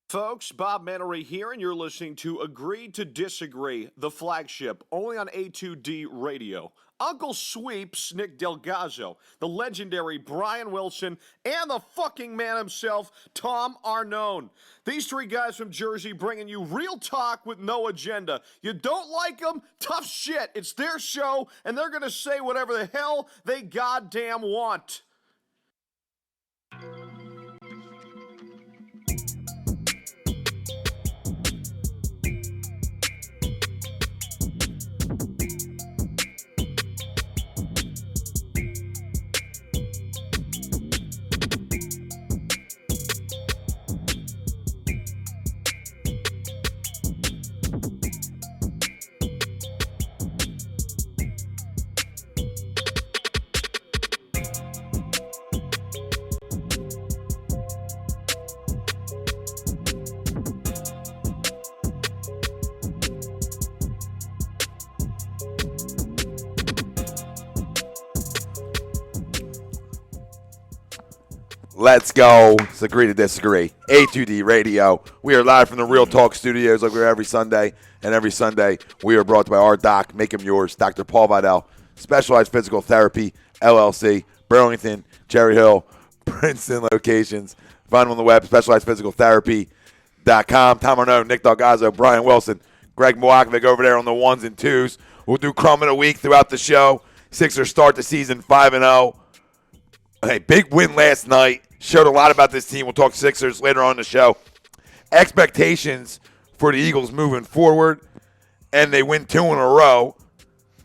Folks, Bob Mannery here, and you're listening to Agree to Disagree, the flagship, only on A2D Radio. Uncle Sweeps, Nick Delgazzo, the legendary Brian Wilson, and the fucking man himself, Tom Arnone. These three guys from Jersey bringing you real talk with no agenda. You don't like them? Tough shit. It's their show, and they're going to say whatever the hell they goddamn want. Let's go. It's Agree to Disagree. A2D Radio. We are live from the Real Talk Studios like we are every Sunday. And every Sunday, we are brought to you by our doc, Make Him Yours, Dr. Paul Vidal, Specialized Physical Therapy, LLC, Burlington, Cherry Hill, Princeton locations. Find them on the web, specializedphysicaltherapy.com. Tom Arnone, Nick Delgazzo, Brian Wilson, Greg Moakovic over there on the ones and twos. We'll do Crumb of the Week throughout the show. Sixers start the season 5-0. Hey, big win last night. Showed a lot about this team. We'll talk Sixers later on in the show. Expectations for the Eagles moving forward, and they win 2 in a row.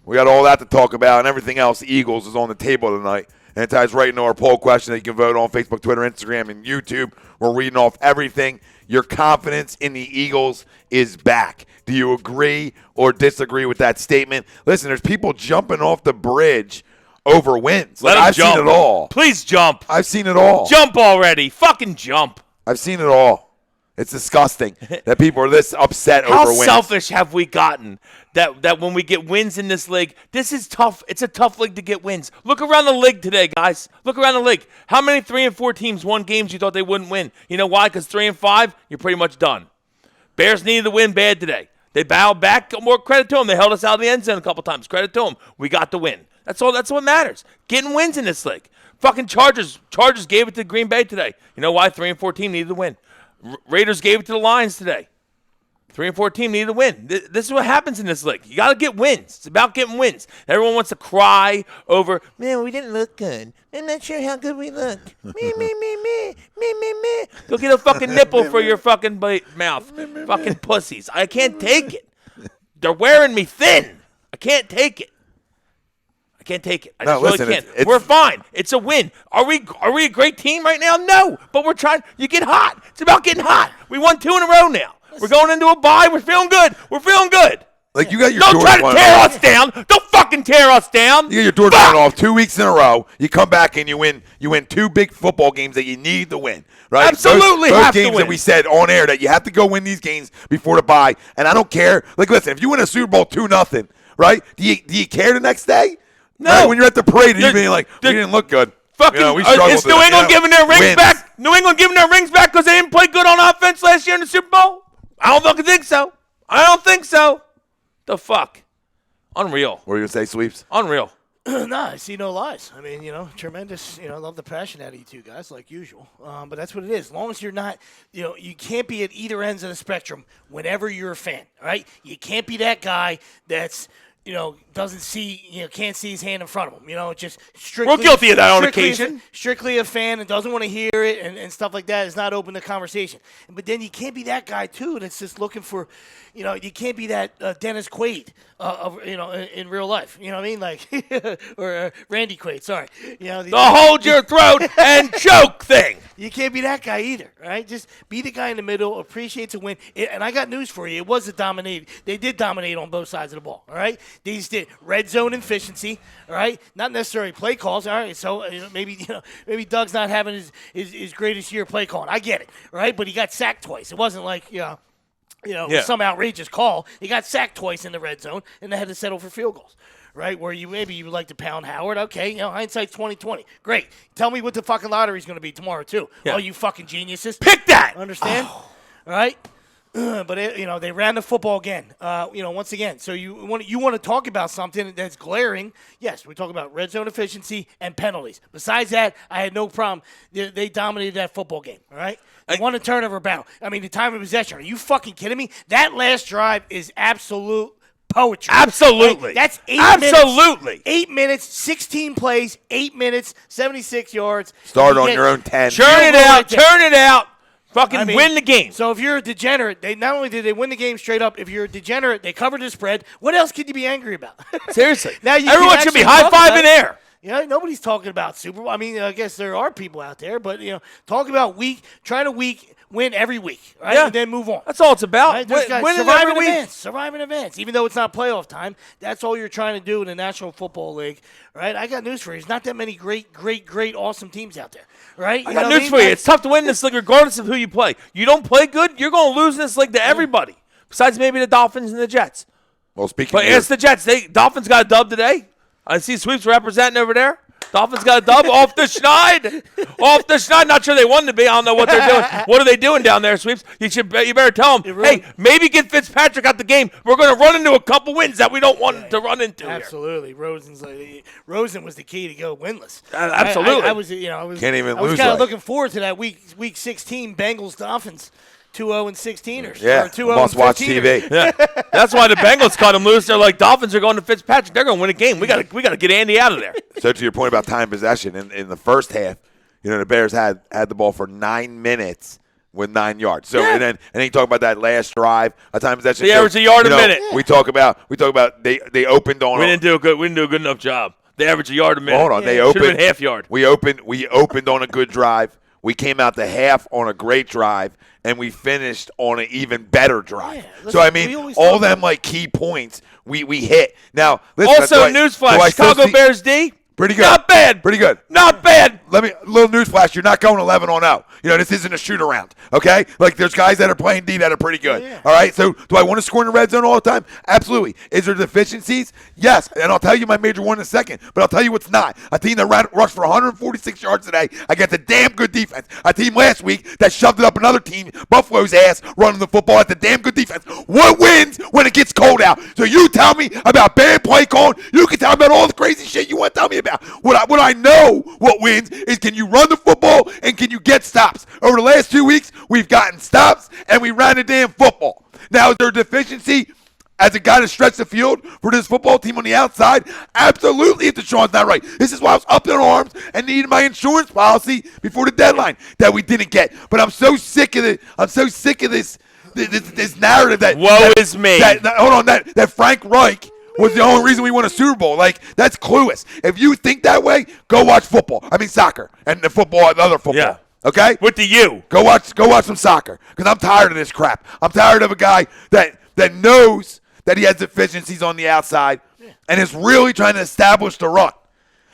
We got all that to talk about, and everything else. The Eagles is on the table tonight, and it ties right into our poll question that you can vote on Facebook, Twitter, Instagram, and YouTube. We're reading off everything. Your confidence in the Eagles is back. Do you agree or disagree with that statement? Listen, there's people jumping off the bridge over wins. Let I've jump. seen it all. Please jump. I've seen it all. Jump already. Fucking jump. I've seen it all. It's disgusting that people are this upset over wins. How selfish have we gotten that when we get wins in this league, this is tough. It's a tough league to get wins. Look around the league today, guys. Look around the league. How many 3 and 4 teams won games you thought they wouldn't win? You know why? Because 3 and 5, you're pretty much done. Bears needed to win bad today. They bowed back. More credit to them. They held us out of the end zone a couple times. Credit to them. We got the win. That's all. That's what matters. Getting wins in this league. Fucking Chargers gave it to Green Bay today. You know why? 3 and 4 team needed to win. Raiders gave it to the Lions today. 3 and 4 team needed to win. This is what happens in this league. You got to get wins. It's about getting wins. Everyone wants to cry over, man, we didn't look good. I'm not sure how good we looked. Me. Go get a fucking nipple for your fucking mouth. Fucking pussies. I can't take it. They're wearing me thin. I can't take it. I just really can't. We're fine. It's a win. Are we a great team right now? No. But we're trying. You get hot. It's about getting hot. We won 2 in a row now. We're going into a bye. We're feeling good. Like you got your Don't try to tear us down. Don't fucking tear us down. You got your doors going off 2 weeks in a row. You come back and you win 2 big football games that you need to win. Right? Absolutely those have to games win. that we said on air that you have to go win these games before the bye. And I don't care. Like, listen, if you win a Super Bowl 2-0, right? Do you care the next day? No. Right? When you're at the parade, you're being like, we didn't look good. Fucking, we struggled is New England giving their rings wins. back? New England giving their rings back because they didn't play good on offense last year in the Super Bowl? I don't fucking think so. The fuck? Unreal. What were you going to say, Sweeps? Unreal. No, I see no lies. I mean, tremendous. I love the passion out of you two guys, like usual. But that's what it is. As long as you're not, you can't be at either ends of the spectrum whenever you're a fan, all right? You can't be that guy that's, doesn't see, can't see his hand in front of him. Just strictly. We're guilty of that on occasion. Strictly a fan and doesn't want to hear it and stuff like that is not open to conversation. But then you can't be that guy, too, that's just looking for, you can't be that Dennis Quaid, in real life. You know what I mean? Like, or Randy Quaid, sorry. The hold your throat and choke thing. You can't be that guy either, right? Just be the guy in the middle, appreciate the win. And I got news for you. It was they did dominate on both sides of the ball, all right? They just did red zone efficiency, all right? Not necessarily play calls, all right? So maybe Doug's not having his greatest year play calling. I get it, right? But he got sacked twice. It wasn't like, some outrageous call. He got sacked twice in the red zone, and they had to settle for field goals, right? Where you would like to pound Howard. Okay, hindsight's 20/20. Great. Tell me what the fucking lottery's going to be tomorrow too. Yeah. All you fucking geniuses. Pick that. Understand? right? But they ran the football again. Once again. So you want to talk about something that's glaring? Yes, we talk about red zone efficiency and penalties. Besides that, I had no problem. They dominated that football game. All right, they won a turnover battle. I mean, the time of possession. Are you fucking kidding me? That last drive is absolute poetry. Absolutely. Like, that's 8 Absolutely. minutes. 8 minutes, 16 plays, 8 minutes, 76 yards. Start on your own 10. Turn it out. Turn it out. Fucking win the game. So if you're a degenerate, they not only did they win the game straight up, if you're a degenerate, they covered the spread. What else could you be angry about? Seriously. Now Everyone should be high-fiving air. Nobody's talking about Super Bowl. I mean, I guess there are people out there, but talk about trying to win every week, right? Yeah. And then move on. That's all it's about. Right? Those guys Winning survive every in week. advance. Survive in advance. Even though it's not playoff time, that's all you're trying to do in the National Football League, right? I got news for you. There's not that many great, awesome teams out there, right? I got news for you. It's tough to win this league regardless of who you play. You don't play good, you're going to lose this league to everybody, besides maybe the Dolphins and the Jets. Well, speaking But it's the Jets. Dolphins got a dub today. I see Sweeps representing over there. Dolphins got a dub off the schneid. Off the schneid. Not sure they wanted to be. I don't know what they're doing. What are they doing down there, Sweeps? You better tell them, hey, maybe get Fitzpatrick out the game. We're going to run into a couple wins that we don't want to run into. Absolutely. Rosen was the key to go winless. Absolutely. I was Can't even I was lose kind like. of looking forward to that week 16 Bengals Dolphins 2-0-16ers. Yeah, or 2-0 must watch 15ers. TV. Yeah. That's why the Bengals cut him loose. They're like, Dolphins are going to Fitzpatrick. They're going to win a game. We got to get Andy out of there. So to your point about time possession, in the first half, the Bears had the ball for 9 minutes with 9 yards. So and then you talk about that last drive, a time possession. They average a yard a minute. We talk about they opened on. We didn't do a good enough job. They average a yard a minute. Hold on, they Should have opened been half yard. We opened on a good drive. We came out the half on a great drive, and we finished on an even better drive. Yeah, so I mean, all them like key points we hit. Now, listen, Also, newsflash: Chicago Bears D. Pretty good. Not bad. Pretty good. Not bad. Little newsflash, you're not going 11-0. This isn't a shoot around, okay? Like, there's guys that are playing D that are pretty good, all right? So, do I want to score in the red zone all the time? Absolutely. Is there deficiencies? Yes, and I'll tell you my major one in a second, but I'll tell you what's not. A team that rushed for 146 yards today against a damn good defense. A team last week that shoved it up another team, Buffalo's ass, running the football at the damn good defense. What wins when it gets cold out? So, you tell me about bad play calling. You can tell me about all the crazy shit you want to tell me about. What I know what wins is, can you run the football and can you get stops? Over the last 2 weeks, we've gotten stops and we ran the damn football. Now, is there a deficiency as a guy to stretch the field for this football team on the outside? Absolutely, if Deshaun's not right. This is why I was up in arms and needed my insurance policy before the deadline that we didn't get. But I'm so sick of it. I'm so sick of this narrative that is me. That Frank Reich was the only reason we won a Super Bowl. Like, that's clueless. If you think that way, go watch football. I mean soccer and the football, the other football. Yeah. Okay? With the U. Go watch some soccer, because I'm tired of this crap. I'm tired of a guy that knows that he has deficiencies on the outside and is really trying to establish the run.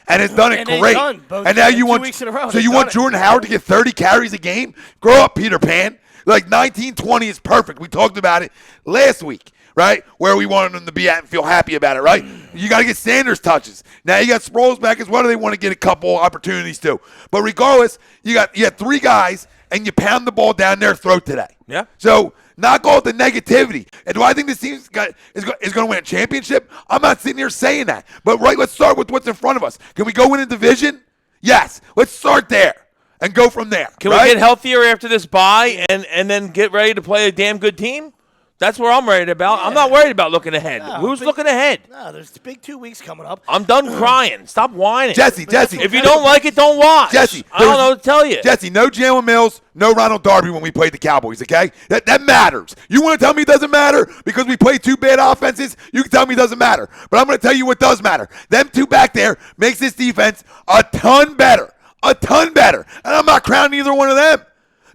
And has done it great. And now you want Jordan Howard to get 30 carries a game? Grow up, Peter Pan. Like, 19-20 is perfect. We talked about it last week, right? Where we wanted him to be at and feel happy about it, right? You got to get Sanders touches. Now you got Sproles back as well. They want to get a couple opportunities too. But regardless, you got 3 guys and you pound the ball down their throat today. Yeah. So knock off the negativity. And do I think this team is going to win a championship? I'm not sitting here saying that. But let's start with what's in front of us. Can we go win a division? Yes. Let's start there and go from there. Can we get healthier after this bye and then get ready to play a damn good team? That's where I'm worried about. Yeah. I'm not worried about looking ahead. Who's looking ahead? No, there's the big 2 weeks coming up. I'm done crying. Stop whining. Jesse. If you don't like it, don't watch. Jesse. I don't know what to tell you. Jesse, no Jalen Mills, no Ronald Darby when we played the Cowboys, okay? That matters. You want to tell me it doesn't matter because we played 2 bad offenses? You can tell me it doesn't matter. But I'm going to tell you what does matter. Them 2 back there makes this defense a ton better. A ton better. And I'm not crowning either one of them.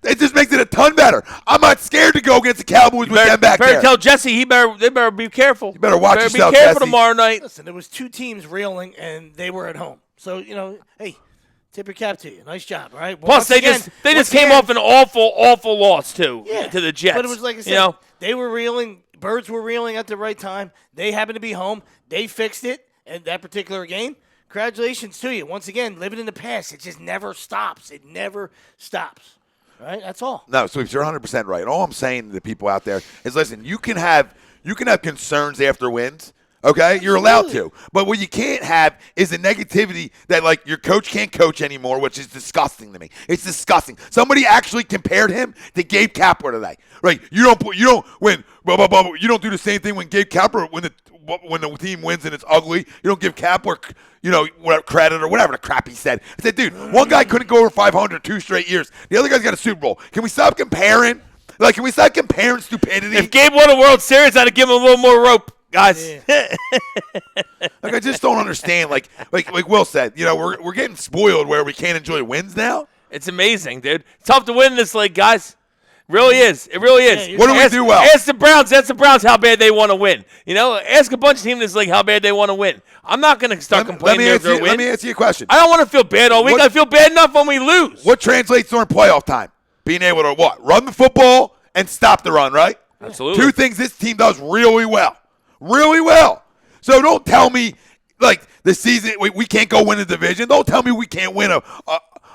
It just makes it a ton better. I'm not scared to go against the Cowboys with them back there. Better tell Jesse they better be careful. You better watch yourself, be careful Jesse. Tomorrow night. Listen, there was 2 teams reeling, and they were at home. So, hey, tip your cap to you. Nice job, all right? Well, plus, they just came off an awful loss, too, to the Jets. But it was like I said, they were reeling. Birds were reeling at the right time. They happened to be home. They fixed it in that particular game. Congratulations to you. Once again, living in the past, it just never stops. It never stops. Right? That's all. No, Sweeps, you're 100% right. All I'm saying to the people out there is, listen, you can have concerns after wins. Okay, you're allowed to. But what you can't have is the negativity that, like, your coach can't coach anymore, which is disgusting to me. It's disgusting. Somebody actually compared him to Gabe Kapler today. Right? You don't do the same thing when Gabe Kapler, when the team wins and it's ugly. You don't give Kapler, whatever credit or whatever the crap he said. I said, dude, one guy couldn't go over 500 2 straight years. The other guy's got a Super Bowl. Can we stop comparing? Like, can we stop comparing stupidity? If Gabe won a World Series, I'd give him a little more rope. Guys, like, I just don't understand. Like Will said, we're getting spoiled where we can't enjoy wins now. It's amazing, dude. It's tough to win in this league, guys. Really is. It really is. What do we do well? Ask the Browns how bad they want to win. Ask a bunch of teams in this league how bad they want to win. I'm not going to start complaining if they win. Let me ask you a question. I don't want to feel bad all week. I feel bad enough when we lose. What translates during playoff time? Being able to what? Run the football and stop the run, right? Absolutely. 2 things this team does really well. Really well. So don't tell me, like, the season, we can't go win a division. Don't tell me we can't win a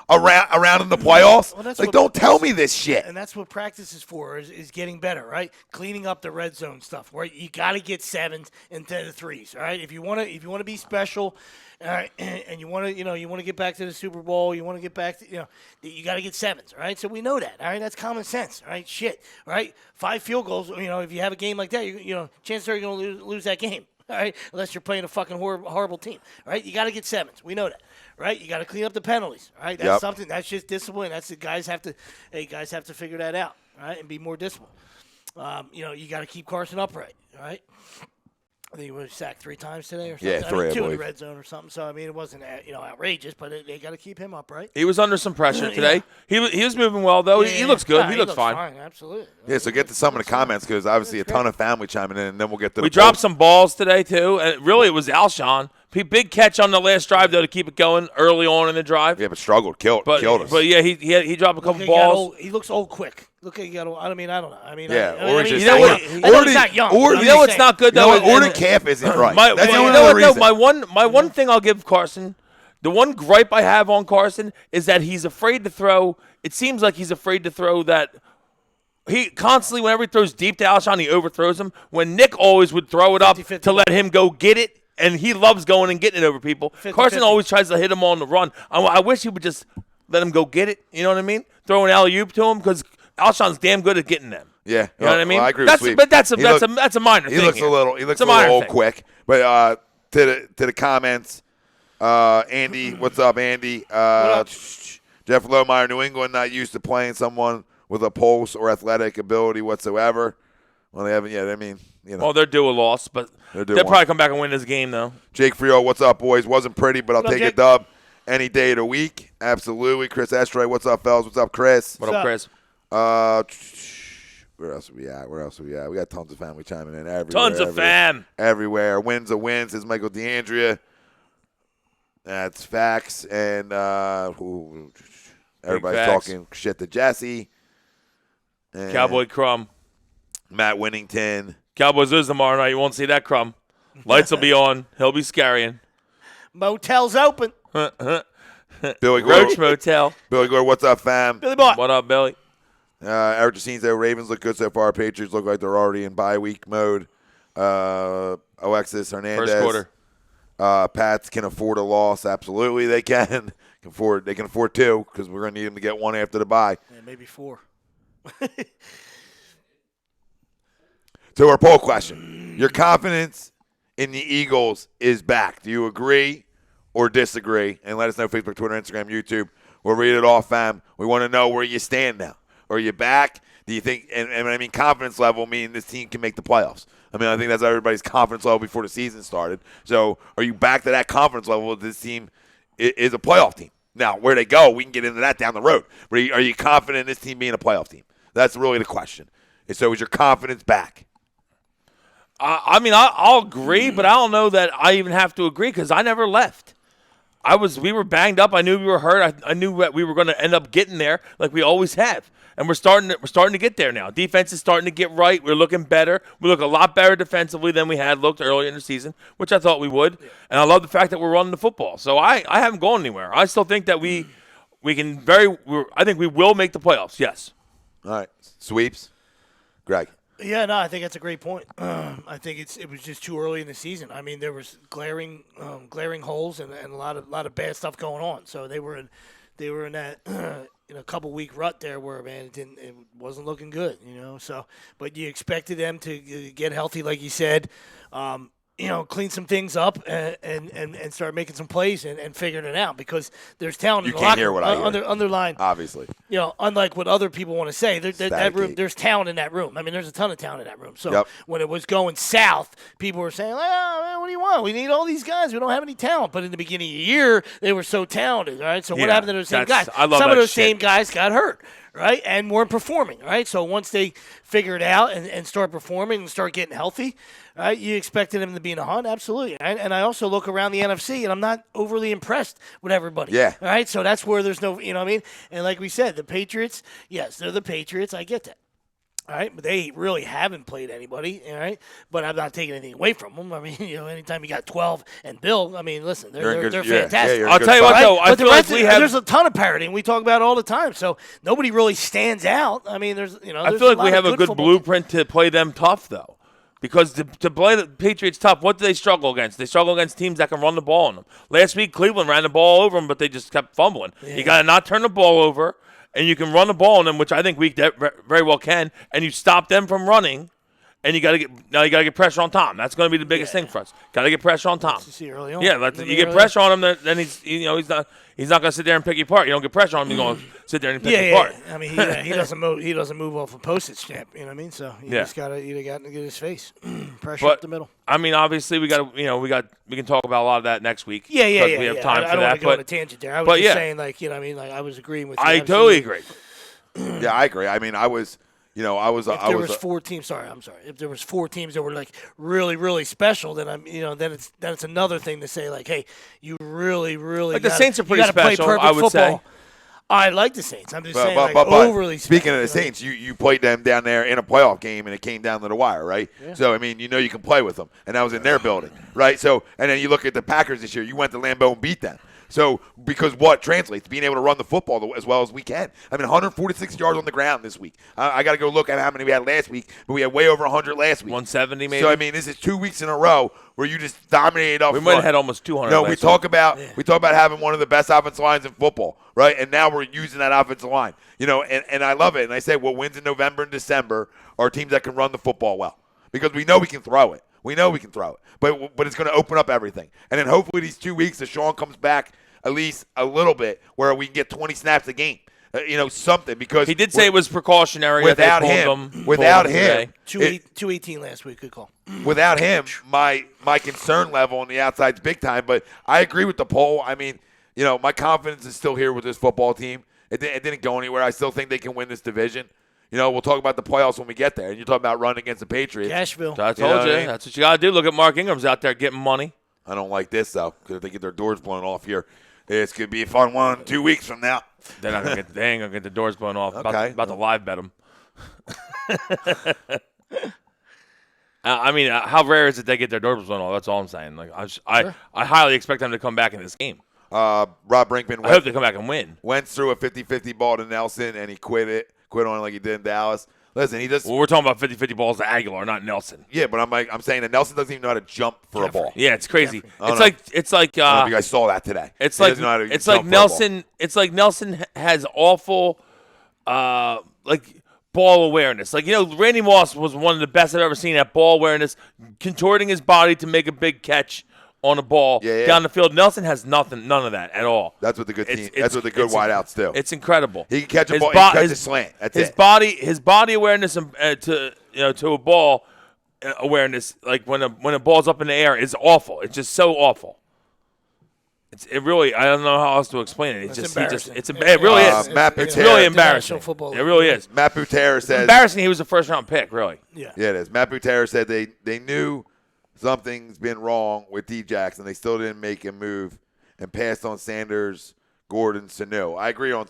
round in the playoffs. Well, don't tell me this shit. And that's what practice is for, is getting better, right? Cleaning up the red zone stuff, right? You got to get 7s instead of 3s, all right? If you want to be special, and you want to get back to the Super Bowl, you want to get back to, you got to get 7s, all right? So we know that, all right? That's common sense, all right? Shit, all right? 5 field goals, if you have a game like that, chances are you're going to lose that game, all right? Unless you're playing a fucking horrible team, all right? You got to get 7s. We know that, right? You got to clean up the penalties, all right? That's something. That's just discipline. That's the guys have to figure that out, all right? And be more disciplined. You got to keep Carson upright, all right? I think he was sacked 3 times today or something. Yeah, 3, I 2 in the believe. red zone or something. So, it wasn't, outrageous, but they got to keep him upright. He was under some pressure today. He was moving well, though. He looks good. He looks fine. Absolutely. Yeah, so get to some of the comments because obviously a ton of family chiming in, and then we'll get to the We dropped some balls today, too. And really, it was Alshon. Big catch on the last drive, though, to keep it going early on in the drive. Yeah, but struggled. Killed us. But, yeah, he dropped a couple balls. He looks old quick. Look at, I don't know. I Or he's not young. What's not good, though? Or the calf isn't right. That's the only reason. My one thing I'll give Carson, the one gripe I have on Carson is that he's afraid to throw. It seems like he's afraid to throw that. He constantly, whenever he throws deep to Alshon, he overthrows him. When Nick always would throw it up 50-50 to let him go get it, and he loves going and getting it over people. 50-50. Carson always tries to hit him on the run. I wish he would just let him go get it. You know what I mean? Throw an alley-oop to him because Alshon's damn good at getting them. Yeah, you know what I mean. Well, I agree with Sweep. But that's a minor thing. He looks here. a little old quick. But to the comments, Andy, what's up, Andy? Jeff Lohmeyer, New England not used to playing someone with a pulse or athletic ability whatsoever. Well, they haven't yet. I mean, Well, they're due a loss, but they'll probably come back and win this game, though. Jake Frio, what's up, boys? Wasn't pretty, but I'll take Jake? a dub any day of the week. Absolutely. Chris Estroy, what's up, fellas? What's up, Chris? What up, Chris? Where else are we at? We got tons of family chiming in everywhere. Tons of fam. Everywhere. Wins are wins, says Michael DeAndrea. That's facts. And everybody's facts. talking shit to Jesse. And Cowboy Crumb. Matt Winnington. Cowboys lose tomorrow night. You won't see that Crumb. Lights will be on. He'll be scarrying. Motel's open. Billy Roach Gore. Motel. Billy Gore, what's up, fam? Billy Boy. What up, Billy? Eric Jacinto, Ravens look good so far. Patriots look like they're already in bye week mode. Alexis Hernandez. First quarter. Pats can afford a loss. Absolutely, they can. They can afford 2 because we're going to need them to get 1 after the bye. Yeah, maybe 4. So our poll question. Your confidence in the Eagles is back. Do you agree or disagree? And let us know Facebook, Twitter, Instagram, YouTube. We'll read it all, fam. We want to know where you stand now. Are you back? Do you think, and I mean confidence level, meaning this team can make the playoffs? I mean, I think that's everybody's confidence level before the season started. So are you back to that confidence level that this team is a playoff team? Now, where they go, we can get into that down the road. But are you confident in this team being a playoff team? That's really the question. And so is your confidence back? I mean, I'll agree, but I don't know that I even have to agree because I never left. We were banged up. I knew we were hurt. I knew that we were going to end up getting there like we always have. And we're starting to get there now. Defense is starting to get right. We're looking better. We look a lot better defensively than we had looked earlier in the season, which I thought we would. And I love the fact that we're running the football. So I haven't gone anywhere. I still think that we I think we will make the playoffs. Yes. All right. Sweeps. Greg. Yeah, no, I think that's a great point. I think it was just too early in the season. I mean, there was glaring holes and a lot of bad stuff going on. So they were in that in a couple week rut there where, man, it wasn't looking good, So, but you expected them to get healthy, like you said. Clean some things up and start making some plays and figuring it out because there's talent You in the can't locker hear what I room. hear. Underline, Obviously. unlike what other people want to say, that room, Staticky. there's talent in that room. I mean, there's a ton of talent in that room. So Yep. when it was going south, people were saying, "Oh, man, what do you want? We need all these guys. We don't have any talent." But in the beginning of the year, they were so talented, all right? So what Yeah, happened to those same that's- guys? I love Some that of those shit. same guys got hurt. Right, and weren't performing, right? So once they figure it out and start performing and start getting healthy, right, you expected them to be in a hunt, absolutely. And I also look around the NFC, and I'm not overly impressed with everybody. Yeah. All right, so that's where there's no, you know what I mean? And like we said, the Patriots, yes, they're the Patriots. I get that. All right, but they really haven't played anybody, all right? But I'm not taking anything away from them. I mean, anytime you got 12 and Bill, I mean, listen, You're in they're good- yeah, fantastic. you're in I'll good tell you what, spot. though. I But the feel like rest we of- have. there's a ton of parity, and we talk about it all the time. So nobody really stands out. I mean, there's I there's feel like lot we of have a good football blueprint to play them tough, though. Because to play the Patriots tough, what do they struggle against? They struggle against teams that can run the ball on them. Last week, Cleveland ran the ball over them, but they just kept fumbling. Yeah. You got to not turn the ball over, and you can run the ball on them, which I think we very well can, and you stop them from running. And you got to get pressure on Tom. That's going to be the biggest thing for us. Got to get pressure on Tom. You see early on. Yeah, you get pressure on him, then he's not going to sit there and pick you apart. You don't get pressure on him, he's going to sit there and pick you apart. I mean, he doesn't move. He doesn't move off a postage stamp. You know what I mean? So you just got to get his face pressure up the middle. I mean, obviously, we can talk about a lot of that next week. Yeah. because we have time I for don't that. want to go on a tangent there. I was but just yeah. saying, like, what I mean? Like, I was agreeing with you. I Absolutely. totally agree. Yeah, I agree. I mean, I was. If there was 4 teams, I'm sorry. If there was 4 teams that were like really, really special, then then it's another thing to say like, hey, you really, really Like the Saints are pretty you gotta play special, perfect I would football. say. I like the Saints. I'm just saying, But overly speaking special, of the Saints, you played them down there in a playoff game, and it came down to the wire, right? Yeah. So, I mean, you can play with them, and that was in their building, right? So, and then you look at the Packers this year. You went to Lambeau and beat them. So, because what translates? Being able to run the football as well as we can. I mean, 146 yards on the ground this week. I got to go look at how many we had last week, but we had way over 100 last week. 170 maybe. So, I mean, this is 2 weeks in a row where you just dominated up We front. might have had almost 200. No, last we week. talk about having one of the best offensive lines in football, right? And now we're using that offensive line, and I love it. And I say, well, wins in November and December are teams that can run the football well because we know we can throw it. We know we can throw it, but it's going to open up everything. And then hopefully these 2 weeks, Deshaun comes back at least a little bit where we can get 20 snaps a game, something because He did say it was precautionary. without that they him. pulled Without him him. today. 218 last week. Good call. Without him, my concern level on the outside is big time. But I agree with the poll. I mean, my confidence is still here with this football team. It didn't go anywhere. I still think they can win this division. We'll talk about the playoffs when we get there. And you're talking about running against the Patriots. Cashville. So I You know told what you. I mean? That's what you got to do. Look at Mark Ingram's out there getting money. I don't like this, though, because if they get their doors blown off here, it's going to be a fun one 2 weeks from now. They're not gonna they ain't gonna get the doors blown off. Okay. About to live bet them. I mean, how rare is it they get their doors blown off? That's all I'm saying. Like, I highly expect them to come back in this game. Rob Brinkman I hope they come back and win. went through a 50-50 ball to Nelson, and he quit on it like he did in Dallas. Listen, he just Well, we're talking about 50-50 balls to Aguilar, not Nelson. yeah, but I'm saying that Nelson doesn't even know how to jump for a ball. Yeah, it's crazy. I don't It's like I don't know if you guys saw that today. It's He like doesn't know how to it's jump like for a ball. Nelson. It's like Nelson has awful, like ball awareness. Like Randy Moss was one of the best I've ever seen at ball awareness, contorting his body to make a big catch on a ball down the field. Nelson has none of that at all. That's what the good team. That's what the good wideouts do. It's incredible. He can catch a ball. He can catch a slant. That's his it. His body awareness to a ball awareness, like when a ball's up in the air, is awful. It's just so awful. It really. I don't know how else to explain it. It's It's just. embarrassing. It really is. Matt It's Patel- really the embarrassing. National Football It really is. Matt Butera says Embarrassing. He was a first round pick. Really. Yeah. Yeah, it is. Matt Butera said they knew something's been wrong with D Jackson. They still didn't make a move and passed on Sanders, Gordon, Sanu. I agree on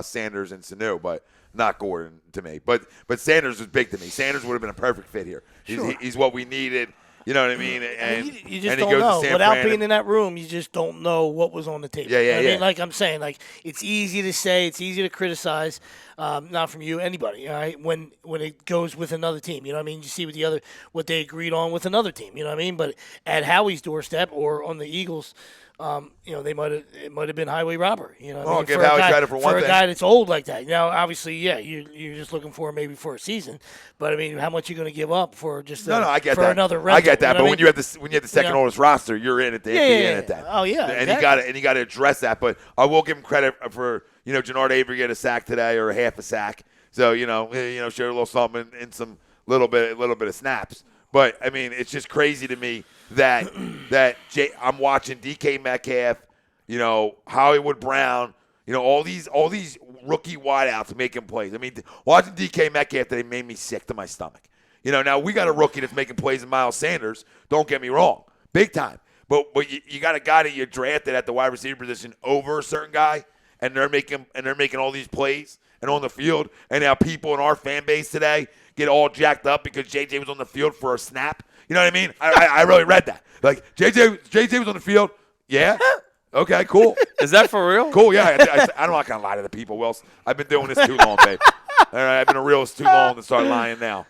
Sanders and Sanu, but not Gordon to me. But Sanders was big to me. Sanders would have been a perfect fit here. He's what we needed. You know what I mean? And you just and he don't goes to know. San Without Fran being and- in that room, you just don't know what was on the table. Yeah, You know what I yeah. mean, like I'm saying, like it's easy to say, it's easy to criticize, not from you, anybody. All right, when it goes with another team, you know what I mean. You see what they agreed on with another team. You know what I mean. But at Howie's doorstep or on the Eagles. It might have been highway robbery. You know, what I Well, mean? give Howie credit for one a thing. guy that's old like that. Now, obviously, yeah, you're just looking for maybe for a season, but I mean, how much are you going to give up for just No, I get for that. another rental? I get that, you know but what when I you mean? have the second oldest roster, you're in it. Yeah, yeah, at that. Oh, yeah, and exactly. you got to address that. But I will give him credit for Jannard Avery get a sack today or half a sack. So share a little something in some little bit of snaps. But I mean, it's just crazy to me that I'm watching DK Metcalf. Hollywood Brown, all these rookie wideouts making plays. I mean, watching DK Metcalf today made me sick to my stomach. Now we got a rookie that's making plays in Miles Sanders. Don't get me wrong, big time. But you got a guy that you drafted at the wide receiver position over a certain guy, and they're making all these plays and on the field. And now people in our fan base today get all jacked up because JJ was on the field for a snap. You know what I mean? I really read that. Like JJ was on the field. Yeah. Okay, cool. Is that for real? Cool, yeah. I'm not going to lie to the people, Wilson. I've been doing this too long, babe. All right, I've been a realist too long to start lying now.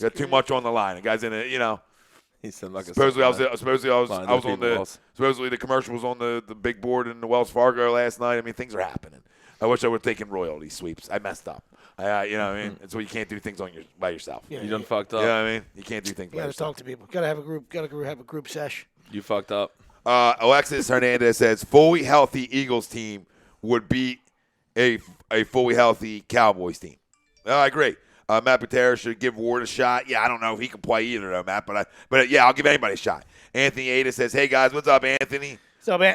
Got too much on the line. The guy's in it, He said like Supposedly the commercial was on the big board in the Wells Fargo last night. I mean, things are happening. I wish I would have taken royalty sweeps. I messed up. You know what I mean? It's why you can't do things by yourself. Yeah, You done fucked up. You know what I mean? You can't do things You by got to yourself. talk to people. Got to have a group. Got to have a group sesh. You fucked up. Alexis Hernandez says fully healthy Eagles team would beat a fully healthy Cowboys team. I agree. Matt Patera should give Ward a shot. Yeah, I don't know if he can play either though, Matt, but yeah, I'll give anybody a shot. Anthony Ada says, "Hey guys, what's up, Anthony?" What's up, man?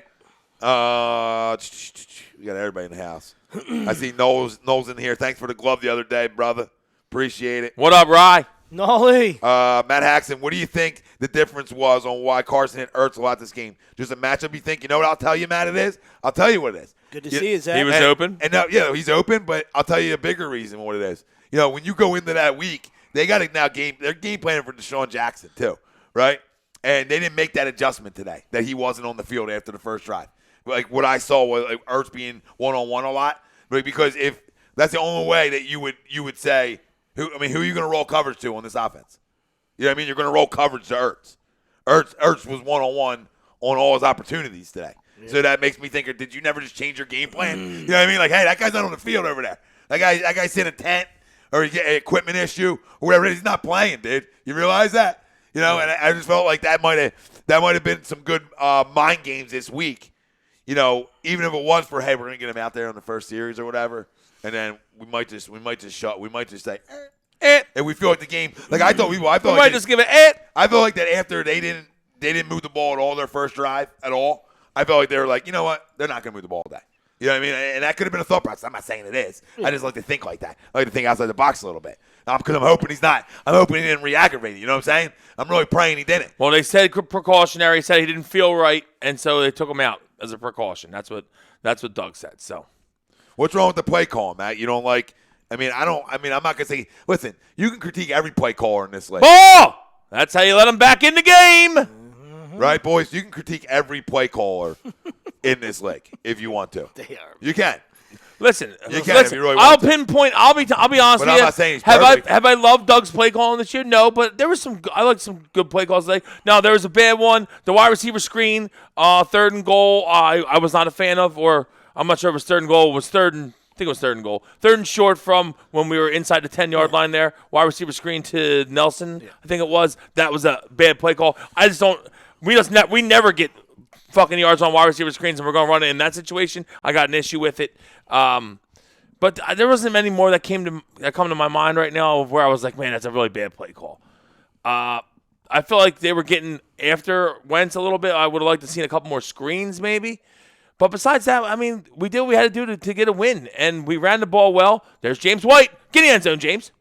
We got everybody in the house. I see Knowles in here. Thanks for the glove the other day, brother. Appreciate it. What up, Rye? Nolly. Matt Haxton, what do you think the difference was on why Carson hit Ertz a lot this game? Just a matchup you think? You know what I'll tell you, Matt, it is? I'll tell you what it is. Good to see you, Zach. He was open? And now, he's open, but I'll tell you a bigger reason what it is. When you go into that week, they got to now they're game planning for Deshaun Jackson too, right? And they didn't make that adjustment today that he wasn't on the field after the first drive. Like what I saw was like Ertz being one-on-one a lot, because if that's the only way that you would say, who are you going to roll coverage to on this offense? You know what I mean? You're going to roll coverage to Ertz. Ertz was one-on-one on all his opportunities today. Yeah. So that makes me think, did you never just change your game plan? You know what I mean? Like, hey, that guy's not on the field over there. That guy's in a tent or he get an equipment issue or whatever. He's not playing, dude. You realize that? And I just felt like that might have been some good mind games this week. Even if it was for, hey, we're going to get him out there on the first series or whatever, and then we might just say, and we feel like the game, like I thought we might just give it. I felt like that after they didn't move the ball at all their first drive at all. I felt like they were like, you know what, they're not going to move the ball today. You know what I mean? And that could have been a thought process. I'm not saying it is. I just like to think like that. I like to think outside the box a little bit. Because I'm hoping he's not. I'm hoping he didn't re-aggravate it. You know what I'm saying? I'm really praying he didn't. Well, they said precautionary. Said he didn't feel right, and so they took him out as a precaution. That's what Doug said. So, what's wrong with the play call, Matt? You don't like? I'm not gonna say. Listen, you can critique every play caller in this league. Ball! That's how you let him back in the game. Right, boys? You can critique every play caller in this league if you want to. They are. You can. Listen, if you really want to. Pinpoint. I'll be honest with you. I'm not saying he's perfect. Have I loved Doug's play calling this year? No, but there was I liked some good play calls today. No, there was a bad one. The wide receiver screen, 3rd and goal. I was not a fan of, or I'm not sure if it was 3rd and goal. It was I think it was 3rd and goal. 3rd and short from when we were inside the 10-yard line there. Wide receiver screen to Nelson. Yeah. I think it was. That was a bad play call. I just don't. We never get fucking yards on wide receiver screens, and we're going to run it in that situation. I got an issue with it. But there wasn't many more that come to my mind right now of where I was like, man, that's a really bad play call. I feel like they were getting after Wentz a little bit. I would have liked to seen a couple more screens maybe. But besides that, we did what we had to do to get a win, and we ran the ball well. There's James White. Get in the end zone, James.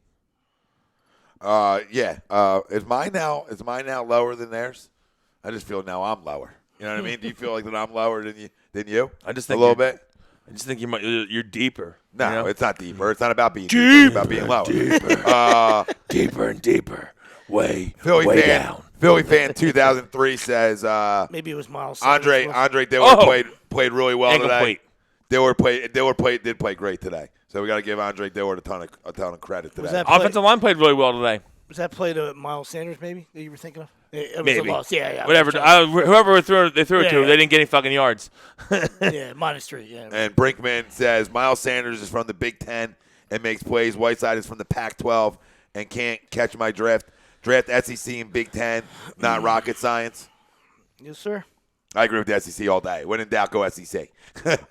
Is mine now lower than theirs? I just feel now I'm lower. You know what I mean? Do you feel like that I'm lower than you? I just think a little bit. I just think you're deeper. No, you know? It's not deeper. It's not about being deeper. It's about being lower. Deeper and deeper. Way Philly fan, down. Philly fan 2003 says Maybe it was Miles Sanders. Andre Dillard Oh. played really well Incomplete. today. Dillard did play great today. So we got to give Andre Dillard a ton of credit today. Was that Offensive line played really well today. Was that play to Miles Sanders, maybe, that you were thinking of? It was Maybe. a loss. Yeah. Whatever. Whoever they threw it to, Yeah. they didn't get any fucking yards. Yeah, -3. Yeah. And Brinkman says Miles Sanders is from the Big Ten and makes plays. Whiteside is from the Pac-12 and can't catch my drift. Draft SEC and Big Ten, not rocket science. Yes, sir. I agree with the SEC all day. When in doubt, go SEC.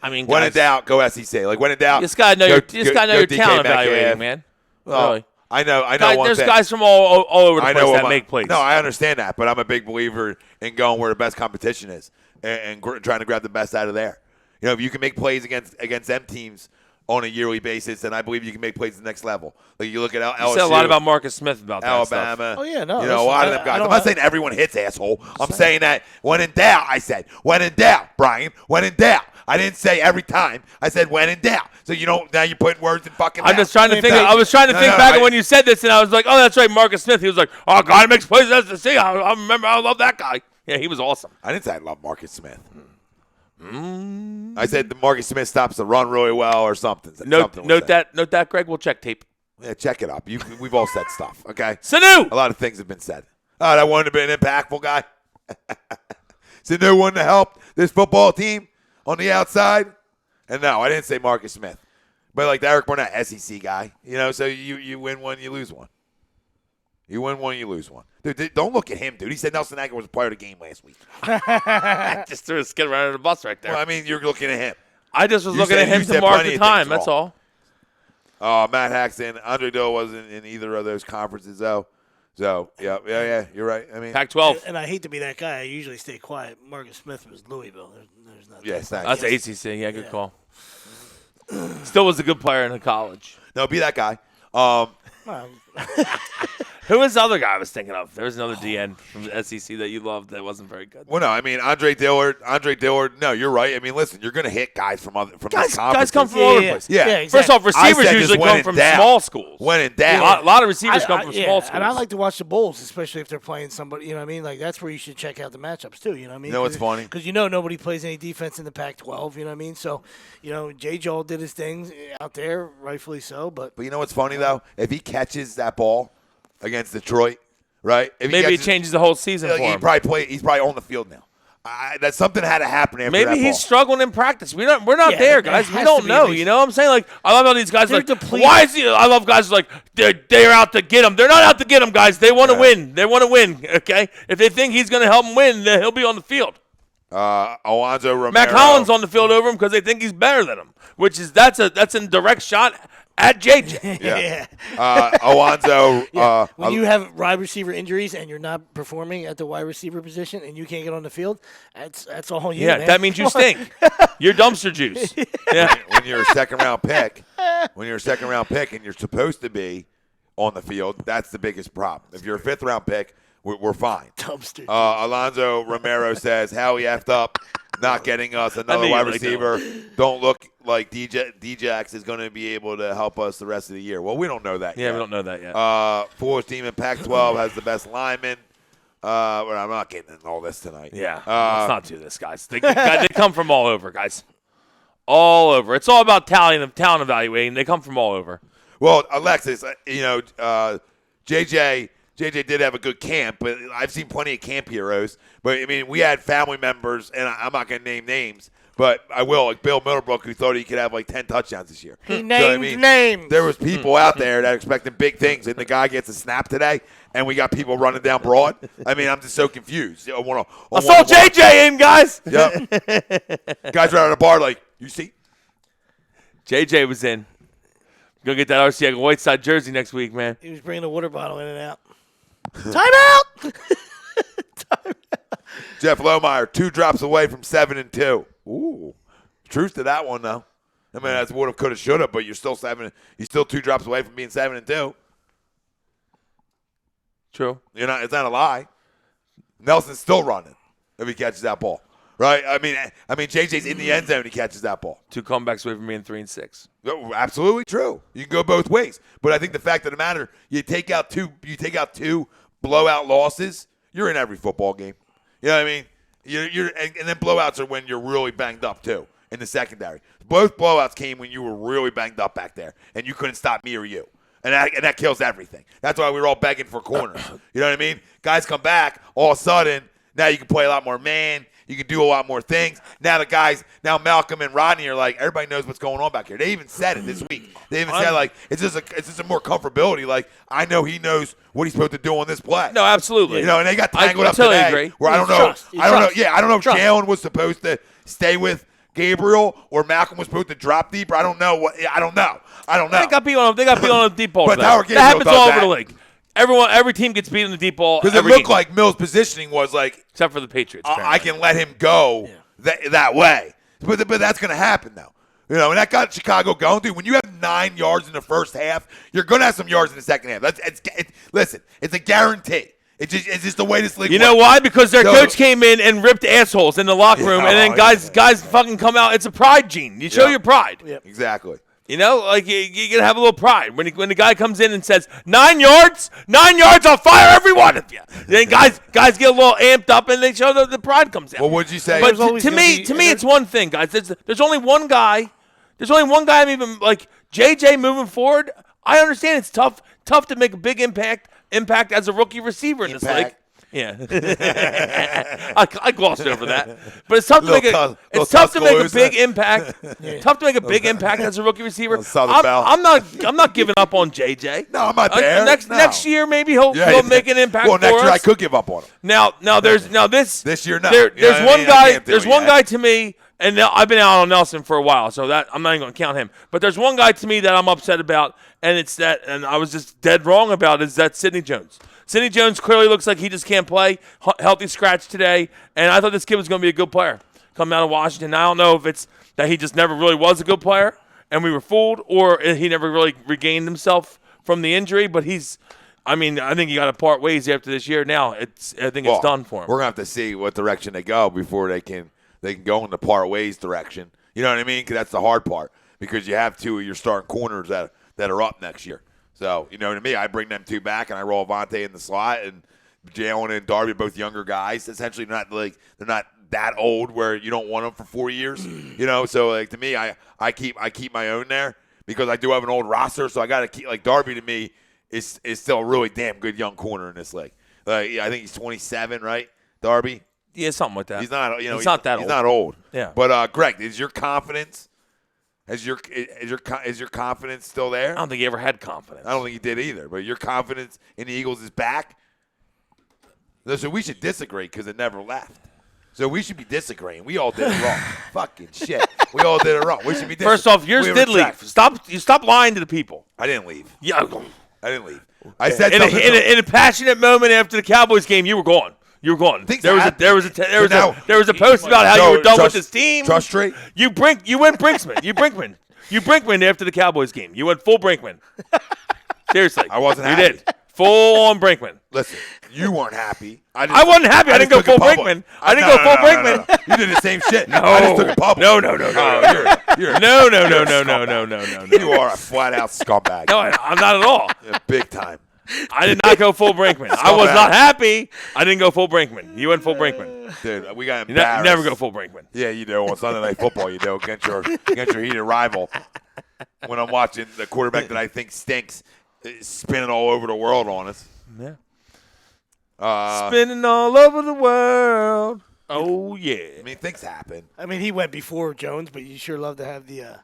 I mean, when in guys, doubt, go SEC. Like when in doubt, you just gotta know your DK talent Metcalf. evaluating, man. Well, Really. I know Guys, one there's thing. guys from all over the place that what make plays. No, I understand that, but I'm a big believer in going where the best competition is and trying to grab the best out of there. You know, if you can make plays against them teams on a yearly basis, then I believe you can make plays at the next level. Like you look at LSU. You said a lot about Marcus Smith about that Alabama. stuff. Oh, yeah, no, You know, a lot of them I guys. don't I'm not have- saying everyone hits, asshole. I'm saying that when in doubt, I said. When in doubt, Brian. When in doubt. I didn't say every time. I said when in doubt. So you don't, now you're putting words in fucking I'm mouth. just trying to think. I was trying to think back when you said this, and I was like, "Oh, that's right, Marcus Smith." He was like, "Oh, God, he makes plays at SEC. I remember. I love that guy. Yeah, he was awesome." I didn't say I love Marcus Smith. I said the Marcus Smith stops the run really well or something. Note Something was said. that, Greg. We'll check tape. Yeah, check it up. We've all said stuff, okay? Sanu. A lot of things have been said. Oh, that wanted to be an impactful guy. Sanu wanted to help this football team on the outside. And no, I didn't say Marcus Smith. But like the Eric Barnett, SEC guy. You know, so you win one, you lose one. You win one, you lose one. Dude, don't look at him, dude. He said Nelson Aguilar was a player of the game last week. Just threw a skid right under the bus right there. Well, I mean, you're looking at him. I just was You looking said- at him you to said mark plenty the of time. things That's wrong. all. Matt Haxton, Andre Dill wasn't in either of those conferences, though. So, yeah, you're right. I mean, Pac-12. And I hate to be that guy. I usually stay quiet. Marcus Smith was Louisville. There's nothing. yes, thanks. That's ACC. Yeah, good call. Still was a good player in college. No, be that guy. Well, Who was the other guy I was thinking of? There was another DN from the SEC that you loved that wasn't very good. Well, no, I mean Andre Dillard. No, you're right. I mean, listen, you're going to hit guys from these conferences. Guys come from all over the place. Yeah. exactly. First off, I receivers said usually this when come in from doubt. small schools. When in A doubt. lot of receivers come from small schools. And I like to watch the bowls, especially if they're playing somebody. You know what I mean? Like that's where you should check out the matchups too. You know what I mean? You know what's funny? Because nobody plays any defense in the Pac-12. You know what I mean? So Jay Joel did his things out there, rightfully so. But But you know what's funny though? If he catches that ball against Detroit, right? If he Maybe it catches- changes the whole season for him. He's probably on the field now. That something had to happen after that Maybe he's ball. struggling in practice. We're not Yeah, there, there guys. We has don't to be at know. least- You know what I'm saying? Like I love how these guys They're like. depleted. Why is he? I love guys like they're out to get him. They're not out to get him, guys. They want to win. They want to win. Okay. If they think he's going to help them win, then he'll be on the field. Alonzo Romero. Mac Hollins on the field over him because they think he's better than him, which is that's a direct shot at JJ. Yeah. Alonzo. when you have wide receiver injuries and you're not performing at the wide receiver position and you can't get on the field, that's all you. Yeah, man. that means you Come on. stink. You're dumpster juice. Yeah. when you're a second round pick, and you're supposed to be on the field, that's the biggest problem. If you're a fifth round pick, we're fine. Dumpster. Alonzo Romero says how he effed up not getting us another knew wide you'd like that receiver. Don't look like Djax is going to be able to help us the rest of the year. Well, we don't know that yet. Yeah, we don't know that yet. Fourth team in Pac-12 has the best linemen. But I'm not getting into all this tonight. Yeah, let's not do this, guys. They come from all over, guys. All over. It's all about talent evaluating. They come from all over. Well, Alexis, JJ did have a good camp, but I've seen plenty of camp heroes. But, I mean, we had family members, and I'm not going to name names, but I will, like Bill Middlebrook, who thought he could have like 10 touchdowns this year. He named names. There was people out there that expected big things, and the guy gets a snap today, and we got people running down broad. I mean, I'm just so confused. I saw JJ in, guys. Yep. Guys right at the bar like, you see? JJ was in. Go get that RCA Whiteside jersey next week, man. He was bringing a water bottle in and out. Time out. Jeff Lohmeyer, 2 drops away from 7-2. Ooh, truth to that one though. I mean, that's would have, could have, should have, but you're still 2 drops away from being 7-2. True. It's not a lie. Nelson's still running if he catches that ball, right? I mean, JJ's in the end zone. He catches that ball. 2 comebacks away from being 3-6. No, absolutely true. You can go both ways, but I think the fact of the matter, you take out two blowout losses. You're in every football game. You know what I mean? And then blowouts are when you're really banged up too in the secondary. Both blowouts came when you were really banged up back there, and you couldn't stop me or you. And that kills everything. That's why we were all begging for corners. You know what I mean? Guys come back, all of a sudden, now you can play a lot more man. You can do a lot more things. Now Malcolm and Rodney are like, everybody knows what's going on back here. They even said it this week. They even said, like, it's just a more comfortability. Like, I know he knows what he's supposed to do on this play. No, absolutely. You know, and they got tangled up totally today. Agree. Where I don't know. I don't know if Jalen was supposed to stay with Gabriel or Malcolm was supposed to drop deeper. I don't know. I don't know. They got beat on a deep ball. But today. Howard that Gabriel happens does all that. over the league. Every team gets beat on the deep ball. Because it looked like Mills' positioning was like, except for the Patriots. I can let him go that way. But that's going to happen, though. You know, and that got Chicago going, dude. When you have 9 yards in the first half, you're going to have some yards in the second half. Listen, it's a guarantee. It's just the way this league works. You know why? Because their coach came in and ripped assholes in the locker room, and then guys fucking come out. It's a pride gene. You show your pride. Yep. Exactly. You know, like you gotta have a little pride when the guy comes in and says 9 yards, I'll fire every one of you. Then guys get a little amped up and they show the pride comes out. Well, what'd you say? But to me, it's one thing, guys. There's only one guy. There's only one guy. I'm even like JJ moving forward. I understand it's tough to make a big impact as a rookie receiver in this league. Yeah, I glossed over that, but it's tough to make a big impact. Tough to make a big impact as a rookie receiver. I'm not giving up on JJ. No, I'm not there. Next year maybe he'll make an impact. Well, next for year us. I could give up on him. This year no. There's one guy. There's one guy to me, and I've been out on Nelson for a while, so that I'm not even going to count him. But there's one guy to me that I'm upset about, and I was just dead wrong about. Is that Sidney Jones? Sidney Jones clearly looks like he just can't play. Healthy scratch today. And I thought this kid was going to be a good player coming out of Washington. I don't know if it's that he just never really was a good player and we were fooled, or he never really regained himself from the injury. But I think he got to part ways after this year. Now, I think it's done for him. We're going to have to see what direction they go before they can go in the part ways direction. You know what I mean? Because that's the hard part. Because you have two of your starting corners that are up next year. So, you know, to me, I bring them two back, and I roll Avonte in the slot, and Jalen and Darby, both younger guys. Essentially, they're not that old where you don't want them for 4 years. You know, so like to me, I keep my own there because I do have an old roster. So I got to keep like Darby to me is still a really damn good young corner in this league. Like I think he's 27, right, Darby? Yeah, something like that. He's not. You know, he's not that old. He's not old. Yeah. But Greg, is your confidence? Is your confidence still there? I don't think he ever had confidence. I don't think he did either. But your confidence in the Eagles is back. So we should disagree because it never left. So we should be disagreeing. We all did it wrong. Fucking shit. We all did it wrong. We should be disagreeing. First off, yours did leave. Stop lying to the people. I didn't leave. Yeah. I didn't leave. I said in a passionate moment after the Cowboys game, you were gone. You were gone. There was a post about how you were done with this team. Trust trade. You went Brinksman. You Brinkman after the Cowboys game. You went full Brinkman. Seriously, I wasn't happy. You did full on Brinkman. Listen, you weren't happy. I wasn't happy. I didn't go full Brinkman. I didn't go full Brinkman. No. You did the same shit. No, I just took it public. No. You're No. You are a flat out scumbag. No, I'm not at all. Yeah, big time. I did not go full Brinkman. I was not happy. I didn't go full Brinkman. You went full Brinkman. Dude, we got embarrassed. You never go full Brinkman. Yeah, you do. On Sunday Night Football, you do against your heated rival. When I'm watching the quarterback that I think stinks spinning all over the world on us. Yeah. Spinning all over the world. Oh, yeah. I mean, things happen. I mean, he went before Jones, but you sure love to have the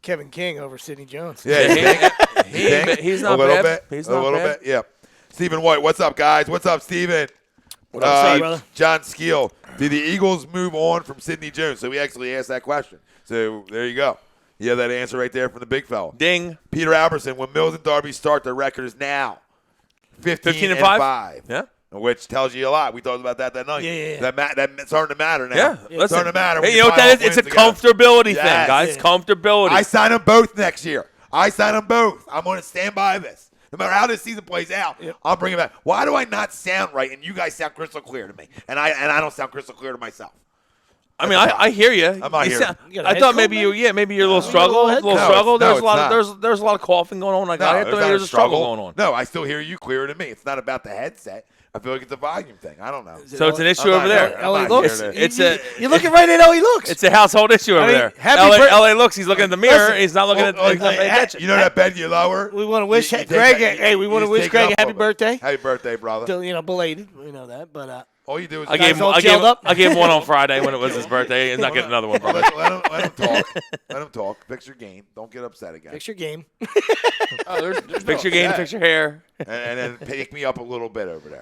Kevin King over Sidney Jones. Yeah, he's not a little bad. bit. He's a not little bad. bit. Yeah. Stephen White, what's up, guys? What's up, Stephen? What up, brother? John Skeel, did the Eagles move on from Sidney Jones? So we actually asked that question. So there you go. You have that answer right there from the big fella. Ding. Peter Albertson, when Mills and Darby start, their record is now 15-5. Yeah. Which tells you a lot. We talked about that night. Yeah. That's starting to matter now. Yeah. It's starting to matter. Hey, you know what that is? It's a comfortability thing, guys. Yeah. Comfortability. I sign them both next year. I sign them both. I'm going to stand by this. No matter how this season plays out, I'll bring it back. Why do I not sound right and you guys sound crystal clear to me? And I don't sound crystal clear to myself. I mean, I hear you. I'm not hearing. I thought maybe you're a little struggle. There's a lot of coughing going on. I thought there's a struggle going on. No, I still hear you clearer than me. It's not about the headset. I feel like it's a volume thing. I don't know. So it's an issue over there. LA looks. You're looking right at LA looks. It's a household issue over there. LA looks. He's looking in the mirror. He's not looking at. He's not paying attention. You know that bed you lower? We want to wish Greg. Hey, we want to wish Greg a happy birthday. Happy birthday, brother. Still, belated. We know that, but all you do is I gave him one on Friday when it was his birthday. He's not getting another one. Let him talk. Let him talk. Fix your game. Don't get upset again. Fix your game. Fix your game. Fix your hair. And then take me up a little bit over there.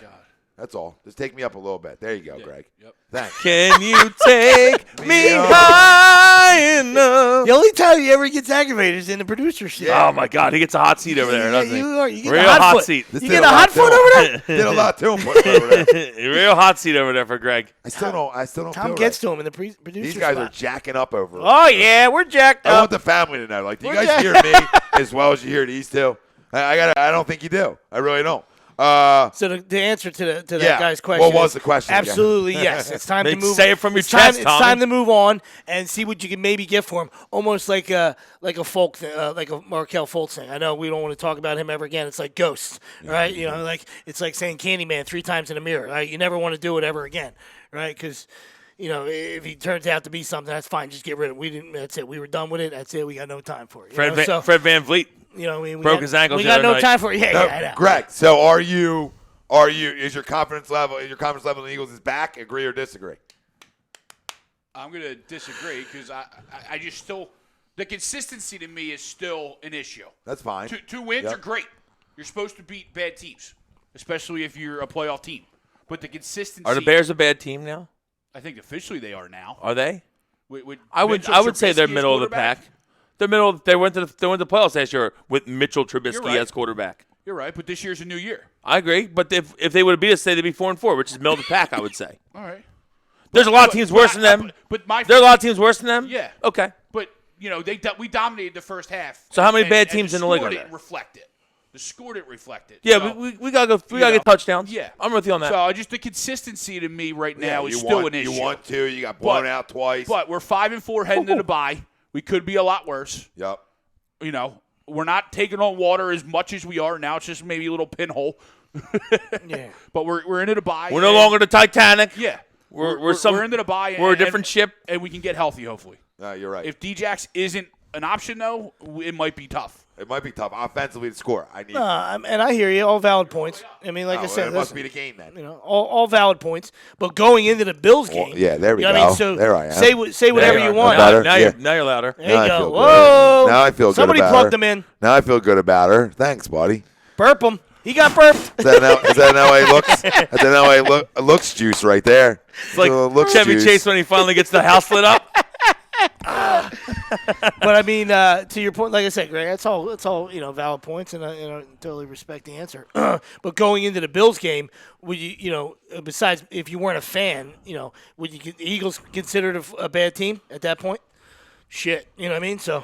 That's all. Just take me up a little bit. There you go, Greg. Yep. Thanks. Can you take me high enough? The only time he ever gets aggravated is in the producer seat. Oh my God, he gets a hot seat over there, doesn't he? You get Real a hot foot. seat. You get a hot foot over there. Did a lot to him over there. Real hot seat over there for Greg. I still don't. Tom feel gets right. to him in the producer. These guys spot. are jacking up over. Oh yeah, we're jacked I want up. the family to know. Like, do you guys hear me as well as you hear these two? I don't think you do. I really don't. So the answer to that guy's question. What was the question? Absolutely yes. It's time to move. Say it from your chest, It's Tommy. time to move on and see what you can maybe get for him. Almost like a folk thing, like a Markel Fultz thing. I know we don't want to talk about him ever again. It's like Ghosts, right? You know, like it's like saying Candyman 3 times in a mirror. Right? You never want to do it ever again, right? Because if he turns out to be something, that's fine. Just get rid of it. That's it. We were done with it. That's it. We got no time for it. Fred Van Vliet. We broke his ankle. We got no time for it. Yeah, I know. Greg, so is your confidence level in the Eagles is back? Agree or disagree? I'm going to disagree because I just still – the consistency to me is still an issue. That's fine. Two wins are great. You're supposed to beat bad teams, especially if you're a playoff team. But the consistency – Are the Bears a bad team now? I think officially they are now. Are they? I would say they're middle of the pack. They're middle. They went to the playoffs last year with Mitchell Trubisky as quarterback. You're right, but this year's a new year. I agree, but if they would have beat us, they'd be 4-4, which is middle of the pack. I would say. All right. There's a lot of teams worse than them. There are a lot of teams worse than them. Yeah. Okay. But we dominated the first half. So how many bad teams in the league are there? The score didn't reflect it. Yeah, we gotta get touchdowns. Yeah, I'm with you on that. So just the consistency to me right now is still an issue. You won 2, you got blown out twice. But we're 5-4 heading to the bye. We could be a lot worse. Yep. We're not taking on water as much as we are now. It's just maybe a little pinhole. Yeah. But we're into the bye. We're no longer the Titanic. Yeah. We're into the bye. We're a different ship, and we can get healthy. Hopefully. No, you're right. If Djax isn't an option though, it might be tough. It might be tough offensively to score. I need. And I hear you. All valid points. I mean, like I said, it must be the game then. All valid points. But going into the Bills game, there we go. What I mean? So there I am. Say whatever you want. Now you're louder. There you go. Whoa! Now I feel good. Somebody plugged them in. Now I feel good about her. Thanks, buddy. Burp him. He got burped. Is that how he looks? That's how he looks juice right there. It's like Chevy Chase when he finally gets the house lit up. But I mean, to your point, like I said, Greg, it's all valid points, and I totally respect the answer. But going into the Bills game, would you besides if you weren't a fan, would the Eagles considered a bad team at that point? Shit, you know what I mean? So,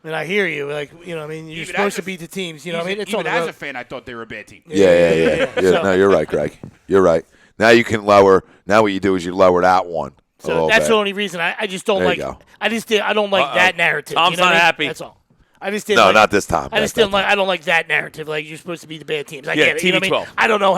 I hear you. Like, I mean, you're supposed to beat the teams. You know what I mean? It's even as a fan, I thought they were a bad team. Yeah. No, you're right, Greg. You're right. Now you can lower. Now what you do is you lower that one. So that's the only reason I just don't like. I don't like that narrative. Tom's not happy. That's all. I just didn't. No, not this time. I just didn't like. I don't like that narrative. Like you're supposed to be the bad teams. I get it. TV You know what I mean? I don't know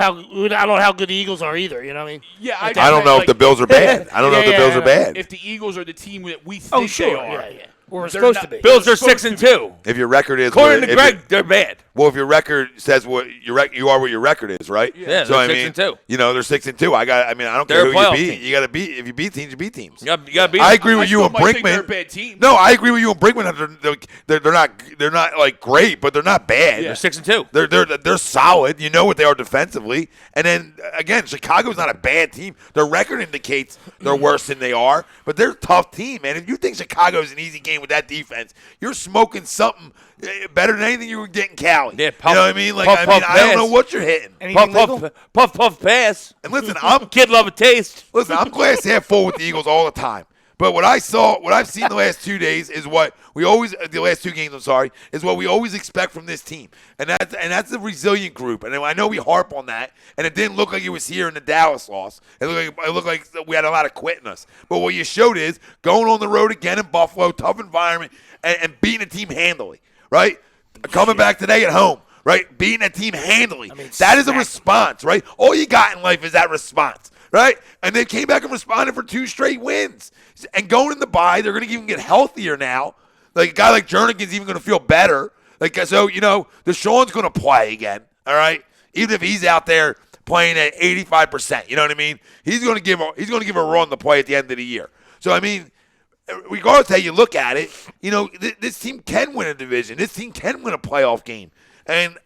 how good the Eagles are either. You know what I mean? Yeah, I don't know if the Bills are bad. I don't know if the Bills are bad. If the Eagles are the team that we think they are. Yeah. We're supposed to be. Bills are 6-2. If your record is according to Greg, they're bad. Well, if your record says what you are, what your record is, right? Yeah. So they're I mean, 6-2. They're 6-2. I don't care who you beat. You got to beat. If you beat teams, you beat teams. You got to beat. I agree with you and Brinkman. They're a bad team. No, I agree with you and Brinkman. They're not like great, but they're not bad. They're 6-2. They're solid. You know what they are defensively. And then again, Chicago's not a bad team. Their record indicates they're worse than they are, but they're a tough team, man. If you think Chicago's an easy game with that defense, you're smoking something better than anything you would get in Cali. Yeah, you know what I mean? Like, puff, I don't know what you're hitting. Puff, pass. And listen, kid love a taste. Listen, I'm glass half full with the Eagles all the time. But what I've seen the last 2 days is what we always, the last 2 games, is what we always expect from this team. And that's a resilient group. And I know we harp on that. And it didn't look like it was here in the Dallas loss. It looked like we had a lot of quitting us. But what you showed is going on the road again in Buffalo, tough environment, and beating a team handily, right? Coming back today at home. right? Beating a team handily. I mean, that is a smack 'em. response, right? All you got in life is that response, right? And they came back and responded for 2 straight wins. And going in the bye, they're going to even get healthier now. Like a guy like Jernigan's even going to feel better. Like so, Deshaun's going to play again. All right, even if he's out there playing at 85%, you know what I mean? He's going to give a run to play at the end of the year. So I mean, regardless of how you look at it, this team can win a division. This team can win a playoff game. And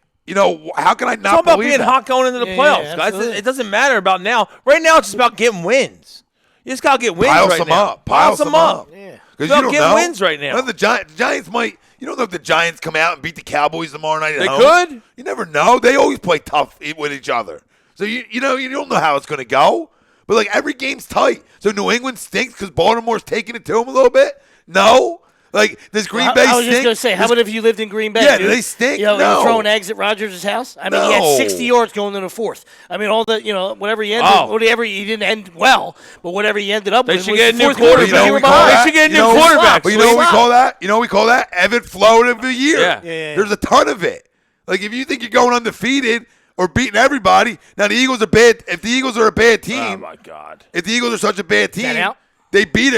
how can I not It's all about believe being that? hot going into the playoffs, guys. absolutely. It doesn't matter about now. Right now, it's just about getting wins. You just gotta get wins Pile right some now. up. Pile some up. Yeah. Because They'll you don't get know. wins right now. The Giants might. You don't know if the Giants come out and beat the Cowboys tomorrow night at They home. could. You never know. They always play tough with each other. So you don't know how it's going to go. But like every game's tight. So New England stinks because Baltimore's taking it to them a little bit. No. Like does Green Bay stink? I was just going to say, how about if you lived in Green Bay? Yeah, dude? they stink? You No. throwing eggs at Rodgers' house? I mean, he No. had 60 yards going in the fourth. I mean, all the, whatever he ended, whatever he didn't end well, but whatever he ended up They with should was get a the new fourth quarter. quarterback. You know They what we were call behind. that? They should get a You new know- quarterback. But you know what we call that? You know what we call that? Evan Float of the year. Yeah. Yeah. There's a ton of it. Like if you think you're going undefeated or beating everybody, now the Eagles are bad. If the Eagles are a bad Oh team, my God. if the Eagles are such a bad team, that out? they beat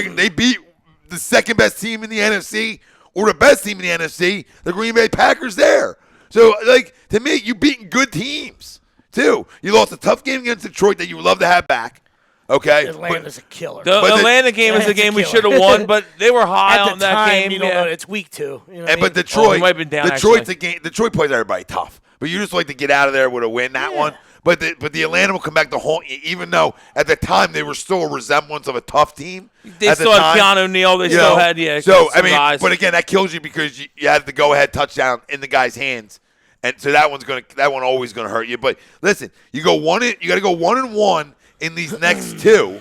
the second best team in the NFC or the best team in the NFC, the Green Bay Packers there. So like to me, you beating good teams too. You lost a tough game against Detroit that you would love to have back. Okay, Atlanta's a killer. The But Atlanta game is the That's a game we killer. should have won, but they were high At on the that time, game. you don't Yeah. know. It's week 2. You know what I And, mean? but Detroit, we might have been down, Detroit's actually. a game. Detroit plays everybody tough, but you just like to get out of there with a win that one. But the Atlanta will come back to haunt you, even though at the time they were still a resemblance of a tough team. They at the still had time. Keanu Neal. They You still know, had So some guys. but again, that kills you because you had the go-ahead touchdown in the guy's hands, and so that one always gonna hurt you. But listen, you got to go 1-1 in these next 2,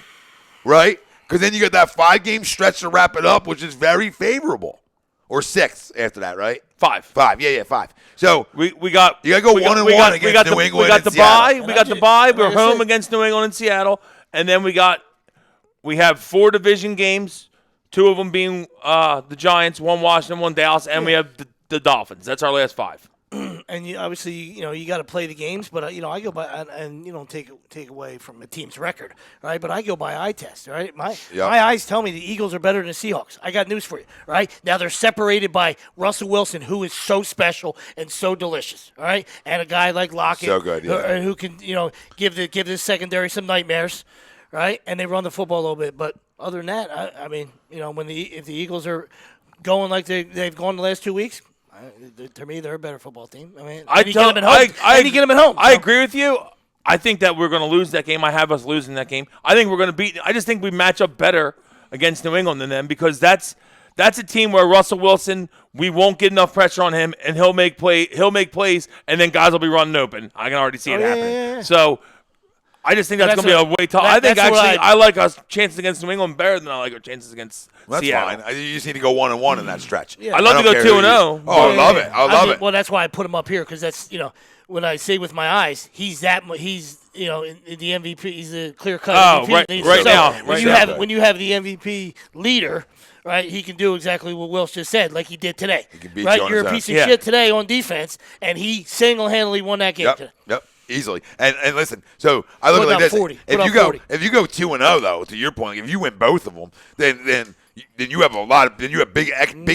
right? Because then you got that 5-game stretch to wrap it up, which is very favorable, or 6 after that, right? 5. 5, yeah, 5. So We got you got to go 1-1 against New England. We got and the Seattle. bye. We got the bye. We're Like I home said- against New England and Seattle, and then we have 4 division games. 2 of them being the Giants, 1 Washington, 1 Dallas, and we have the Dolphins. That's our last 5. And obviously, you got to play the games, but I go by and take away from a team's record, right? But I go by eye test, right? My eyes tell me the Eagles are better than the Seahawks. I got news for you, right? Now they're separated by Russell Wilson, who is so special and so delicious, all right? And a guy like Lockett, So good, yeah. who can give the secondary some nightmares, right? And they run the football a little bit, but other than that, I mean, if the Eagles are going like they've gone the last 2 weeks. To me, they're a better football team. I mean, you get them at home. You get them at home. I agree with you. I think that we're going to lose that game. I have us losing that game. I think we're going to beat. I just think we match up better against New England than them because that's a team where Russell Wilson, we won't get enough pressure on him, and he'll make plays, and then guys will be running open. I can already see it happening. Yeah. So I just think that's going to be a way tough. I think that's what actually I like our chances against New England better than I like our chances against Well, that's Seattle. fine. You just need to go 1-1 in that stretch. Yeah. I'd love to don't go care who 2-0. you- Oh, I love it. I love it. Well, that's why I put him up here because that's when I say with my eyes, he's in the MVP. He's a clear cut. Oh, MVP. right now. When you have the MVP leader, right, he can do exactly what Will just said, like he did today. He can beat right, you on you're his a own. piece of Yeah. shit today on defense, and he single-handedly won that game today. Yep. Easily. And listen, so I look Put at it like up this. 40. If Put you up go 40. if you go 2-0 though, to your point, if you win both of them, then you have big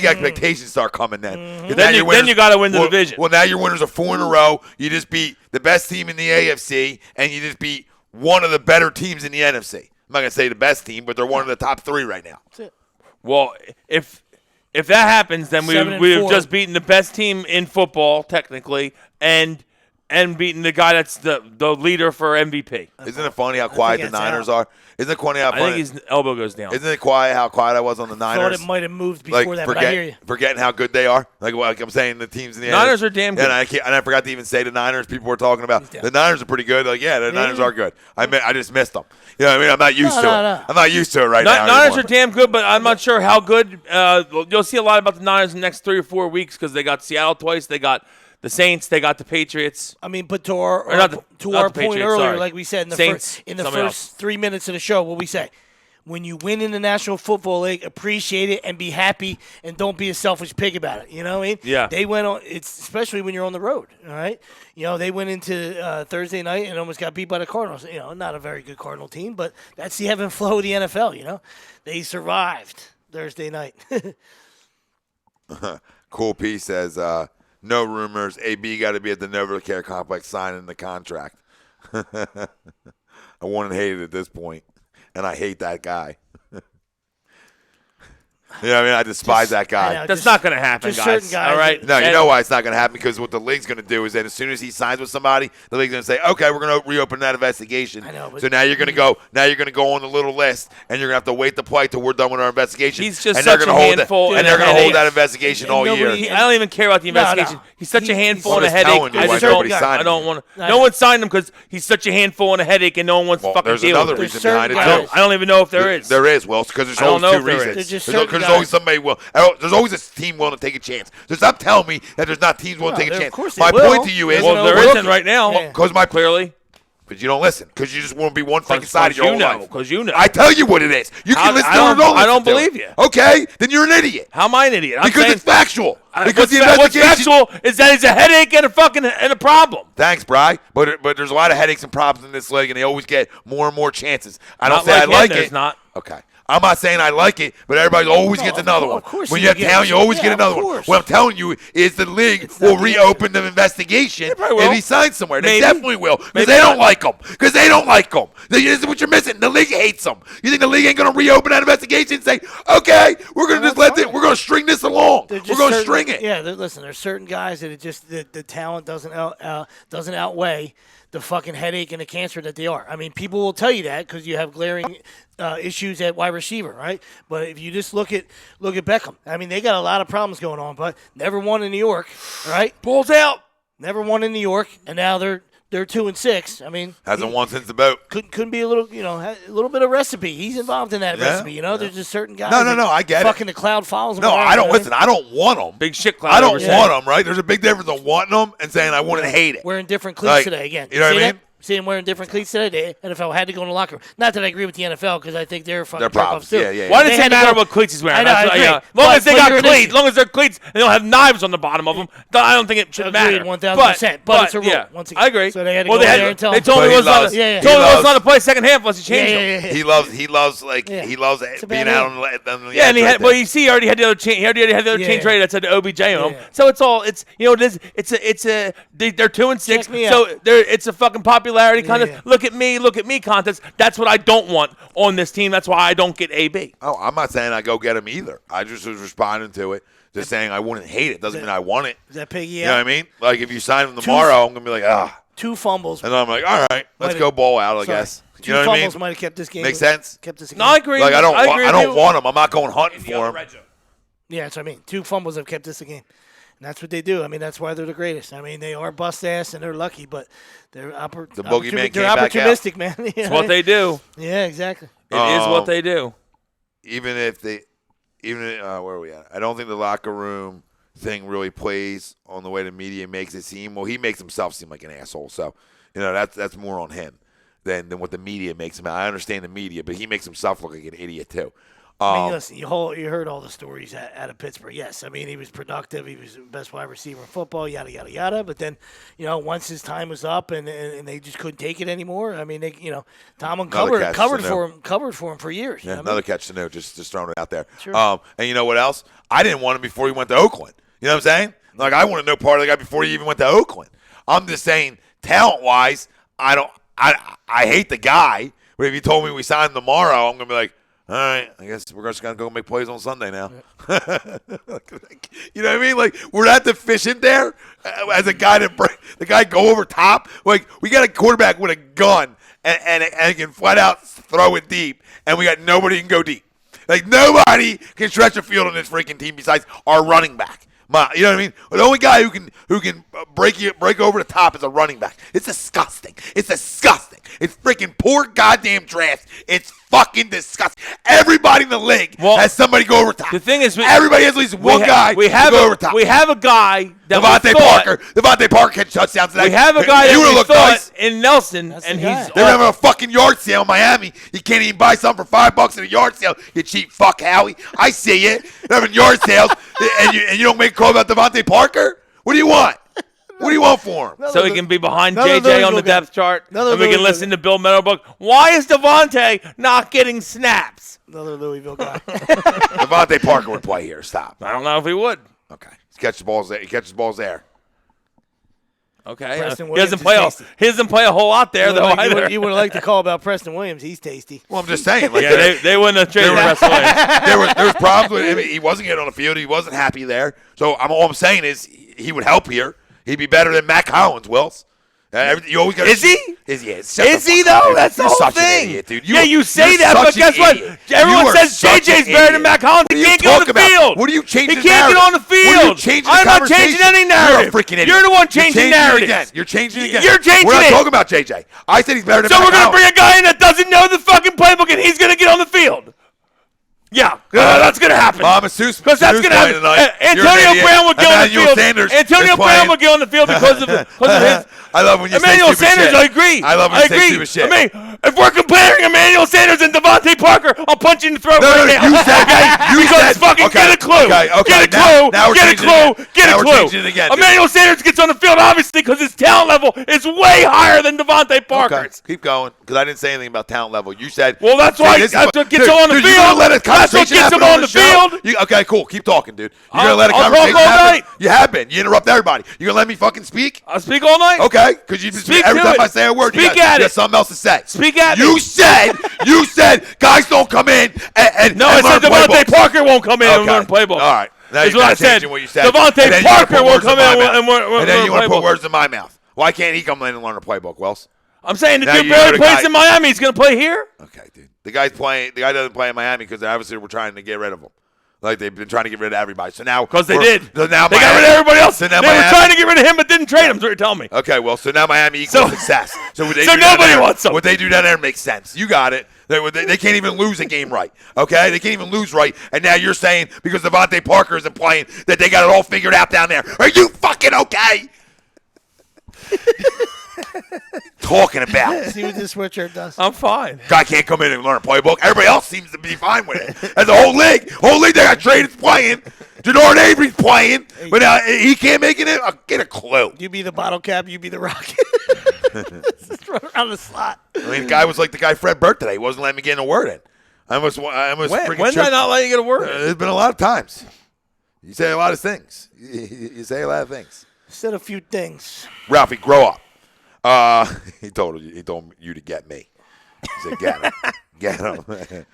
expectations start coming then. And Then you got to win the division. Well, now your winners are 4 in a row. You just beat the best team in the AFC, and you just beat one of the better teams in the NFC. I'm not gonna say the best team, but they're one of the top 3 right now. That's it. Well, if that happens, then 7-4. we've just beaten the best team in football technically, and beating the guy that's the leader for MVP. Isn't it funny how quiet the that's Niners out. are? Isn't it funny how I think funny? his elbow goes down. Isn't it quiet how quiet I was on the Thought Niners? it might have moved before that, but I hear you. Forgetting how good they are. Like I'm saying, the teams in the Niners NFC are damn good. And I forgot to even say the Niners. People were talking about the Niners are pretty good. Like the Niners are good. I just missed them. You know what I mean? I'm not used to it. No. I'm not used to it right now. Niners anymore. are damn good, but I'm not sure how good. You'll see a lot about the Niners in the next 3 or 4 weeks because they got Seattle twice. They got the Saints. They got the Patriots. I mean, but to our not the point Patriots, earlier, sorry. like we said in the Saints, first somebody first 3 minutes of the show, what we say, when you win in the National Football League, appreciate it and be happy and don't be a selfish pig about it. You know what I mean? Yeah. They went on. It's especially when you're on the road. All right. They went into Thursday night and almost got beat by the Cardinals. Not a very good Cardinal team, but that's the ebb and flow of the NFL. They survived Thursday night. Cool P says, no rumors. AB got to be at the NovaCare complex signing the contract. I want and hate it at this point, and I hate that guy. I despise that guy. That's not going to happen, guys. All right. No, you know why it's not going to happen? Because what the league's going to do is that as soon as he signs with somebody, the league's going to say, "Okay, we're going to reopen that investigation." I know, but so now you're going to go. Now you're going to go on the little list, and you're going to have to wait to play till we're done with our investigation. He's just and such they're a gonna hold handful. and they're going to hold that investigation all year. I don't even care about the investigation. No. He's such a handful and a I'm just telling headache. you why nobody's signing I don't him. want to. No one signed him because he's such a handful and a headache, and no one wants to fucking There's deal another with it. reason behind it certain too. I don't even know if there is. There is, Will, because there's I don't always know two if there is. reasons. There's just There's certain always guys. somebody will. There's always a team willing to take a chance. So stop telling me that there's not teams willing to take a of chance. course they My will. point to you is, Well, there look, isn't right now. Yeah. Because my Clearly. But you don't listen because you just want to be one fucking side of your you whole know, life. because you know. I tell you what it is. You can listen to it or don't listen I don't to it. believe you. Okay, then you're an idiot. How am I an idiot? I'm Because saying, it's factual. Because the what's investigation. factual is that he's a headache and a problem. Thanks, Bri. But there's a lot of headaches and problems in this league, and they always get more and more chances. I don't Not say like I him, like there's it. not. Okay. I'm not saying I like it, but everybody always gets another one. Of course When you you're get town, it. you always Yeah, get of another one. course. What I'm telling you is the league It's not will the reopen the investigation probably will. if he signs somewhere. They Maybe. definitely will because Maybe they don't not. like him. Because they don't like him. This is what you're missing. The league hates him. You think the league ain't going to reopen that investigation and say, okay, we're going to just let it. We're going to string this along. We're going to string it. Yeah, listen, there's certain guys that it just the talent doesn't outweigh the fucking headache and the cancer that they are. I mean, people will tell you that because you have glaring issues at wide receiver, right? But if you just look at Beckham, I mean, they got a lot of problems going on, but never won in New York, right? Pulls out. Never won in New York, and now they're 2-6. I mean, Hasn't won since the boat. couldn't be a little bit of recipe. He's involved in that recipe. There's just certain guys. No, that I get it. fucking the cloud follows them. No, around, I don't you know? listen. I don't want them. Big shit cloud. I don't over want them, right? There's a big difference on wanting them and saying I want to hate it. Wearing different cleats Like, today again. you know what I See mean? that? See him wearing different cleats today. The NFL had to go in the locker room. Not that I agree with the NFL because I think they're fucking They're jerk-offs problems. too. Yeah. Why They does it had to matter go- what cleats he's wearing? I know, I agree. Long But- as they but got you're an cleats, idiot. long as they're cleats, and they don't have knives on the bottom of them. I don't think it should matter. Agreed, 1,000%. But it's a rule, Yeah, once again. I agree. So they had to well, go they in there and tell They him. told But me he it was not. loves- Yeah, yeah. Told me it was loves- not to play second half unless he changed them. Yeah. He loves Yeah. he loves It's a being bad out name. on the Yeah, and he edge had. right Well, there. you see, he already had the other change. He already had the other change Yeah. rated that said OBJ on him. Yeah. So it's all. It's it is. It's a. They're 2-6. Check me So out. it's a fucking popularity contest. Yeah. Look at me contest. That's what I don't want on this team. That's why I don't get AB. Oh, I'm not saying I go get him either. I just was responding to it. Just saying I wouldn't hate it. Doesn't mean I want it. Is that Piggy You know what I out? mean? Like if you sign him tomorrow, I'm gonna be like, ah. 2 fumbles. And I'm like, all right, let's Might go have- ball out, I Sorry. guess. 2 You know what I fumbles mean? might have kept this game. Makes sense? Kept this game. No, I agree. Like I don't with you. want him. I'm not going hunting In the for other him. red zone. Yeah, that's what I mean. 2 fumbles have kept this a game. And that's what they do. I mean, that's why they're the greatest. I mean, they are bust ass and they're lucky, but they're The boogeyman they're came back out. opportunistic, man. It's what they do. Yeah, exactly. It is what they do. Even where are we at? I don't think the locker room thing really plays on the way the media makes it seem. Well, he makes himself seem like an asshole, so that's more on him than what the media makes him. I understand the media, but he makes himself look like an idiot too. I mean, listen, you heard all the stories out of Pittsburgh. Yes, I mean, he was productive. He was the best wide receiver in football, yada, yada, yada. But then, once his time was up and they just couldn't take it anymore, I mean, Tomlin Another covered catch, for him for years. Yeah, you know what I another mean? catch to know, just throwing it out there. Sure. And you know what else? I didn't want him before he went to Oakland. You know what I'm saying? Like I wanted no part of the guy before he even went to Oakland. I'm just saying, talent-wise, I hate the guy. But if you told me we signed him tomorrow, I'm gonna be like, all right, I guess we're just going to go make plays on Sunday now. You know what I mean? Like, we're not deficient there as a guy the guy go over top. Like, we got a quarterback with a gun and can flat out throw it deep, and we got nobody who can go deep. Like, nobody can stretch a field on this freaking team besides our running back. You know what I mean? The only guy who can break over the top as a running back. It's disgusting. It's disgusting. It's freaking poor goddamn draft. It's fucking disgusting. Everybody in the league has somebody go over top. The thing is, everybody has at least one guy to go over top. We have a guy that Devontae Parker catch touchdowns today. We have a guy that we thought in Nelson, That's and the guy. he's They're having a fucking yard sale in Miami. You can't even buy something for $5 at a yard sale. You cheap fuck, Howie. I see it. They're having yard sales, and you don't make a call about Devontae Parker? What do you want? What do you want for him? so he can be behind none of JJ those on the will depth chart, none of and we those can will listen to Bill Meadowbrook. Why is Devontae not getting snaps? Another Louisville guy. Devontae Parker would play here. Stop. I don't know if he would. Okay. He catches balls there. He catches balls there. Okay, Preston he Williams doesn't is play. tasty. He doesn't play a whole lot there though. Either. You would have liked to call about Preston Williams. He's tasty. Well, I'm just saying. Like, Yeah, they wouldn't have traded Preston Williams. there was problems with him. He wasn't getting on the field. He wasn't happy there. So all I'm saying is he would help here. He'd be better than Matt Collins, Wills. You always gotta Is he? Is he? Is he though? That's the You're whole such an thing. idiot, dude. You say you're that, but such an guess what? idiot. Everyone You are says such JJ's an better than idiot. Matt Collins. What He are you can't get on talking the about? field. What are you changing He the can't get narrative? on the field. What are you changing the I'm not changing conversation? any narrative. You're a freaking idiot. You're the one changing You're narratives. it again. You're changing it again. You're changing We're not it. talking about JJ. I said he's better than So Matt we're gonna Collins. bring a guy in that doesn't know the fucking playbook, and he's gonna get on the field. Yeah, that's gonna happen. Because that's gonna happen. Antonio Brown would get on the field. Antonio Brown would get on the field because of his. I love when you Emmanuel say stupid Sanders, shit. I agree. I love when you say stupid shit. I mean, if we're comparing Emmanuel Sanders and Devontae Parker, I'll punch you in the throat No, right now. you said that. You because said fucking okay, get a clue. Okay. Get a clue. Now we're Get a changing it clue. again. Get Now a we're clue. changing it again, dude. Emmanuel Sanders gets on the field, obviously, because his talent level is way higher than Devontae Parker's. Okay. Keep going, because I didn't say anything about talent level. You said. Well, that's why this is that's what gets dude, him on the dude, you're gonna field. let a That's what conversation gets him happen on the show? field. Okay, cool. Keep talking, dude. You're gonna let a I'll conversation talk all happen. night. You have been. You interrupt everybody. You gonna let me fucking speak? I'll speak all night. Okay, because you just Speak every to time it. I say a word, Speak you at got it. something else to say. Speak at you it. said guys don't come in and No, I and said learn Devontae playbooks. Parker won't come in and Okay. learn playbook. All right. Now That's you're what I not said. changing what you said. Devontae And then you're gonna Parker put won't words come my in mouth. and learn And then you want to put playbook. words in my mouth. Why can't he come in and learn a playbook, Wells? I'm saying the Now dude you know barely the plays guy- in Miami. He's going to play here? Okay, dude. The guy doesn't play in Miami because obviously we're trying to get rid of him. Like they've been trying to get rid of everybody. So now Because they did. So now They got rid of everybody else. So They now were Miami- trying to get rid of him, but didn't trade him. That's what you're telling me. Okay, well, so now Miami equals So- success. So what they so do down nobody there, wants him. What they do down there makes sense. You got it. They can't even lose a game right. Okay, they can't even lose right. And now you're saying because Devontae Parker isn't playing that they got it all figured out down there. Are you fucking okay? Talking about. See what this sweatshirt does. I'm fine. Guy can't come in and learn a playbook. Everybody else seems to be fine with it. And the whole league, they got traded playing. Jadard Avery's playing, but he can't make it in. I'll get a clue. You be the bottle cap, you be the rocket. Just run around the slot. I mean, the guy was like the guy Fred Burke today. He wasn't letting me get in a word in. I almost freaking When did I not let you get a word? There's been a lot of times. You say a lot of things. You say a lot of things. Said a few things. Ralphie, grow up. He told you to get me. He said, get him. Get him.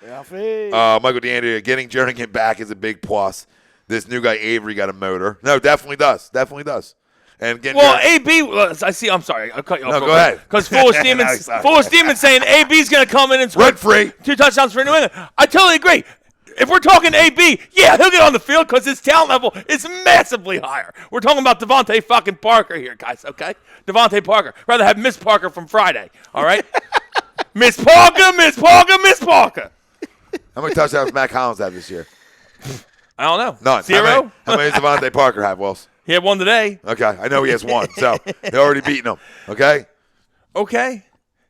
Ralphie. Michael DeAndrea, getting Jernigan back is a big plus. This new guy, Avery, got a motor. No, definitely does. Definitely does. And getting Well, AB, I see. I'm sorry. I'll cut you off. No, go ahead. Because Foolish Demon's saying AB's going to come in and score rent-free. 2 touchdowns for New England. I totally agree. If we're talking AB, yeah, he'll get on the field because his talent level is massively higher. We're talking about Devontae fucking Parker here, guys, okay? Devontae Parker. Rather have Miss Parker from Friday, all right? Miss Parker, Miss Parker, Miss Parker. How many touchdowns Matt Collins have this year? I don't know. None. 0? How many does Devontae Parker have, Wells? He had 1 today. Okay, I know he has 1, so they already beaten him. Okay? Okay.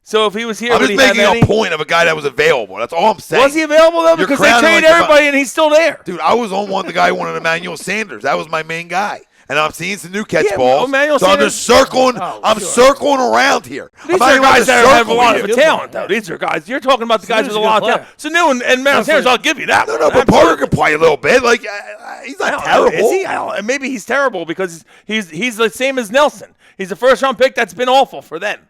So if he was here, I'm would just he have making any? a point of a guy that was available. That's all I'm saying. Was he available, though? You're Because they crowning traded like everybody, and he's still there. Dude, I was on the guy who wanted Emmanuel Sanders. That was my main guy. And I'm seeing some new catch Yeah, balls. Emmanuel So I'm Sanders- just circling. Oh, I'm sure. circling around here. These I'm not are even gonna guys that have a circle lot with of you. talent, though. These are guys. You're talking about the guys Sanders with a is a lot of good talent. So new and Emmanuel Sanders, I'll give you that. No, but Parker can play a little bit. Like, he's not terrible. Is he? And maybe he's terrible because he's the same as Nelson. He's a first-round pick that's been awful for them.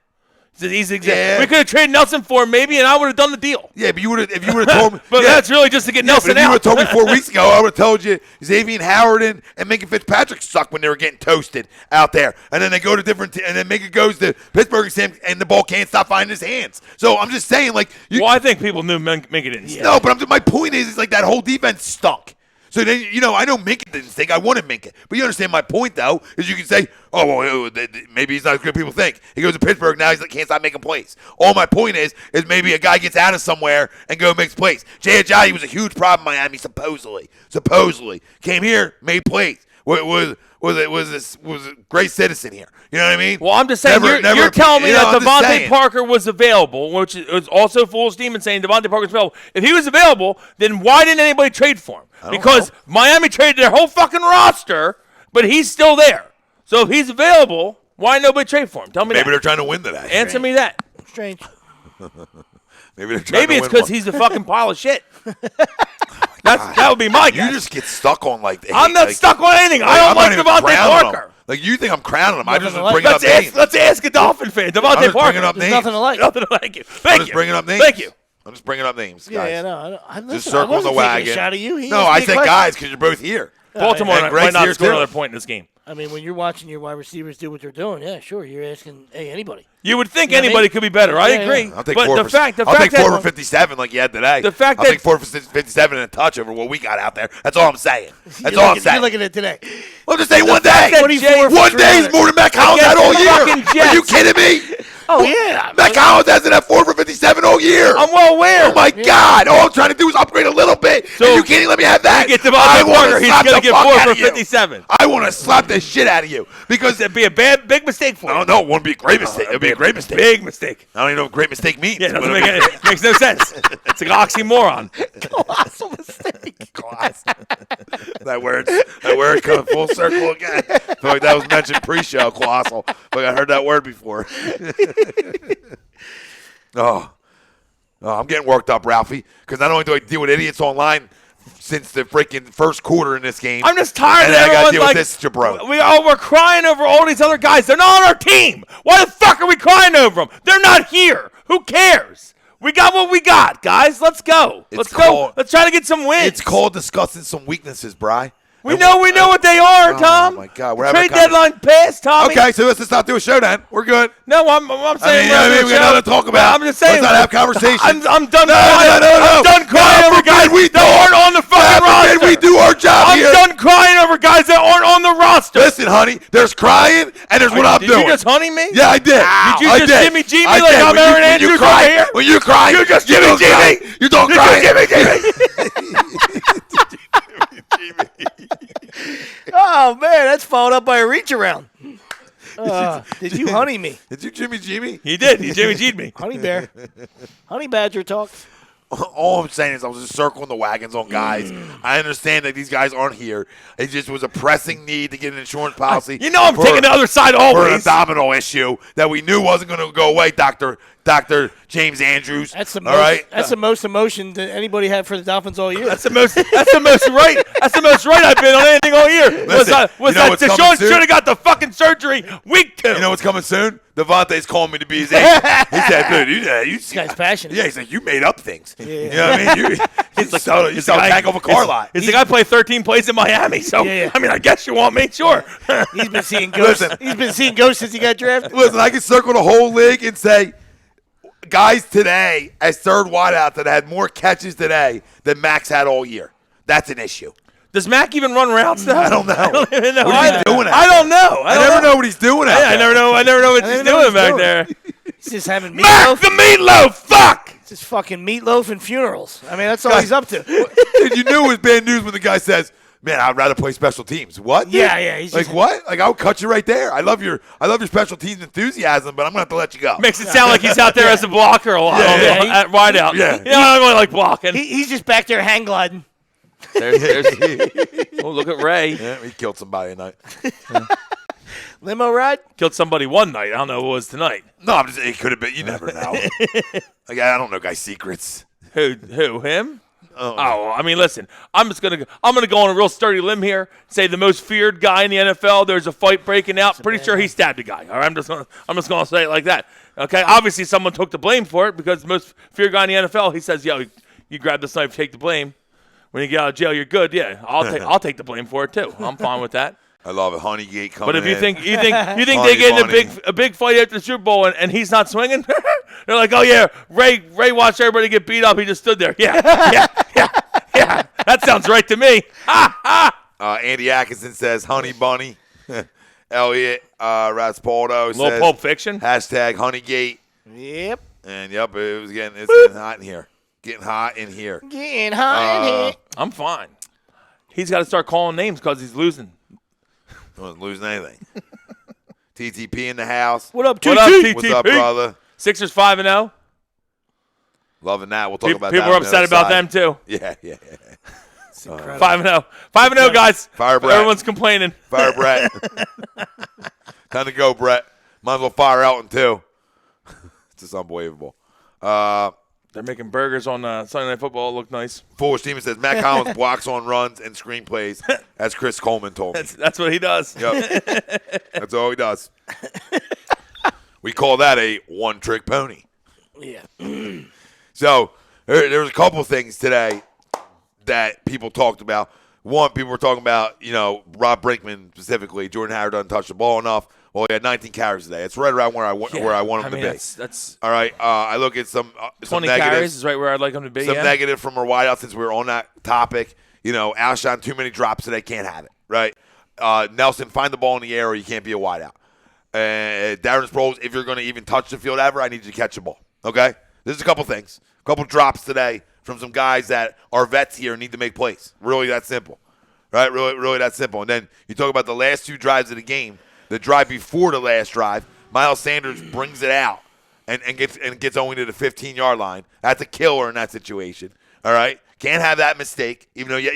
He's Yeah. We could have traded Nelson for him maybe, and I would have done the deal. Yeah, but if you would have told me. But yeah, that's really just to get yeah, Nelson but if you would out. have told me 4 weeks ago, I would have told you Xavier Howard and Minka Fitzpatrick suck when they were getting toasted out there. And then they go to different and then Minka goes to Pittsburgh and the ball can't stop finding his hands. So I'm just saying, like, Well, I think people knew Minka didn't. no, but my point is like that whole defense stunk. So then, I know Minka didn't stink. I wanted Minka. But you understand my point, though, is you can say, oh, well, maybe he's not as good as people think. He goes to Pittsburgh, now he can't stop making plays. All my point is maybe a guy gets out of somewhere and makes plays. Jay Ajayi was a huge problem in Miami, supposedly. Came here, made plays. Was a great citizen here. You know what I mean? Well, I'm just saying, you're telling me that Devontae Parker was available, which is also fool's demon saying Devontae Parker's available. If he was available, then why didn't anybody trade for him? Because Miami traded their whole fucking roster, but he's still there. So if he's available, why didn't nobody trade for him? Tell me Maybe they're trying to win today. Answer me that. Strange. Maybe it's because he's a fucking pile of shit. That would be my guess. You just get stuck on I'm not stuck on anything. I don't like Devontae Parker. Like, you think I'm crowning him. I just Nothing bring up names. Let's ask a Dolphin fan. Devontae Parker. There's nothing to like. Nothing to like you. I'm just bringing up names. Thank you. I'm just bringing up names, guys. Yeah, no. Just circle the wagon. A shot at you. No, I said guys because you're both here. Baltimore And might not Greg's score here, too. another point in this game. I mean, when you're watching your wide receivers do what they're doing, yeah, sure, you're asking, hey, anybody. You would think You know what I anybody mean? could be better. I Yeah, agree. yeah. I'll take but four the fact I'll take that 4 for 57 like you had today. The fact I'll that- take 4 for 57 and a touch over what we got out there. That's all I'm saying. That's all I'm saying. You're looking at today. Well, just say one fact day. that Jay- One day is more than Matt Collins had all year. fucking Are you Jets. kidding me? Oh, yeah. Matt Collins hasn't had 4 for 57 all year. I'm well aware. Oh, my God. All I'm trying to do is upgrade a little bit. So, and you can't even let me have that. You get I Devontae wanna Parker, he's slap going to the get fuck 4 out for of you. 57. I want to slap the shit out of you. Because It'd be a big mistake for you. No, it wouldn't be a great mistake. It would be a great mistake. Big mistake. I don't even know what great mistake means. Yeah, it makes no sense. It's an oxymoron. Colossal mistake. That word coming full circle again. I feel like that was mentioned pre-show, colossal. Like I heard that word before. Oh, I'm getting worked up, Ralphie, because not only do I deal with idiots online since the freaking first quarter in this game, I'm just tired and of then I got to everyone deal like with this jabron. we're crying over all these other guys. They're not on our team. Why the fuck are we crying over them? They're not here. Who cares? We got what we got, guys. Let's go. Let's go. Let's try to get some wins. It's called discussing some weaknesses, Bri. We know what they are, Tom. Oh my God, we're having a trade deadline passed, Tommy. Okay, so let's just not do a show then. We're good. No, I'm saying we got nothing to talk about. I'm just saying. Let's not have conversations. I'm done. No. I'm done crying over guys that aren't on the fucking roster. We do our job I'm here. done crying over guys that aren't on the roster. Listen, honey, there's crying and there's what I'm doing. Did you just honey me? Yeah, I did. Did you I just did. Jimmy G me I like did. I'm When you- Aaron when you Andrews cry, over here? When you cry, You just Jimmy Jimmy G. You don't cry. Jimmy G. Oh, man, that's followed up by a reach around. Did you honey me? Did you Jimmy G me? He did. He Jimmy G'd me. Honey bear. Honey badger talk. All I'm saying is I was just circling the wagons on guys. I understand that these guys aren't here. It just was a pressing need to get an insurance policy. You know I'm taking the other side for an always. abdominal issue that we knew wasn't going to go away, Dr. James Andrews. That's the all most, right? That's the most emotion that anybody had for the Dolphins all year. That's the most right. That's the most right I've been on anything all year. Listen, was you know that what's coming Deshaun soon? should have got the fucking surgery week 2. You know what's coming soon? Devontae's calling me to be his agent. He said, dude, you This guy's passionate. yeah, he's like, you made up things. Yeah. You know what I mean? You sell a tank off a car lot. It's the guy played 13 plays in Miami, so Yeah. I mean, I guess you want me, sure. He's been seeing ghosts. Listen. He's been seeing ghosts since he got drafted. Listen, I can circle the whole league and say, guys today, as third wideout, that had more catches today than Max had all year. That's an issue. Does Mac even run routes now? I don't know. I don't even know. What is he doing out I don't know. I never know what he's doing out I there. never know. I never know what he's doing back there. He's just having Mac meatloaf. the meatloaf. Fuck. It's just fucking meatloaf and funerals. I mean, that's all he's up to. Dude, you knew it was bad news when the guy says, man, I'd rather play special teams. What? dude? Yeah. He's Like just, what? Like I'll cut you right there. I love your special teams enthusiasm, but I'm gonna have to let you go. Makes it sound like he's out there as a blocker a lot. Yeah. At wide out. Yeah. You know, I don't really like blocking. he's just back there hang gliding. There's oh, look at Ray. Yeah, he killed somebody tonight. Limo ride? Killed somebody one night. I don't know who it was tonight. No, I'm just. It could have been. You never know. Like I don't know guys' secrets. Who? Him? Oh, Oh, I mean, listen. I'm gonna go on a real sturdy limb here. Say the most feared guy in the NFL. There's a fight breaking out. Pretty sure he stabbed a guy. All right, I'm just gonna say it like that. Okay. Obviously, someone took the blame for it because the most feared guy in the NFL. He says, "Yo, you grab this knife, take the blame. When you get out of jail, you're good. Yeah, I'll take the blame for it too. I'm fine with that." I love it. Honeygate coming. But if you in. think they Funny, get in funny. a big fight after the Super Bowl and he's not swinging, they're like, oh yeah, Ray watched everybody get beat up. He just stood there. Yeah. That sounds right to me. Andy Atkinson says, honey bunny. Elliot Raspoldo says, Little Pulp Fiction. hashtag Honeygate. Yep. And, it's getting hot in here. Getting hot in here. Getting hot in here. I'm fine. He's got to start calling names because he's losing. Wasn't losing anything. TTP in the house. What up, What up, TT? What's up, brother? Sixers 5-0. Loving that. We'll talk about that. People are upset about them too. Yeah. It's incredible. 5-0. 5-0, guys. Fire Brett. Everyone's complaining. Fire Brett. Time to go, Brett. Might as well fire Elton, too. It's just unbelievable. They're making burgers on Sunday Night Football. Look nice. Foolish Demon says, Matt Collins blocks on runs and screenplays, as Chris Coleman told me. That's what he does. Yep. That's all he does. We call that a one-trick pony. Yeah. So there was a couple of things today that people talked about. One, people were talking about, Rob Brinkman specifically. Jordan Howard doesn't touch the ball enough. Well, he had 19 carries today. It's right around where I want him to be. That's All right. I look at some 20 negatives. carries is right where I'd like him to be. Some Yeah. negative from our wideout since we were on that topic. Alshon, too many drops today, can't have it. Right. Nelson, find the ball in the air or you can't be a wideout. Darren Sproles, if you're going to even touch the field ever, I need you to catch the ball. Okay. There's a couple things. A couple drops today from some guys that are vets here and need to make plays. Really that simple. Right? Really that simple. And then you talk about the last two drives of the game. The drive before the last drive, Miles Sanders brings it out and gets only to the 15-yard line. That's a killer in that situation. All right? Can't have that mistake, even though you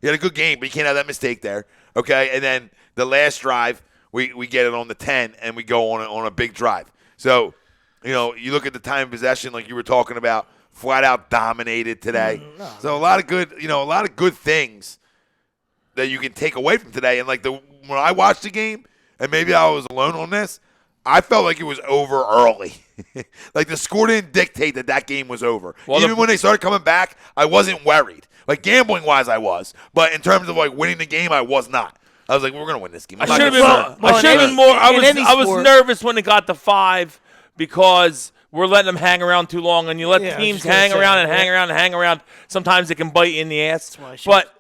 had a good game, but you can't have that mistake there. Okay? And then the last drive, we get it on the 10 and we go on a big drive. So, you look at the time of possession like you were talking about, flat out dominated today. So a lot of good things that you can take away from today. And when I watched the game, and maybe I was alone on this, I felt like it was over early. Like the score didn't dictate that game was over. Well, Even when they started coming back, I wasn't worried. Like gambling wise, I was, but in terms of winning the game, I was not. I was like, we're gonna win this game. I should have been more. I was nervous when it got to 5 because we're letting them hang around too long, and you let teams hang around and hang around and hang around. Sometimes it can bite you in the ass. But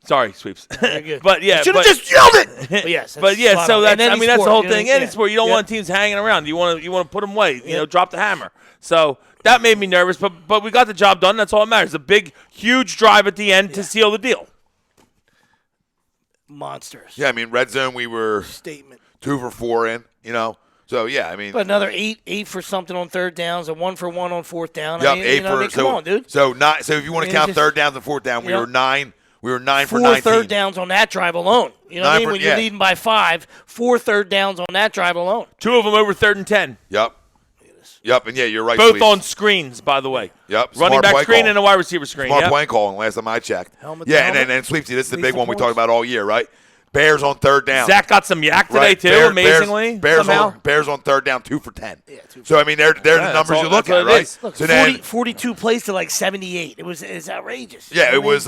sorry, Sweeps. But yeah, should have just yelled it. But yes, but yeah. So that's that's the whole thing. Any Yeah. sport, you don't want teams hanging around. You want to put them away. Drop the hammer. So that made me nervous. But we got the job done. That's all that matters. A big, huge drive at the end to seal the deal. Monsters. Yeah, I mean, red zone, we were Statement. 2 for 4 in. So yeah, I mean, But another eight for something on third downs, and 1 for 1 on fourth down. yep, I mean, 8 for. come on, dude. So if you want to count third downs and fourth down, we were 9. We were 9 for 19. 4 third downs on that drive alone. You know what I mean? When you're leading by 5, 4 third downs on that drive alone. 2 of them over 3rd and 10. Yep, and yeah, you're right. Both Felice. on screens, by the way. Yep, Running smart back play screen call. and a wide receiver screen. Smart Yep. play calling last time I checked. Helmet yeah, to and helmet. Sweepsy, this is the big Lethal one we points. talked about all year, right? Bears on third down. Zach got some yak today, Right. too, amazingly. Bears somehow. on third down, 2 for 10. Yeah, 2 for So, I mean, they're the numbers you look at, right? Look, So 42 plays to 78. It's outrageous. Yeah, it was.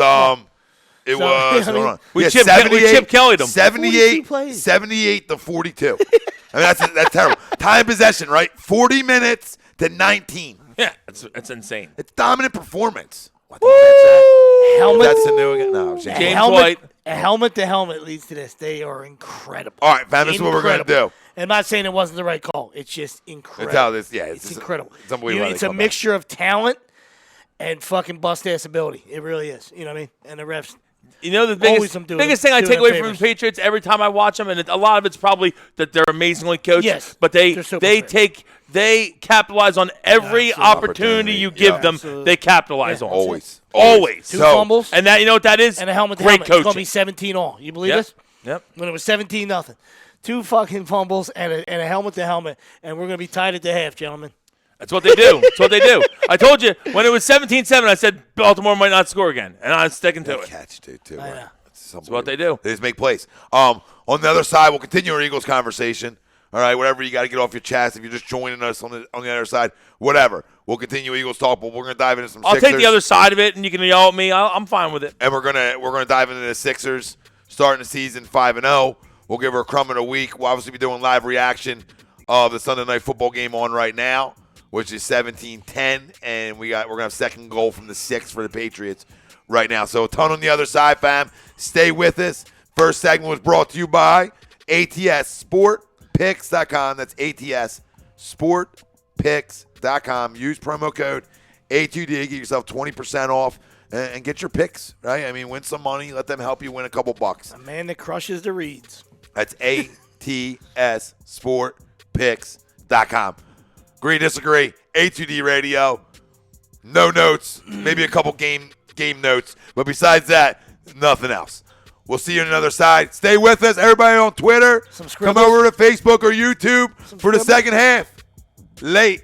It was. Hold on. We Yeah, Chip Kelly'd them. 78 plays. 78 to 42. I mean, that's terrible. Time possession, right? 40 minutes to 19. Yeah, it's insane. It's dominant performance. What Helmet. That's the new again. No, James. James helmet, White. A helmet to helmet leads to this. They are incredible. All right, fam, this is what we're going to do. And I'm not saying it wasn't the right call. It's just incredible. It's how this, It's incredible. It's unbelievable. It's a mixture of talent and fucking bust-ass ability. It really is. You know what I mean? And the refs. The Always biggest thing I doing take away favors. from the Patriots every time I watch them, and a lot of it's probably that they're amazingly coached. Yes, but they're so they capitalize on every opportunity you give them. Absolutely. They capitalize on Always. 2 fumbles. And that, you know what that is? And a helmet to Great helmet. It's going to coaching. be 17 all. You believe Yep. this? Yep. When it was 17-0. 2 fucking fumbles and a helmet to helmet. And we're going to be tied at the half, gentlemen. That's what they do. That's what they do. I told you when it was 17-7, I said Baltimore might not score again, and I'm sticking to it. Catch, dude, too. I know. That's what they do. They just make plays. On the other side, we'll continue our Eagles conversation. All right, whatever you got to get off your chest. If you're just joining us on the other side, whatever. We'll continue Eagles talk, but we're going to dive into some I'll Sixers. take the other side of it, and you can yell at me. I'm fine with it. And we're gonna dive into the Sixers starting the season 5-0. We'll give her a crumb in a week. We'll obviously be doing live reaction of the Sunday Night Football game on right now, which is 17-10, and we're gonna have second goal from the 6 for the Patriots right now. So a ton on the other side, fam. Stay with us. First segment was brought to you by ATSSportPicks.com. That's ATSSportPicks.com. Use promo code A2D. Get yourself 20% off and get your picks, right? I mean, win some money. Let them help you win a couple bucks. A man that crushes the reeds. That's ATSSportPicks.com. Agree, disagree. A2D Radio. No notes. Maybe a couple game notes. But besides that, nothing else. We'll see you on another side. Stay with us. Everybody on Twitter. Come over to Facebook or YouTube for the second half. Late.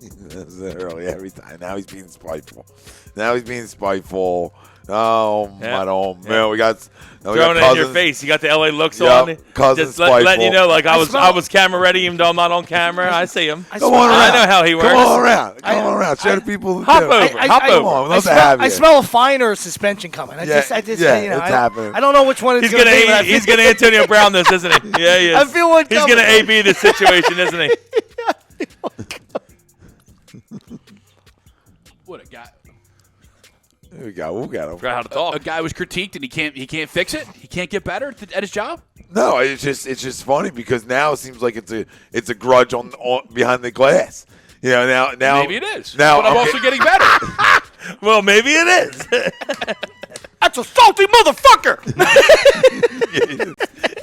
This is early every time. Now he's being spiteful. Oh, Yeah. I don't. Yeah. Man, we got Throwing it in your face. You got the LA looks on. Cousins Just letting you spiteful. know, like I smell- was camera ready, even though I'm not on camera. I see him. Come on I around. know how he works. Come on around. Come on around. Show the people. Hop the over. I- Hop I- over. Come on. We'd I love to smell, have you. I smell a fine or a suspension coming. I Yeah, just, yeah, you know, it's happening. I don't know which one it's He's going to be. but I he's feel- gonna Antonio Brown this, isn't he? Yeah, he is. I feel one He's coming. gonna AB this situation, isn't he? What a guy! There we go. We'll get him. Forgot how to talk. A guy was critiqued and he can't fix it. He can't get better at his job. No, it's just funny because now it seems like it's a grudge on behind the glass. You know, now Maybe it is. Now but I'm also getting better. Well, maybe it is. That's a salty motherfucker.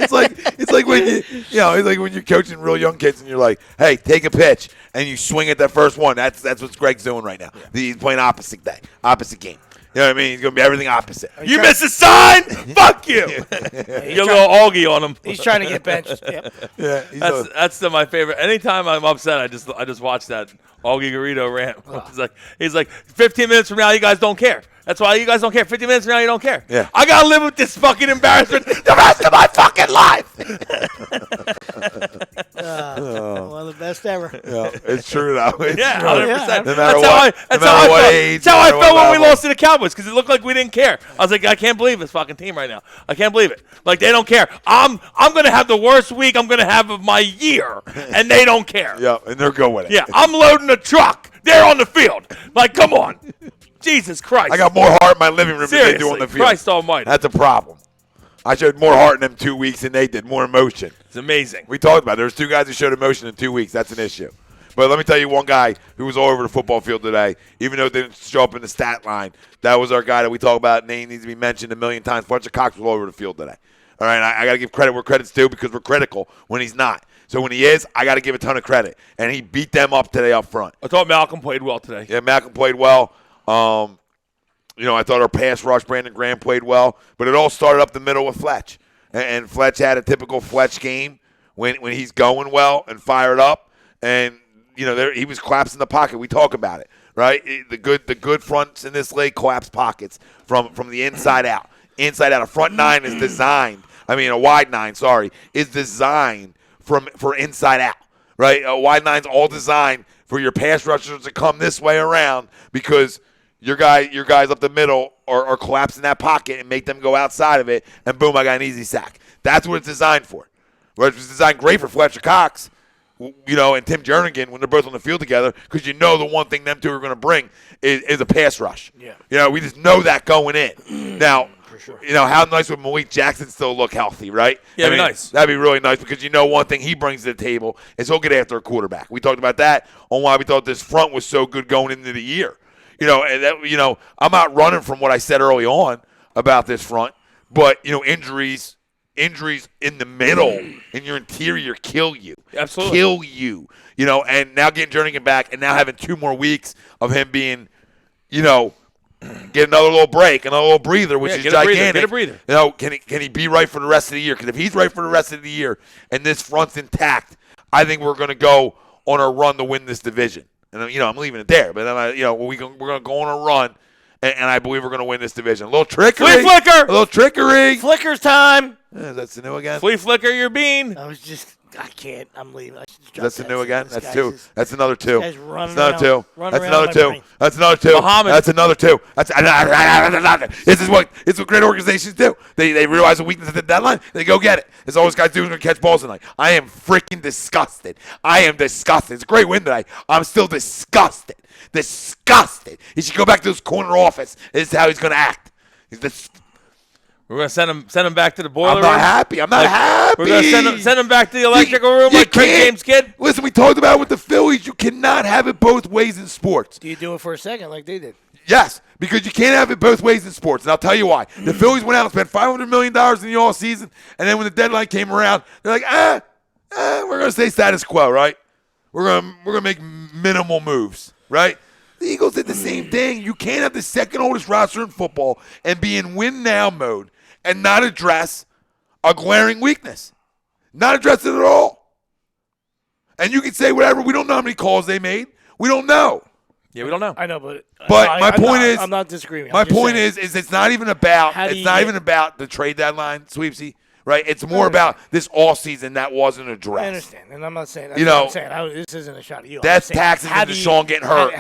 It's like when it's like when you're coaching real young kids and you're like, hey, take a pitch and you swing at that first one. That's what Greg's doing right now. He's playing opposite game. You know what I mean? He's gonna be everything opposite. You miss a sign? Fuck you. You're a little Augie on him. He's trying to get benched. Yep. Yeah, That's still my favorite. Anytime I'm upset, I just watch that Augie Garrido rant. He's like 15 minutes from now, you guys don't care. That's why you guys don't care. 15 minutes from now, you don't care. Yeah. I gotta live with this fucking embarrassment the rest of my fucking life. One of the best ever. yeah, it's true though. It's Yeah, true. 100%. No matter That's what, that's no how I matter what felt. age, That's how no I matter felt what when we level. lost to the Cowboys because it looked like we didn't care. I was like, I can't believe this fucking team right now. I can't believe it. Like they don't care. I'm gonna have the worst week I'm gonna have of my year, and they don't care. Yeah, and they're good with it. Yeah, I'm loading a truck. They're on the field. Like, come on. Jesus Christ. I got more heart in my living room than they do on Seriously, the field. Christ almighty. That's a problem. I showed more heart in them 2 weeks than they did, more emotion. It's amazing. We talked about it. There's two guys who showed emotion in 2 weeks. That's an issue. But let me tell you one guy who was all over the football field today, even though it didn't show up in the stat line. That was our guy that we talk about. Name needs to be mentioned a million times. Fletcher Cox was all over the field today. All right, I got to give credit where credit's due because we're critical when he's not. So when he is, I got to give a ton of credit. And he beat them up today up front. I thought Malcolm played well today. Yeah, Malcolm played well. I thought our pass rush, Brandon Graham, played well. But it all started up the middle with Fletch. And Fletch had a typical Fletch game when he's going well and fired up. And, he was collapsing the pocket. We talk about it, right? The good fronts in this league collapse pockets from the inside out. Inside out. A front nine is designed. A wide nine, is designed for inside out, right? A wide nine's all designed for your pass rushers to come this way around because your guys up the middle are collapsing that pocket and make them go outside of it, and boom, I got an easy sack. That's what it's designed for. Where it was designed great for Fletcher Cox, and Tim Jernigan when they're both on the field together because the one thing them two are going to bring is a pass rush. Yeah. We just know that going in. Now, how nice would Malik Jackson still look healthy, right? Yeah, it'd be nice. That'd be really nice because one thing he brings to the table is he'll get after a quarterback. We talked about that on why we thought this front was so good going into the year. I'm not running from what I said early on about this front, but injuries in the middle in your interior kill you. Absolutely. Kill you. And now getting Jernigan back and now having 2 more weeks of him being, get another little break, another little breather, which is gigantic. Get a breather. Can he be right for the rest of the year? Because if he's right for the rest of the year and this front's intact, I think we're going to go on a run to win this division. And I'm leaving it there, but then we're going to go on a run, and I believe we're going to win this division. A little trickery, Flea flicker, a little trickery. Flickers time. That's the new again. flea flicker your bean. I can't. I'm leaving. I should drop That's the that. new again. This That's guy's 2. just- That's another 2. guy's running That's another around- 2. running That's around another my 2. brain. That's another 2. Muhammad. That's another 2. This is what great organizations do. They realize a weakness at the deadline. They go get it. That's all this guy's doing is going to catch balls tonight. I am freaking disgusted. It's a great win tonight. I'm still disgusted. Disgusted. He should go back to his corner office. This is how he's going to act. We're gonna send him back to the boiler I'm not room. happy. I'm not happy. We're gonna send him back to the electrical room like Craig James Kidd. Listen, we talked about it with the Phillies. You cannot have it both ways in sports. Do you do it for a second like they did? Yes, because you can't have it both ways in sports, and I'll tell you why. The Phillies went out and spent $500 million in the offseason, and then when the deadline came around, they're like, we're going to stay status quo, right? We're gonna make minimal moves, right? The Eagles did the same thing. You can't have the second oldest roster in football and be in win now mode and not address a glaring weakness. Not address it at all. And you can say whatever. We don't know how many calls they made. We don't know. Yeah, we don't know. I know, but my point is, I'm not disagreeing. My point is it's not even about even about the trade deadline, Sweepsy, right? It's more about this all season that wasn't addressed. I understand, and I'm not saying this isn't a shot at you. That's taxes into Sean getting hurt.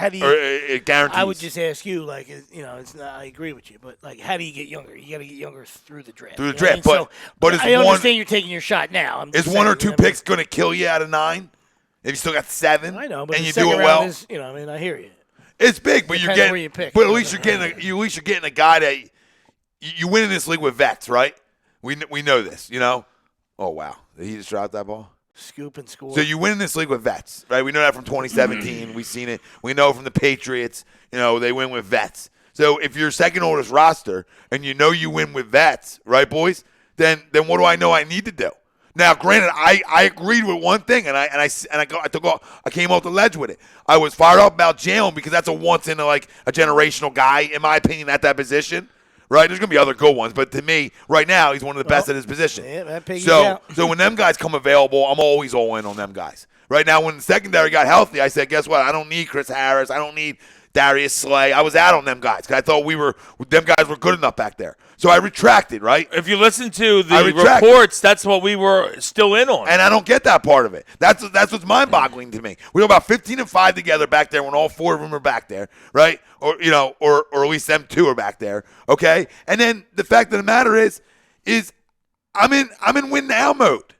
Guarantees. I would just ask you, like, it's not. I agree with you, but like, how do you get younger? You got to get younger through the draft. But I understand you're taking your shot now. Is one or two picks going to kill you out of 9? If you still got 7, I know, but and you do it well, I hear you. It's big, but you're getting. Pick, but at least you're getting a guy that you win in this league with vets, right? We know this, Oh wow, did he just drop that ball? Scoop and score. So you win in this league with vets, right? We know that from 2017. We've seen it. We know from the Patriots. They win with vets. So if you're second oldest roster and you win with vets, right, boys? Then what do I know I need to do? Now, granted, I agreed with one thing, and I came off the ledge with it. I was fired up about Jalen because that's a once in a generational guy, in my opinion, at that position. Right? There's gonna be other good ones, but to me, right now, he's one of the best at his position. Yeah, that so when them guys come available, I'm always all in on them guys. Right now, when the secondary got healthy, I said, guess what? I don't need Chris Harris. I don't need Darius Slay. I was out on them guys because I thought them guys were good enough back there. So I retracted, right? If you listen to the reports, that's what we were still in on. And I don't get that part of it. That's what's mind-boggling to me. We were about 15-5 together back there when all 4 of them are back there, right? Or at least them 2 are back there, okay? And then the fact of the matter is I'm in win now mode.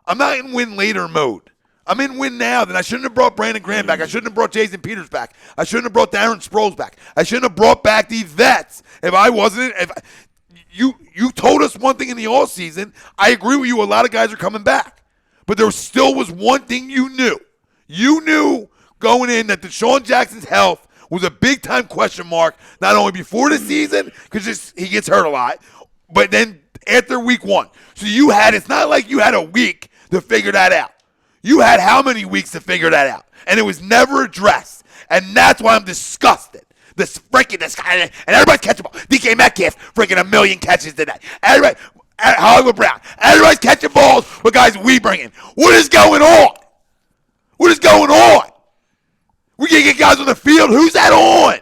I'm not in win later mode. I'm in win now. Then I shouldn't have brought Brandon Graham back. I shouldn't have brought Jason Peters back. I shouldn't have brought Darren Sproles back. I shouldn't have brought back these vets. You told us one thing in the offseason. I agree with you. A lot of guys are coming back. But there still was one thing you knew. You knew going in that Deshaun Jackson's health was a big-time question mark, not only before the season, because he gets hurt a lot, but then after week 1. So it's not like you had a week to figure that out. You had how many weeks to figure that out? And it was never addressed. And that's why I'm disgusted. This guy, and everybody's catching ball. DK Metcalf, freaking 1 million catches today. Everybody, Hollywood Brown, everybody's catching balls with guys we bring in. What is going on? What is going on? We can get guys on the field. Who's that on?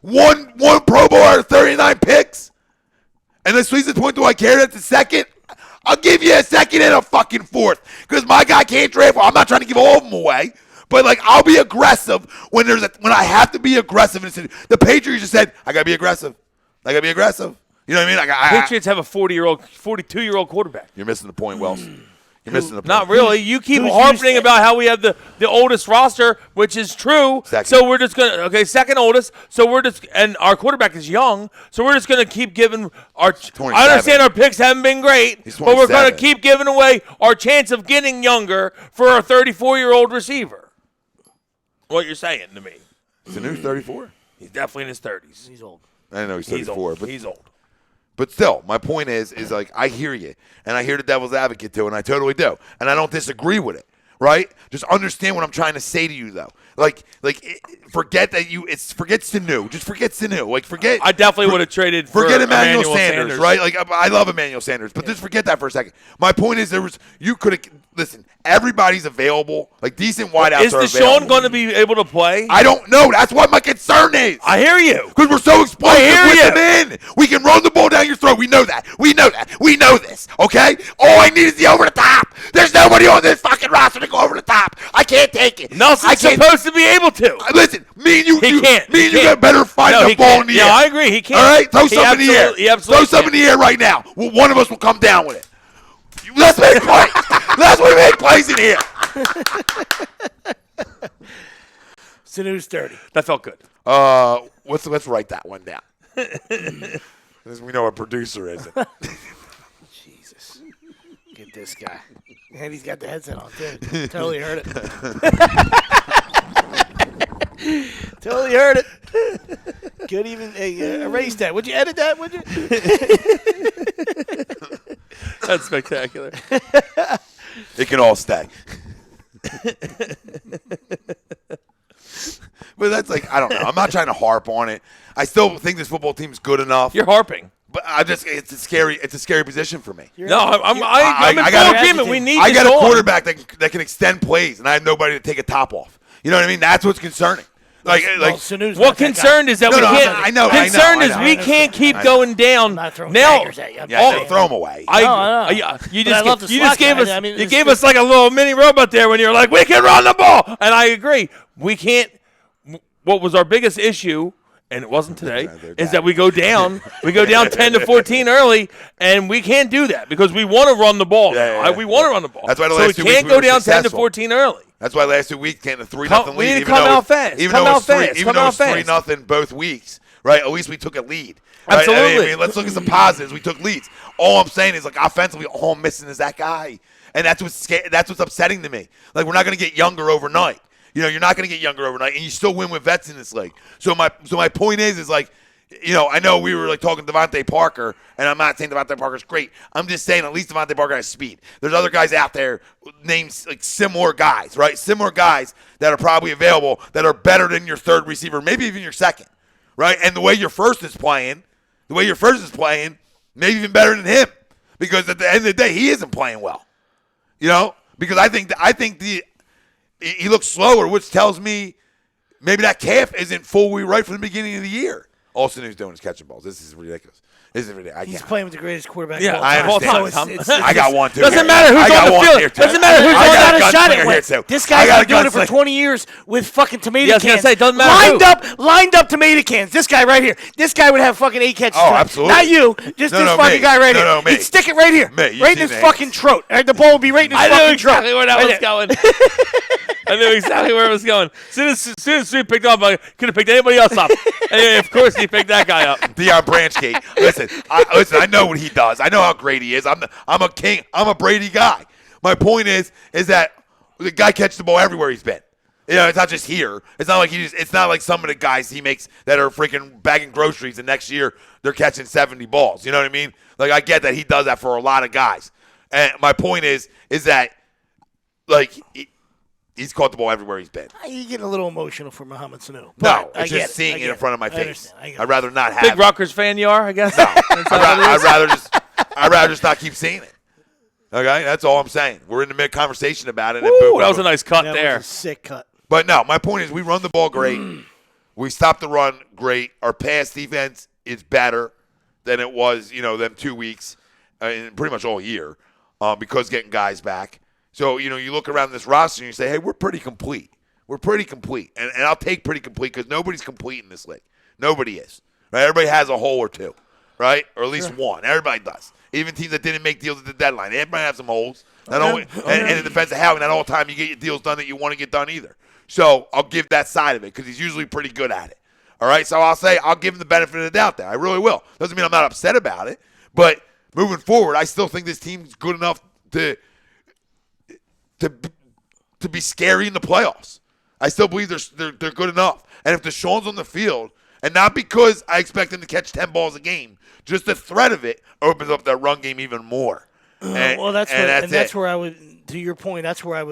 One Pro Bowl out of 39 picks? And let's leave the point, do I care that's the second? I'll give you a second and a fucking fourth because my guy can't draft. Well, I'm not trying to give all of them away. But, I'll be aggressive when I have to be aggressive. The Patriots just said, I got to be aggressive. I got to be aggressive. You know what I mean? Patriots have a 42-year-old quarterback. You're missing the point, Wells. You're missing the point. Not really. You keep harping about how we have the oldest roster, which is true. Second. So we're just going to, second oldest. So and our quarterback is young. So we're just going to keep giving I understand our picks haven't been great, but we're going to keep giving away our chance of getting younger for a 34-year-old receiver. What you're saying to me. Is the new 34? He's definitely in his 30s. He's old. I know he's 34, but he's old. But still, my point is I hear you, and I hear the devil's advocate too, and I totally do, and I don't disagree with it, right? Just understand what I'm trying to say to you, though. Forget that forget Sanu. Just forget Sanu. Forget. I definitely would have traded for Emmanuel Sanders, right? I love Emmanuel Sanders, but just forget that for a second. My point is you could have listen. Everybody's available. Decent wideouts are available. Is Deshaun going to be able to play? I don't know. That's what my concern is. I hear you. Because we're so explosive with them in. We can run the ball down your throat. We know that. We know this. Okay? All I need is the over the top. There's nobody on this fucking roster to go over the top. I can't take it. Nelson's supposed to be able to. Listen, me and you. He can't. Me and you got better find the ball in the air. Yeah, I agree. He can't. All right? Throw something in the air. Throw something in the air right now. Well, one of us will come down with it. Let's make plays. Let's make plays in here. Sanu's 30. That felt good. Let's write that one down. We know what producer is. Jesus. Get this guy. And he's got the headset on, too. Totally heard it. Totally heard it. Good even. Hey, erase that. Would you edit that? Would you? That's spectacular. It can all stay. But that's like, I don't know. I'm not trying to harp on it. I still think this football team's good enough. You're harping. But it's a scary position for me. No, I'm in full agreement. We need I this got a on. quarterback that can extend plays, and I have nobody to take a top off. You know what I mean? That's what's concerning. What concerned is that we can't. I know. Concerned is we can't keep going down. I'm not throwing Now, daggers at you. Don't throw them away. You But I love the just slot gave guy. us I mean, you it's gave just- us like a little mini robot there when you were like, we can run the ball, and I agree. We can't. What was our biggest issue, and it wasn't today, is that we go down 10-14 early, and we can't do that because we want to run the ball. We want to run the ball. That's why the so last we 2 weeks can't we go were down successful. 10-14 early. That's why last 2 weeks came the 3-0 lead. We need to even come though out fast. Even Come though out it's 3, fast. even Come though it's out 3-0 both weeks, right? At least we took a lead. Right? Absolutely. I mean, let's look at some positives. We took leads. All I'm saying is, like, offensively, all I'm missing is that guy, and that's what's upsetting to me. Like, we're not going to get younger overnight. You know, you're not going to get younger overnight, and you still win with vets in this league. So my point is like, you know, I know we were like talking Devontae Parker, and I'm not saying Devontae Parker's great. I'm just saying at least Devontae Parker has speed. There's other guys out there named like similar guys, right? Similar guys that are probably available that are better than your third receiver, maybe even your second, right? And the way your first is playing, maybe even better than him, because at the end of the day, he isn't playing well, you know? Because I think he looks slower, which tells me maybe that calf isn't fully right from the beginning of the year. All Sanu's doing is catching balls. This is ridiculous. He's playing with the greatest quarterback. Yeah, of all I time. understand. So I got one too. Doesn't matter who's on the field. Doesn't matter who's I on got the a Not a shot gunslinger at here, it. too. This I guy's got been a doing it for gunslinger. 20 years with fucking tomato Yeah, I was gonna cans. say, doesn't matter lined up tomato cans. This guy right here. This guy would have fucking 8 catches. Oh, tonight. absolutely. Not you. Just No, this no, fucking me. guy right No, here. no, me. He'd stick it right here. Me. You Right in see his the fucking hands. throat. The ball would be right in his I knew fucking throat. exactly where that Right was there. going. I knew exactly where it was going. As soon as we picked up, I could have picked anybody else up. And of course, he picked that guy up. Deion Branchgate. Listen, I know what he does. I know how great he is. I'm a king. I'm a Brady guy. My point is that the guy catches the ball everywhere he's been. You know, it's not just here. It's not like it's not like some of the guys he makes that are freaking bagging groceries, and next year they're catching 70 balls. You know what I mean? Like, I get that he does that for a lot of guys. And my point is that, like, he's caught the ball everywhere he's been. You get a little emotional for Muhammad Sanu. No, but I it's get just seeing I it get in front of my I face. understand. I get I'd rather not have Big it. Rutgers fan you are, I guess? I'd rather just not keep seeing it. Okay, that's all I'm saying. We're in the mid conversation about it. And Ooh, boom, that was a boom. nice cut That there. was a sick cut. But no, my point is we run the ball great. We stop the run great. Our pass defense is better than it was, them 2 weeks and pretty much all year because getting guys back. So, you look around this roster and you say, hey, we're pretty complete. We're pretty complete. And I'll take pretty complete because nobody's complete in this league. Nobody is. Right? Everybody has a hole or two, right? Or at least one. Everybody does. Even teams that didn't make deals at the deadline. Everybody has some holes. And in defensive how, not all the time you get your deals done that you want to get done either. So I'll give that side of it because he's usually pretty good at it. All right? So I'll give him the benefit of the doubt there. I really will. Doesn't mean I'm not upset about it. But moving forward, I still think this team's good enough to be scary in the playoffs. I still believe they're good enough. And if Deshaun's on the field, and not because I expect him to catch 10 balls a game, just the threat of it opens up that run game even more. That's where I would, to your point, that's where I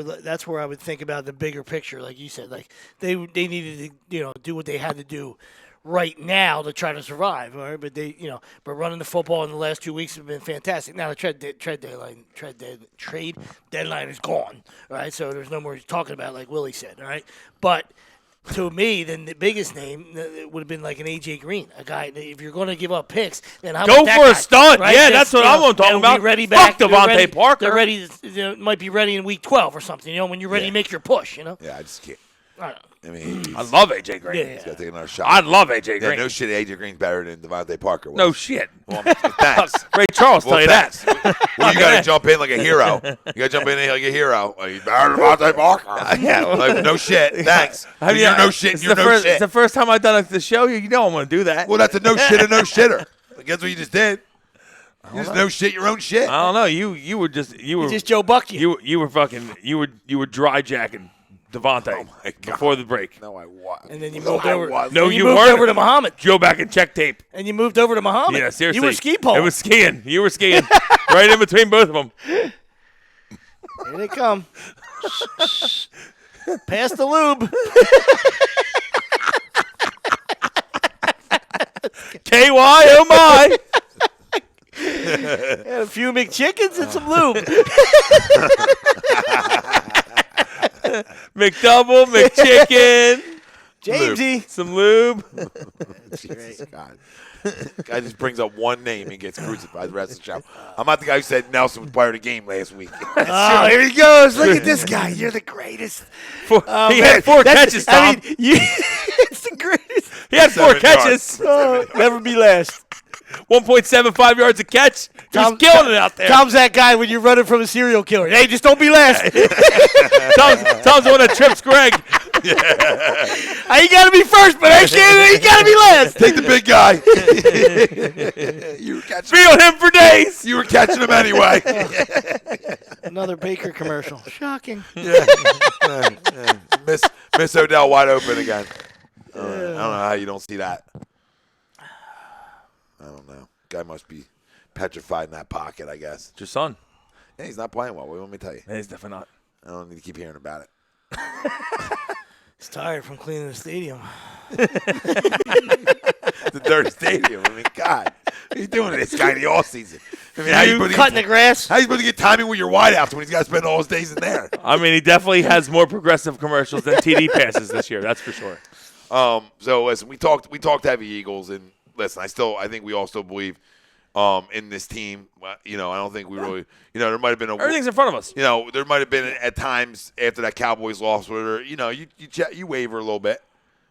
would think about the bigger picture, like you said. Like they needed to do what they had to do right now to try to survive. All right? But but running the football in the last 2 weeks have been fantastic. Now the trade deadline is gone. All right, so there's no more talking about, like Willie said. All right, but to me, then the biggest name would have been like an A.J. Green, a guy. If you're going to give up picks, then how Go about that for a guy, stunt. right? Yeah, that's what I'm talking about. Be ready Fuck back. They're Devontae ready- Parker. They're ready. Might be ready in week 12 or something. When you're ready to make your push. Yeah, I just can't. I I love A.J. Green. Yeah. he's got to take another shot. I love A.J. Yeah, Green. no shit, A.J. Green's better than Devontae Parker was. No shit. Well, thanks. Ray Charles tell you that. Well, you got to jump in like a hero. You got to jump in like a hero. Like, he's better than Devontae Parker. Yeah. Like, no shit. Thanks. You're no shit. It's You're the no first, shit. It's the first time I've done the show. You know I'm going to do that. Well, that's a no shitter, no shitter. Guess what you just did? You just know shit your own shit. I don't know. You were just Joe Bucky. You were dry jacking Devontae before the break. No, I was. And then you moved over. No, and you moved weren't. over to Muhammad. Go back and check tape. And you moved over to Muhammad. Yeah, seriously. You were ski pole. It was skiing. You were skiing right in between both of them. Here they come. Pass the lube. KY, oh my. And a few McChickens and some lube. McDouble, McChicken, Jamesy. some lube. Jesus God. Guy just brings up one name and gets crucified the rest of the show. I'm not the guy who said Nelson was player of the game last week. Oh, here he goes. Look at this guy. You're the greatest. He had 4 catches, Tom. I mean, it's the greatest. He had 4 7 catches. Never be last. 1.75 yards a catch. He's Tom- killing it out there. Tom's that guy when you're running from a serial killer. Hey, just don't be last. Tom's the one that trips Greg. You got to be first, but I can't. You got to be last. Take the big guy. You were catching Feel him for days. You were catching him anyway. Another Baker commercial. Shocking. Miss Odell wide open again. I don't know how you don't see that. I don't know. Guy must be petrified in that pocket, I guess. It's your son. Yeah, he's not playing well. What do you want me to tell you? Yeah, he's definitely not. I don't need to keep hearing about it. He's tired from cleaning the stadium. The dirty stadium. I mean, God. What are you doing to this guy in the offseason? I mean, how you Cutting the grass. How you supposed to get timing with your wideouts when he's got to spend all his days in there? I mean, he definitely has more progressive commercials than TD passes this year. That's for sure. So listen, we talked heavy Eagles, and listen, I think we all still believe in this team. You know, I don't think we really, there might have been Everything's in front of us. There might have been at times after that Cowboys loss where you waver a little bit.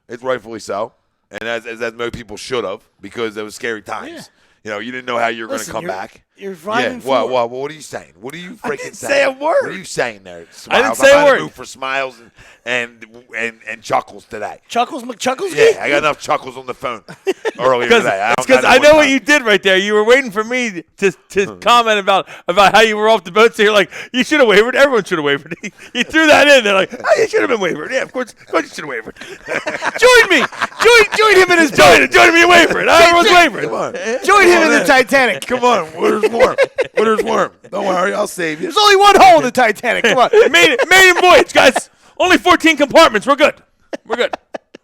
It's rightfully so, and as most people should have, because it was scary times. Yeah. You didn't know how you were going to come back. You're 5-4. Well, what are you saying? What are you freaking didn't saying? say a word. What are you saying there? Smiles. I didn't say a I'm word. move for smiles and chuckles today. Chuckles McChuckles? Yeah, I got enough chuckles on the phone earlier today. Because I know what you did right there. You were waiting for me to comment about how you were off the boat. So you're like, you should have wavered. Everyone should have wavered. You threw that in. They're like, oh, you should have been wavered. Yeah, of course you should have wavered. Join me. Join him in his boat. Join me wavering. Everyone's wavering. Come on. Join him in the Titanic. Come on. Water's warm. Water's warm. Don't worry. I'll save you. There's only one hole in the Titanic. Come on. Maiden voyage, guys. Only 14 compartments. We're good.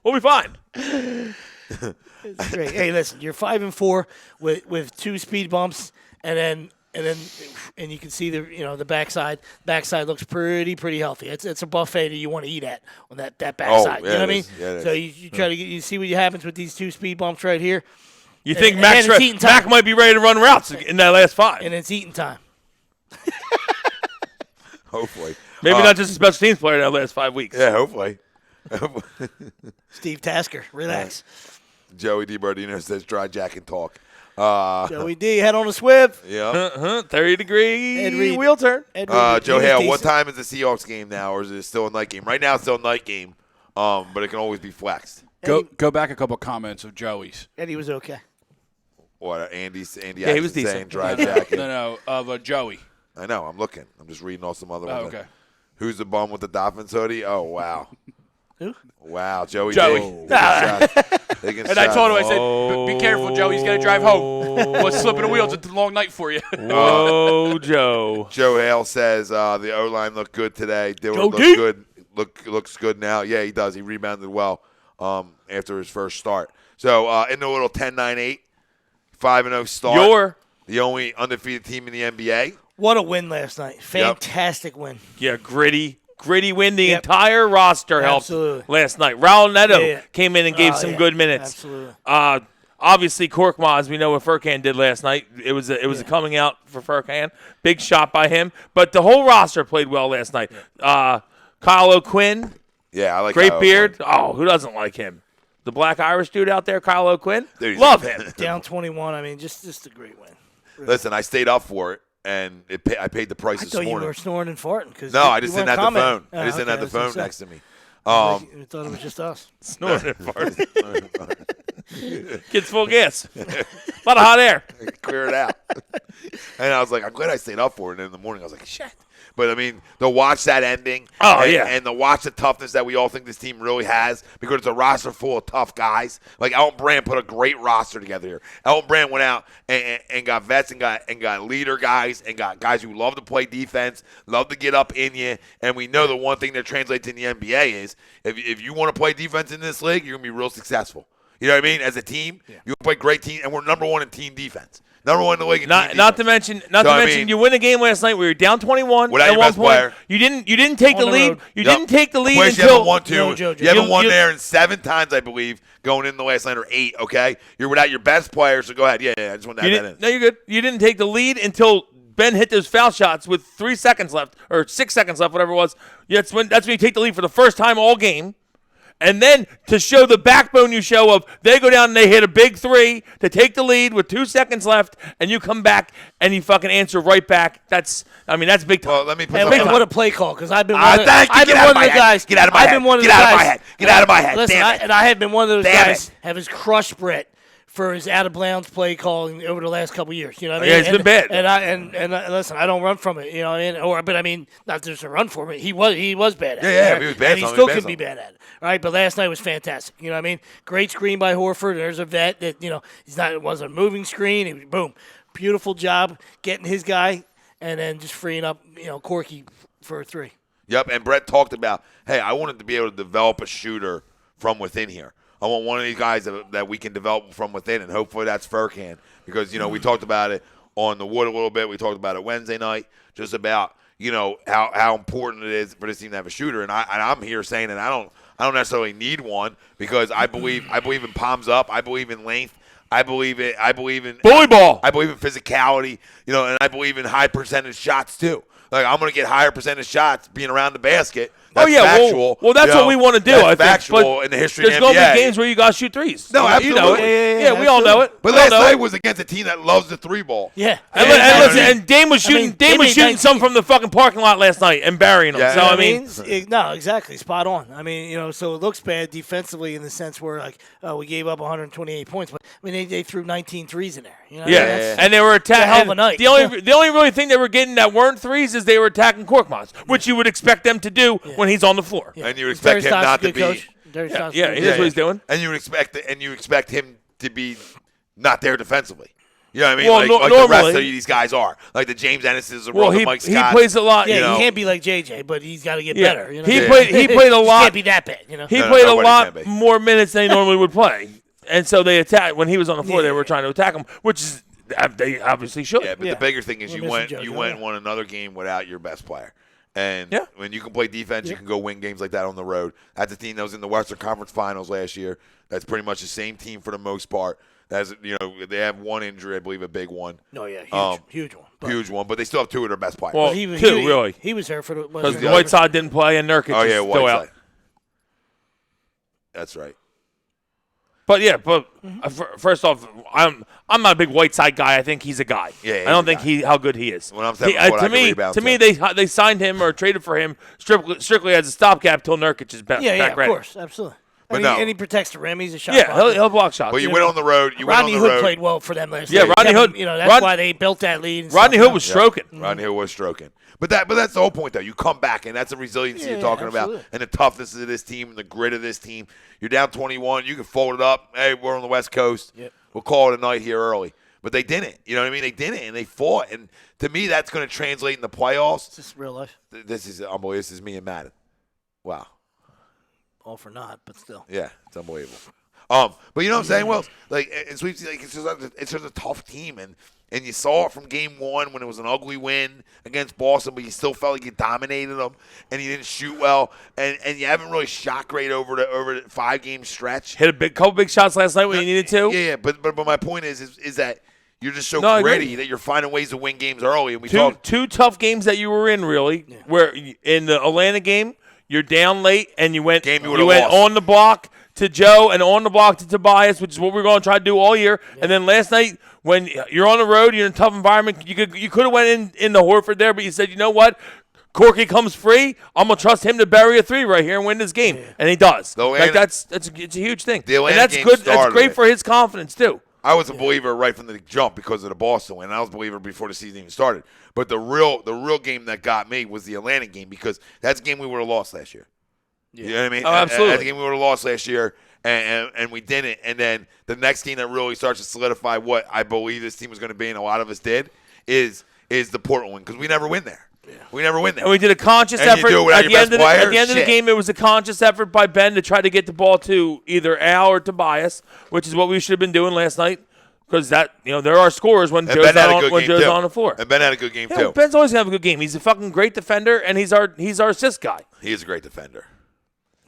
We'll be fine. It's great. Hey, listen, you're 5-4 with 2 speed bumps, and you can see the backside. Backside looks pretty healthy. It's a buffet that you want to eat at on that backside. Yeah, you know what I mean? Yeah, so you try to you see what happens with these 2 speed bumps right here. You think and Mac might be ready to run routes in that last 5? And it's eating time. Hopefully. Maybe not just a special teams player in that last 5 weeks. Yeah, hopefully. Steve Tasker, relax. Joey DiBardino says dry jack and talk. Joey D, head on a Swift. Yeah. 30-degree Ed Reed. wheel turn. Joe Hale, what time is the Seahawks game now, or is it still a night game? Right now it's still a night game, but it can always be flexed. Go back a couple comments of Joey's. Eddie was okay. What, Andy Yeah, he was Atkinson saying decent. dry jack? No, of Joey. I know, I'm looking. I'm just reading off some other ones. Okay. Who's the bum with the Dolphins hoodie? Oh, wow. Who? Wow, Joey. Joey. Taking And I shots. told him, I said, be careful, Joey. He's got to drive home. What's slipping the wheels? It's a long night for you. Whoa, Joe. Joe Hale says the O-line looked good today. Dillard looks D. good. Looks good now. Yeah, he does. He rebounded well after his first start. So in the little 10-9-8, 5-0 start. The only undefeated team in the NBA. What a win last night. Fantastic win. Yeah, gritty win. The entire roster helped Absolutely. last night. Raul Neto Yeah. came in and gave some good minutes. Absolutely. Obviously, Korkmaz, we know what Furkan did last night. It was a coming out for Furkan. Big shot by him. But the whole roster played well last night. Kyle O'Quinn. Yeah, I like Great Kyle beard. O'Quinn. Oh, who doesn't like him? The black Irish dude out there, Kyle O'Quinn. Dude, he's Love him. Down 21. I mean, just a great win. Listen, I stayed up for it, and I paid the price I this thought morning. you were snoring and farting. Cause No, I just didn't have the phone. Oh, I just didn't have okay, the I was phone gonna next to me. I thought it was just us. Snorting and farting. Kid's full of gas. A lot of hot air. Clear it out. And I was like, I'm glad I stayed up for it. And in the morning, I was like, shit. But, I mean, to watch that ending and to watch the toughness that we all think this team really has, because it's a roster full of tough guys. Like, Elton Brand put a great roster together here. Elton Brand went out and got vets and got leader guys and got guys who love to play defense, love to get up in you. And we know the one thing that translates in the NBA is if you want to play defense in this league, you're going to be real successful. You know what I mean? As a team, you play great team, and we're number one in team defense. Number one in the league in team defense. Not to mention, you win a game last night where you're down 21 without at your one best point. player. You didn't take the lead. road. You didn't take the lead Place until you haven't won two. No, You haven't won there in 7 times, I believe, going in the last night, or 8. Okay, you're without your best player. So go ahead. Yeah. I just want to add that in. No, you're good. You didn't take the lead until Ben hit those foul shots with 3 seconds left or 6 seconds left, whatever it was. That's when you take the lead for the first time all game. And then to show the backbone you show of they go down and they hit a big 3 to take the lead with 2 seconds left, and you come back and you fucking answer right back. That's big time. Well, let me put And what a play call, because I've been one of the guys. Get out of my head. Get out of my head. Get out of my head. Listen, Damn it. and I have been one of those Damn guys it. have his crushed Brett for his out of bounds play calling over the last couple of years. You know what I mean? Yeah, it's been bad. And listen, I don't run from it. You know what I mean? But I mean, not just a run for it. He was bad at it. Yeah, he was bad. And he still can be bad at it. Right, but last night was fantastic. You know what I mean? Great screen by Horford. There's a vet that it wasn't a moving screen. It was boom, beautiful job getting his guy, and then just freeing up Corky for a 3. Yep, and Brett talked about, hey, I wanted to be able to develop a shooter from within here. I want one of these guys that we can develop from within, and hopefully that's Furkan. Because, we talked about it on the wood a little bit. We talked about it Wednesday night, just about, how important it is for this team to have a shooter. And I'm here saying that I don't necessarily need one, because I believe in palms up. I believe in length. I believe in bully ball. I believe in physicality, and I believe in high percentage shots too. Like, I'm going to get higher percentage shots being around the basket. That's factual. Well, that's what we want to do. That's I think. factual in the history of the NBA. There's going to be games where you got to shoot threes. No, absolutely. You know it. Yeah, we all know it. But last night was against a team that loves the 3 ball. Yeah. And listen, and Dame was shooting. Dame was shooting some from the fucking parking lot last night and burying them. Yeah. So no, exactly, spot on. I mean, so it looks bad defensively in the sense where we gave up 128 points, but I mean they threw 19 threes in there. And they were attacking. hell of a night. The only really thing they were getting that weren't threes is they were attacking Korkmaz, which you would expect them to do when he's on the floor. And you would expect him not to be. Yeah, he knows what he's doing. And you would expect him to be not there defensively. You know what I mean? Well, like the rest of these guys are. Like the James Ennis's, the Mike Scott. He plays a lot. Yeah, he can't be like JJ, but he's got to get better. He played a lot. He can't be that bad. He played a lot more minutes than he normally would play. And so they attacked. When he was on the floor, they were trying to attack him, which is they obviously should. Yeah, but the bigger thing is you went and won another game without your best player. And when you can play defense, you can go win games like that on the road. That's a team that was in the Western Conference Finals last year. That's pretty much the same team for the most part. As they have one injury, I believe, a big one. No, yeah, huge one. Huge one, but they still have 2 of their best players. Well, really. He was there for the because Whiteside didn't play and Nurkic is still out. That's right. But first off, I'm not a big Whiteside guy. I think he's a guy. Yeah, I don't think how good he is. When I'm to me, they signed him or traded for him strictly as a stopgap till Nurkic is back. Yeah, ready. of course, absolutely. But and he protects the rim. He's a shot. Yeah, he'll block shots. But you went on the road. Rodney Hood played well for them last year. Yeah, Rodney Hood. That's why they built that lead. Rodney Hood was stroking. Rodney Hood was stroking. But that's the whole point, though. You come back, and that's the resiliency you're talking about, and the toughness of this team, and the grit of this team. You're down 21. You can fold it up. Hey, we're on the West Coast. Yep. We'll call it a night here early. But they didn't. You know what I mean? They didn't, and they fought. And to me, that's going to translate in the playoffs. It's just real life. This is unbelievable. This is me and Madden. Wow. All for naught, but still. Yeah, it's unbelievable. But you know what I'm saying? Well, it's just a tough team, and you saw it from game 1 when it was an ugly win against Boston, but you still felt like you dominated them, and you didn't shoot well, and you haven't really shot great over the 5-game stretch. Hit a couple big shots last night when you needed to. Yeah, but my point is that you're just so gritty that you're finding ways to win games early. And two tough games that you were in, really, where in the Atlanta game, you're down late, and you went on the block to Joe and on the block to Tobias, which is what we're going to try to do all year. Yeah. And then last night, when you're on the road, you're in a tough environment, you could have went in the Horford there, but you said, you know what? Corky comes free, I'm gonna trust him to bury a 3 right here and win this game, and he does. It's a huge thing, and that's good. That's great for his confidence too. I was a believer right from the jump because of the Boston win. I was a believer before the season even started. But the real game that got me was the Atlanta game because that's a game we would have lost last year. Yeah. You know what I mean? Oh, absolutely. That's a game we would have lost last year, and we didn't. And then the next game that really starts to solidify what I believe this team was going to be, and a lot of us did, is the Portland win because we never win there. Yeah. We never win there. And we did a conscious and effort. At the end of the game, it was a conscious effort by Ben to try to get the ball to either Al or Tobias, which is what we should have been doing last night. Because there are scores when Joe's on the floor. And Ben had a good game too. Ben's always gonna have a good game. He's a fucking great defender, and he's our assist guy. He is a great defender.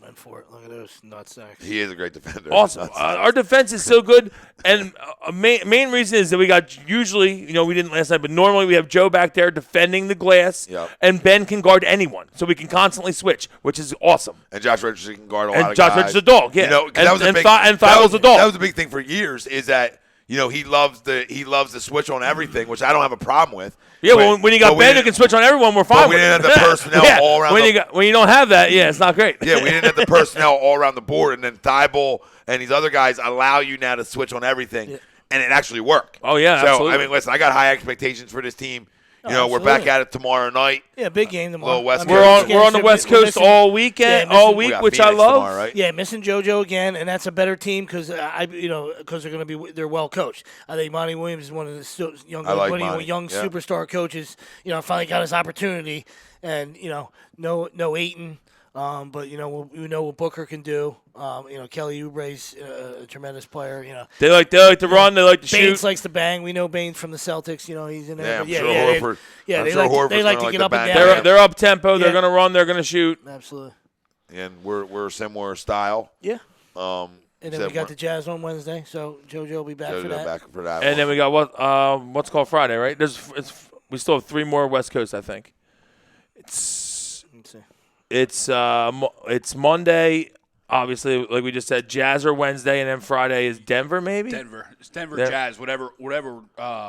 Went for it. Look at those nutsacks. He is a great defender. Awesome. Our defense is so good, and a main reason is that we got usually, we didn't last night, but normally we have Joe back there defending the glass, and Ben can guard anyone, so we can constantly switch, which is awesome. And Josh Richardson can guard a lot of guys. And Josh Richardson's a dog, yeah. And Thibault's a dog. That was a big thing for years. Is that. He loves the switch on everything, which I don't have a problem with. Yeah, when you got Ben who can switch on everyone, we're fine with it. We didn't have the personnel all around. When you don't have that, it's not great. Yeah, we didn't have the personnel all around the board, and then Thibault and these other guys allow you now to switch on everything, and it actually worked. Oh, yeah, absolutely. So, I mean, listen, I got high expectations for this team. We're back at it tomorrow night. Yeah, big game tomorrow. West we're on the West Coast all weekend, which I love. Tomorrow, right? Yeah, missing JoJo again, and that's a better team because they're going to be well coached. I think Monty Williams is one of the young superstar coaches. Finally got his opportunity, and no Ayton. But we know what Booker can do. Kelly Oubre's a tremendous player. They like to run. They like to shoot. Baines likes to bang. We know Baines from the Celtics. He's in there. Yeah, they like to get up and down. They're up tempo. They're going to run. They're going to shoot. Absolutely. And we're a similar style. Yeah. And then we got the Jazz on Wednesday, so JoJo will be back for that. And then we got what's called Friday, right? We still have 3 more West Coast, I think. Let's see. It's Monday, obviously, like we just said. Jazz are Wednesday, and then Friday is Denver, maybe. It's Denver Jazz, whatever.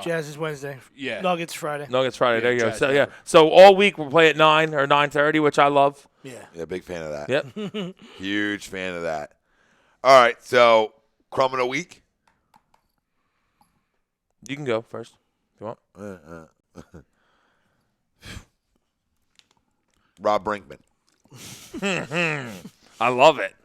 Jazz is Wednesday. Yeah. Nuggets Friday. There you go. So so all week we'll play at 9 or 9:30, which I love. Yeah, big fan of that. Yep. Huge fan of that. All right, so crumb of the week. You can go first if you want. Rob Brinkman. I love it.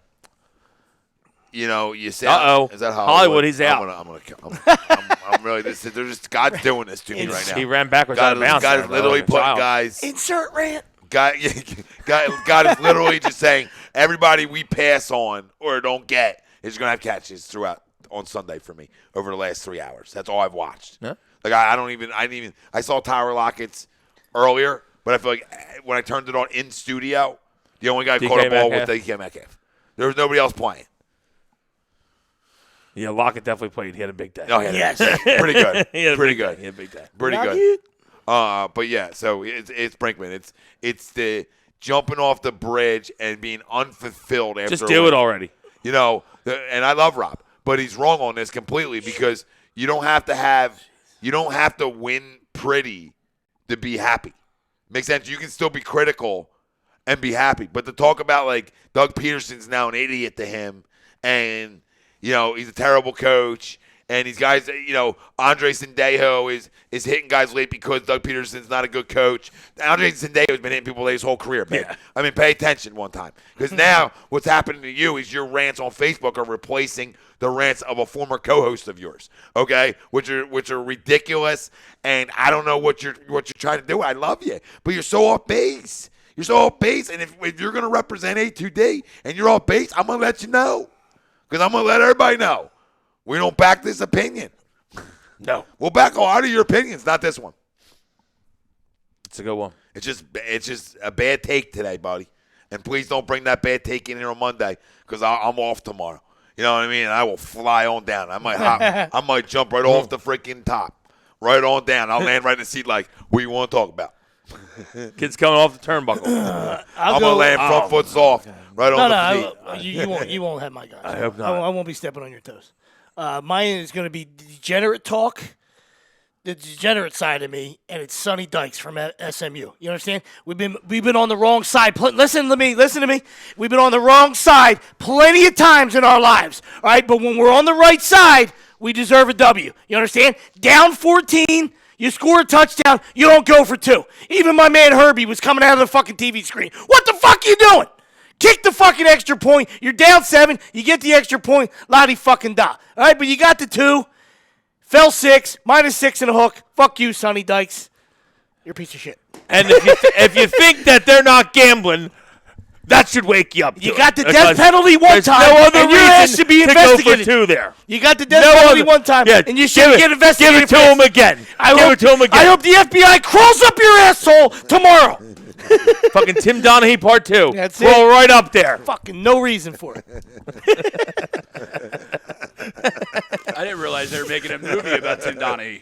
You say, is that Hollywood? He's out. I'm really. They're just God's doing this to me right now. He ran backwards out of bounds. God is literally putting guys. Insert rant. God is literally just saying everybody we pass on or don't get is going to have catches throughout on Sunday for me over the last 3 hours. That's all I've watched. Yeah. Like I saw Tyler Lockett's earlier, but I feel like when I turned it on in studio, the only guy who caught a ball was DK Metcalf. There was nobody else playing. Yeah, Lockett definitely played. He had a big day. Oh, yes. Pretty good. He had a big day. Pretty good. But yeah, so it's Brinkman. It's the jumping off the bridge and being unfulfilled after. Just do it already. And I love Rob, but he's wrong on this completely because you don't have to win pretty to be happy. Makes sense. You can still be critical and be happy, but to talk about like Doug Peterson's now an idiot to him, and he's a terrible coach. And these guys, Andre Sendejo is hitting guys late because Doug Peterson's not a good coach. Andre Sendejo has been hitting people late his whole career, man. Yeah. I mean, pay attention one time. Because now what's happening to you is your rants on Facebook are replacing the rants of a former co-host of yours, okay? Which are ridiculous, and I don't know what you're trying to do. I love you, but you're so off base. You're so off base, and if you're going to represent A2D and you're off base, I'm going to let you know. Because I'm going to let everybody know. We don't back this opinion. No. We'll back a lot of your opinions, not this one. It's a good one. It's just a bad take today, buddy. And please don't bring that bad take in here on Monday because I'm off tomorrow. You know what I mean? I will fly on down. I might jump right off the freaking top. Right on down. I'll land right in the seat like, what do you want to talk about? Kid's coming off the turnbuckle. I'm going to land front foot soft right on the feet. You won't have my guys. I hope not. I won't be stepping on your toes. Mine is going to be degenerate talk. the degenerate side of me, and it's Sonny Dykes from SMU. You understand? We've been on the wrong side. Listen to me. We've been on the wrong side plenty of times in our lives. All right, but when we're on the right side, we deserve a W. You understand? Down 14, you score a touchdown, you don't go for 2. Even my man Herbie was coming out of the fucking TV screen. What the fuck are you doing? Kick the fucking extra point. You're down 7. You get the extra point. La di fucking da. All right, but you got the 2. Fell 6, -6 and a hook. Fuck you, Sonny Dykes. You're a piece of shit. And if you think that they're not gambling, that should wake you up. You got the death penalty one time, no other and your ass reason should be to go investigated. for 2 there. You got the death penalty one time, and you should get investigated. Give it to him again. Give it to him again. I hope the FBI crawls up your asshole tomorrow. Fucking Tim Donaghy Part 2. That's Roll it. right up there. Fucking no reason for it. I didn't realize they were making a movie about Tim Donaghy.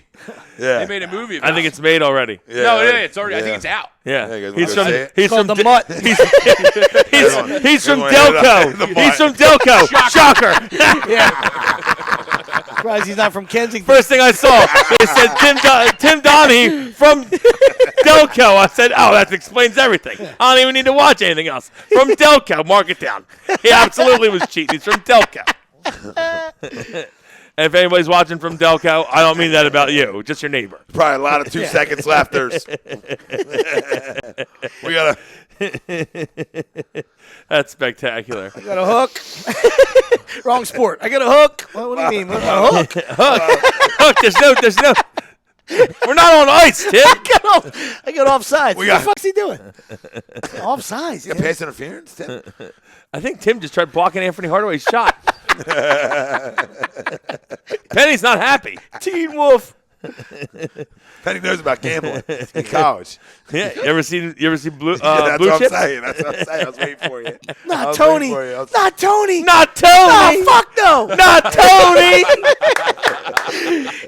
Yeah. They made a movie about I think it's made already. Yeah, No, right. it's already. I think it's out. Yeah, Yeah, you guys he's wanna from say it? he's Called from the Mutt. he's from Everyone hit it up. The Delco. Mutt. He's from Delco. Shocker. Surprised he's not from Kensington. First thing I saw, it said Tim Donaghy from Delco. I said, oh, that explains everything. I don't even need to watch anything else. From Delco, mark it down. He absolutely was cheating. He's from Delco. And if anybody's watching from Delco, I don't mean that about you, just your neighbor. Probably a lot of 2 seconds laughters. We got to. That's spectacular. I got a hook. Wrong sport. I got a hook. What do you mean? A hook? Look, there's no. We're not on ice, Tim. I got offsides. What got- the fuck's he doing? Offsides. You got pass interference, Tim? I think Tim just tried blocking Anthony Hardaway's shot. Penny's not happy. Teen Wolf. Penny knows about gambling in college. Yeah, you ever seen Blue That's Blue what Chips? I'm saying. That's what I'm saying. I was waiting for you. Not Tony. Not Tony. Not Tony. Oh, fuck no. Not Tony.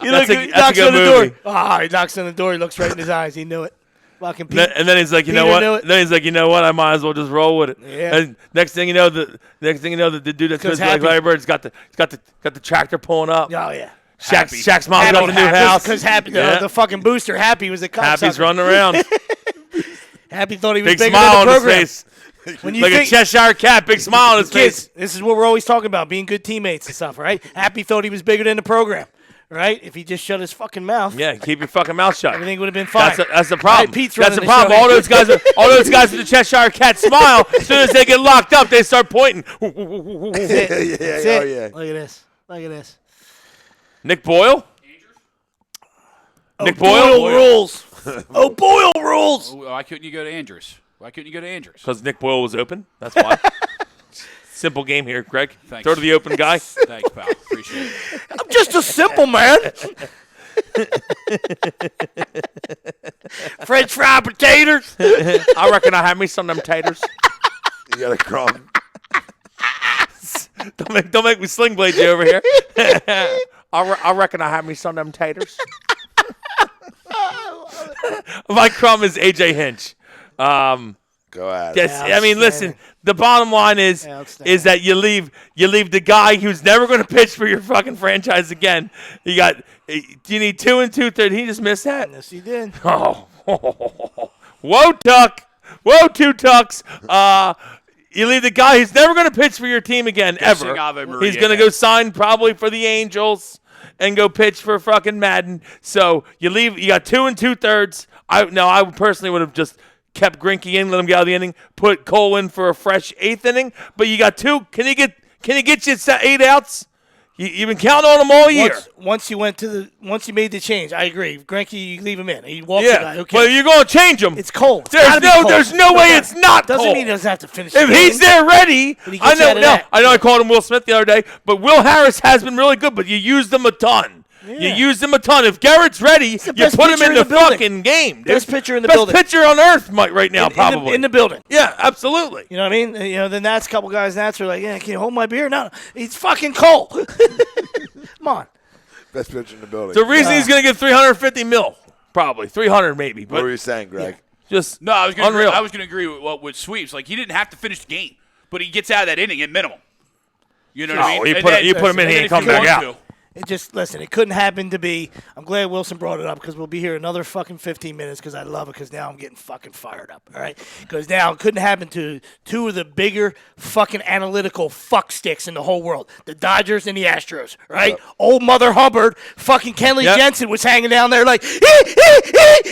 He That's look, a- he that's a knocks good on the movie. door. Ah, he knocks on the door. He looks right in his eyes. He knew it. Fucking Pete. And then he's like, you know Peter knew what? it. Then he's like, you know what? I might as well just roll with it. Yeah. And next thing you know, the dude that's Goes supposed to be like happy. Larry Bird's got the tractor pulling up. Oh, yeah. Shaq's mom's got the new house. Because Happy, Yeah. the fucking booster, Happy was a cocksucker. Happy's running around. Happy thought he was Big bigger smile than on the his program. face. When you Like a think, Cheshire cat, big smile on his kids, face. this is what we're always talking about, being good teammates and stuff, right? Happy thought he was bigger than the program, right? If he just shut his fucking mouth, Yeah, keep your fucking mouth shut. everything would have been fine. That's the problem. Right, Pete's That's the running the problem. show. All those guys with the Cheshire cat smile. As soon as they get locked up, they start pointing. That's it. Yeah, That's oh, it. yeah. Look at this. Look at this. Nick Boyle. Nick Boyle Boyle. rules. Oh, Boyle rules. Why couldn't you go to Andrews? Why couldn't you go to Andrews? Because Nick Boyle was open. That's why. Simple game here, Greg. Thanks. Throw to the open guy. Thanks, pal. Appreciate it. I'm just a simple man. French fried potatoes. I reckon I have me some of them taters. You got a crumb. Don't make me sling blade you over here. I reckon I have me some of them taters. My crumb is AJ Hinch. Go ahead. Yes, I mean, listen. The bottom line is Outstanding. that you leave the guy who's never going to pitch for your fucking franchise again. You need 2 2/3. He just missed that. Yes, he did. Oh, whoa, Tuck. Whoa, 2 Tucks. You leave the guy who's never going to pitch for your team again, ever. sing Ave Maria. He's going to go sign probably for the Angels and go pitch for fucking Madden. So you got 2 2/3. I personally would have just kept Greinke in, let him get out of the inning, put Cole in for a fresh 8th inning. But you got 2. Can he get you 8 outs? You've been counting on him all year. Once you made the change, I agree. Greinke, you leave him in. He walked the guy. Yeah, Okay. but you're going to change him. It's cold. It's There's gotta be cold. there's no way it's not Doesn't Cole. mean he doesn't have to finish. If the he's game. there ready, But he I gets out of that. know I called him Will Smith the other day, but Will Harris has been really good, but you used him a ton. You used him a ton. If Garrett's ready, you best put him pitcher in in the the building. fucking game. Dude. Best pitcher in the Best building. pitcher on earth right now, probably. in the building. Yeah, absolutely. You know what I mean? The Nats, couple guys, Nats are like, yeah, can you hold my beer? No, it's fucking Cole. Come on. Best pitcher in the building. The reason he's going to get $350 million, probably 300 maybe, What were but you saying, Greg? just No, I was going unreal. to agree with Sweeps. Like, he didn't have to finish the game, but he gets out of that inning at minimum. You know what I mean? You And put then- him in and here then and come if you back want out. to, Listen, it couldn't happen to be. I'm glad Wilson brought it up because we'll be here another fucking 15 minutes because I love it because now I'm getting fucking fired up, all right? Because now it couldn't happen to two of the bigger fucking analytical fuck sticks in the whole world, the Dodgers and the Astros, right? Yep. Old Mother Hubbard, fucking Kenley Jensen was hanging down there like,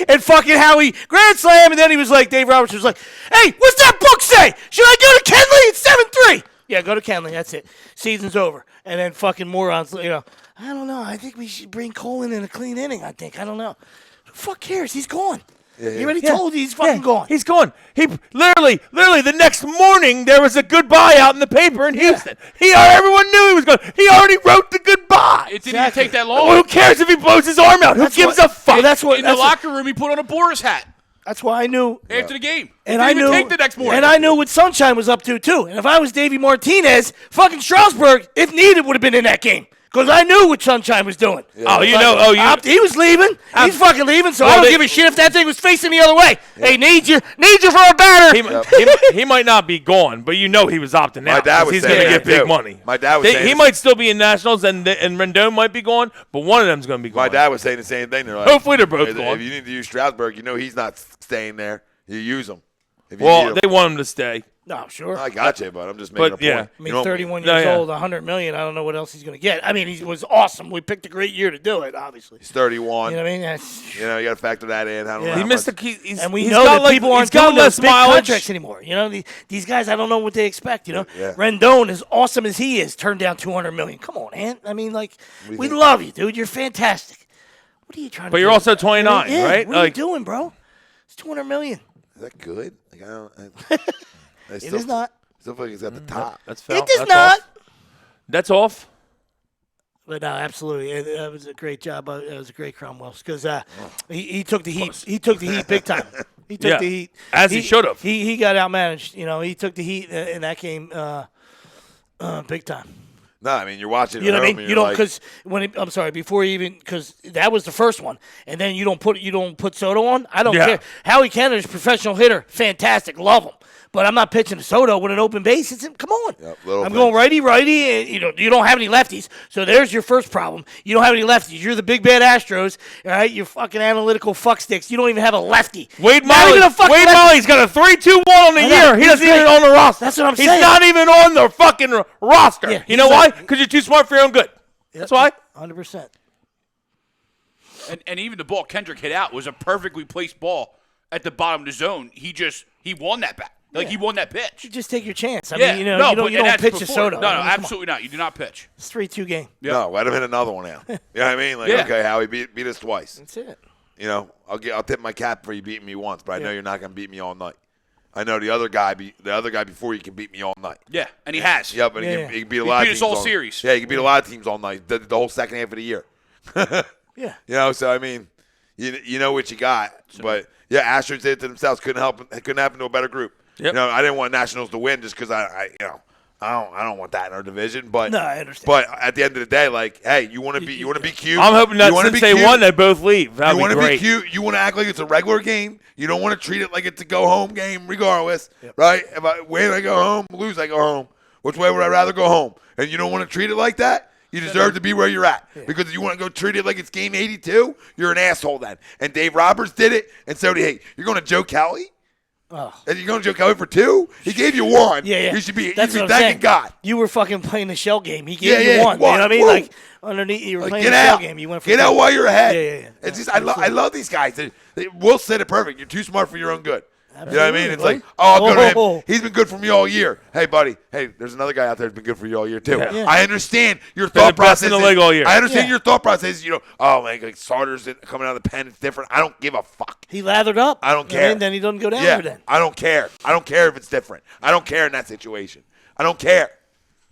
and fucking Howie grand slam, and then he was like, Dave Roberts was like, hey, what's that book say? Should I go to Kenley? It's 7-3. Yeah, go to Kenley. That's it. Season's over. And then fucking morons, I don't know. I think we should bring Colin in a clean inning, I think. I don't know. Who the fuck cares? He's gone. Yeah. He already told you he's fucking gone. He's gone. He literally, the next morning there was a goodbye out in the paper in Houston. Everyone knew he was gone. He already wrote the goodbye. It didn't even take that long. Well, who cares if he blows his arm out? Who gives a fuck? In the locker room, he put on a Boris hat. That's why I knew after the game. And I knew take the next morning. And I knew what Sunshine was up to too. And if I was Davey Martinez, fucking Strasburg, if needed, would have been in that game. Because I knew what Sunshine was doing. Yeah. He was leaving. He's fucking leaving, so I don't give a shit if that thing was facing the other way. Yeah. Hey, need you for a batter. He might not be gone, but he was opting out. My dad was he's going to get big money. My dad was saying he might still be in Nationals, and Rendon might be gone, but one of them's going to be gone. My dad was saying the same thing. Like, hopefully they're both gone. If you need to use Strasburg, he's not staying there. You use him. They want him to stay. No, sure. I got you, but I'm just making a point. I mean, 31 years old, $100 million. I don't know what else he's going to get. I mean, he was awesome. We picked a great year to do it, obviously. He's 31. You know what I mean? You got to factor that in. I don't know. He missed and we know that people aren't doing those big contracts anymore. These guys, I don't know what they expect. Rendon, as awesome as he is, turned down $200 million. Come on, Ant. I mean, we love you, dude. You're fantastic. What are you trying to do? But you're also 29, right? What are you doing, bro? It's $200 million. Is that good? It is not. Still feel like he's at the top. That's fair. It is not. That's off. But no, absolutely. That was a great job. It was a great Cromwell because he took the heat. He took the heat big time. He took the heat. As he should have. He got outmanaged. He took the heat in that game big time. No, I mean, you're watching it. You know what I mean? You don't because I'm sorry, before because that was the first one, and then you don't put Soto on. I don't care. Howie Kenner's professional hitter, fantastic, love him. But I'm not pitching to Soto with an open base. Come on. Yep, I'm going righty, and you don't have any lefties. So there's your first problem. You don't have any lefties. You're the big bad Astros, all right? You're fucking analytical fuck sticks. You don't even have a lefty. Wade Miley's got a 3-2-1 on the year. He doesn't even on the roster. That's what I'm saying. He's not even on the fucking roster. Yeah, you know why? Because you're too smart for your own good. That's why. 100%. And even the ball Kendrick hit out was a perfectly placed ball at the bottom of the zone. He won that bat. He won that pitch. You just take your chance. I mean, you don't pitch a Soto. No, absolutely not. You do not pitch. It's 3-2 game. Yep. No, let him hit another one out. You know what I mean? Okay, Howie beat us twice. That's it. I'll tip my cap for you beating me once, but I know you're not going to beat me all night. I know the other guy before you can beat me all night. Yeah, and he has. Yep, and he can beat a lot of teams. He beat us all series. Yeah, he can beat a lot of teams all night, the whole second half of the year. Yeah. So I mean, you know what you got, but Astros did it to themselves. Couldn't happen to a better group. Yep. I didn't want Nationals to win just because I don't want that in our division. But no, I understand. But at the end of the day, hey, you want to be cute. I'm hoping that since they won, they both leave. That'd you want to be cute. You want to act like it's a regular game. You don't want to treat it like it's a go home game, regardless. Yep. Right? If I win, I go home. Lose, I go home. Which way would I rather go home? And you don't want to treat it like that. You deserve to be where you're at. Because if you want to go treat it like it's game 82, you're an asshole then. And Dave Roberts did it, and so did he. You're going to Joe Kelly? Oh. And you're going to Joe Kelly for 2? He gave you 1. Yeah. You should be thanking God. You were fucking playing the shell game. He gave you 1. You know what I mean? Like, underneath, you were playing the shell game. You went for Get 2. out while you're ahead. Yeah. It's just, I love these guys. Will said it perfect. You're too smart for your own good. Absolutely. You know what I mean? It's like, I'll go to him. He's been good for me all year. Hey, buddy. Hey, there's another guy out there who's been good for you all year, too. Yeah. I understand your thought process. In the league all year. I understand your thought process. Oh, man, like starters coming out of the pen, it's different. I don't give a fuck. He lathered up. I don't care. And then he doesn't go down there then. I don't care. I don't care if it's different. I don't care in that situation. I don't care.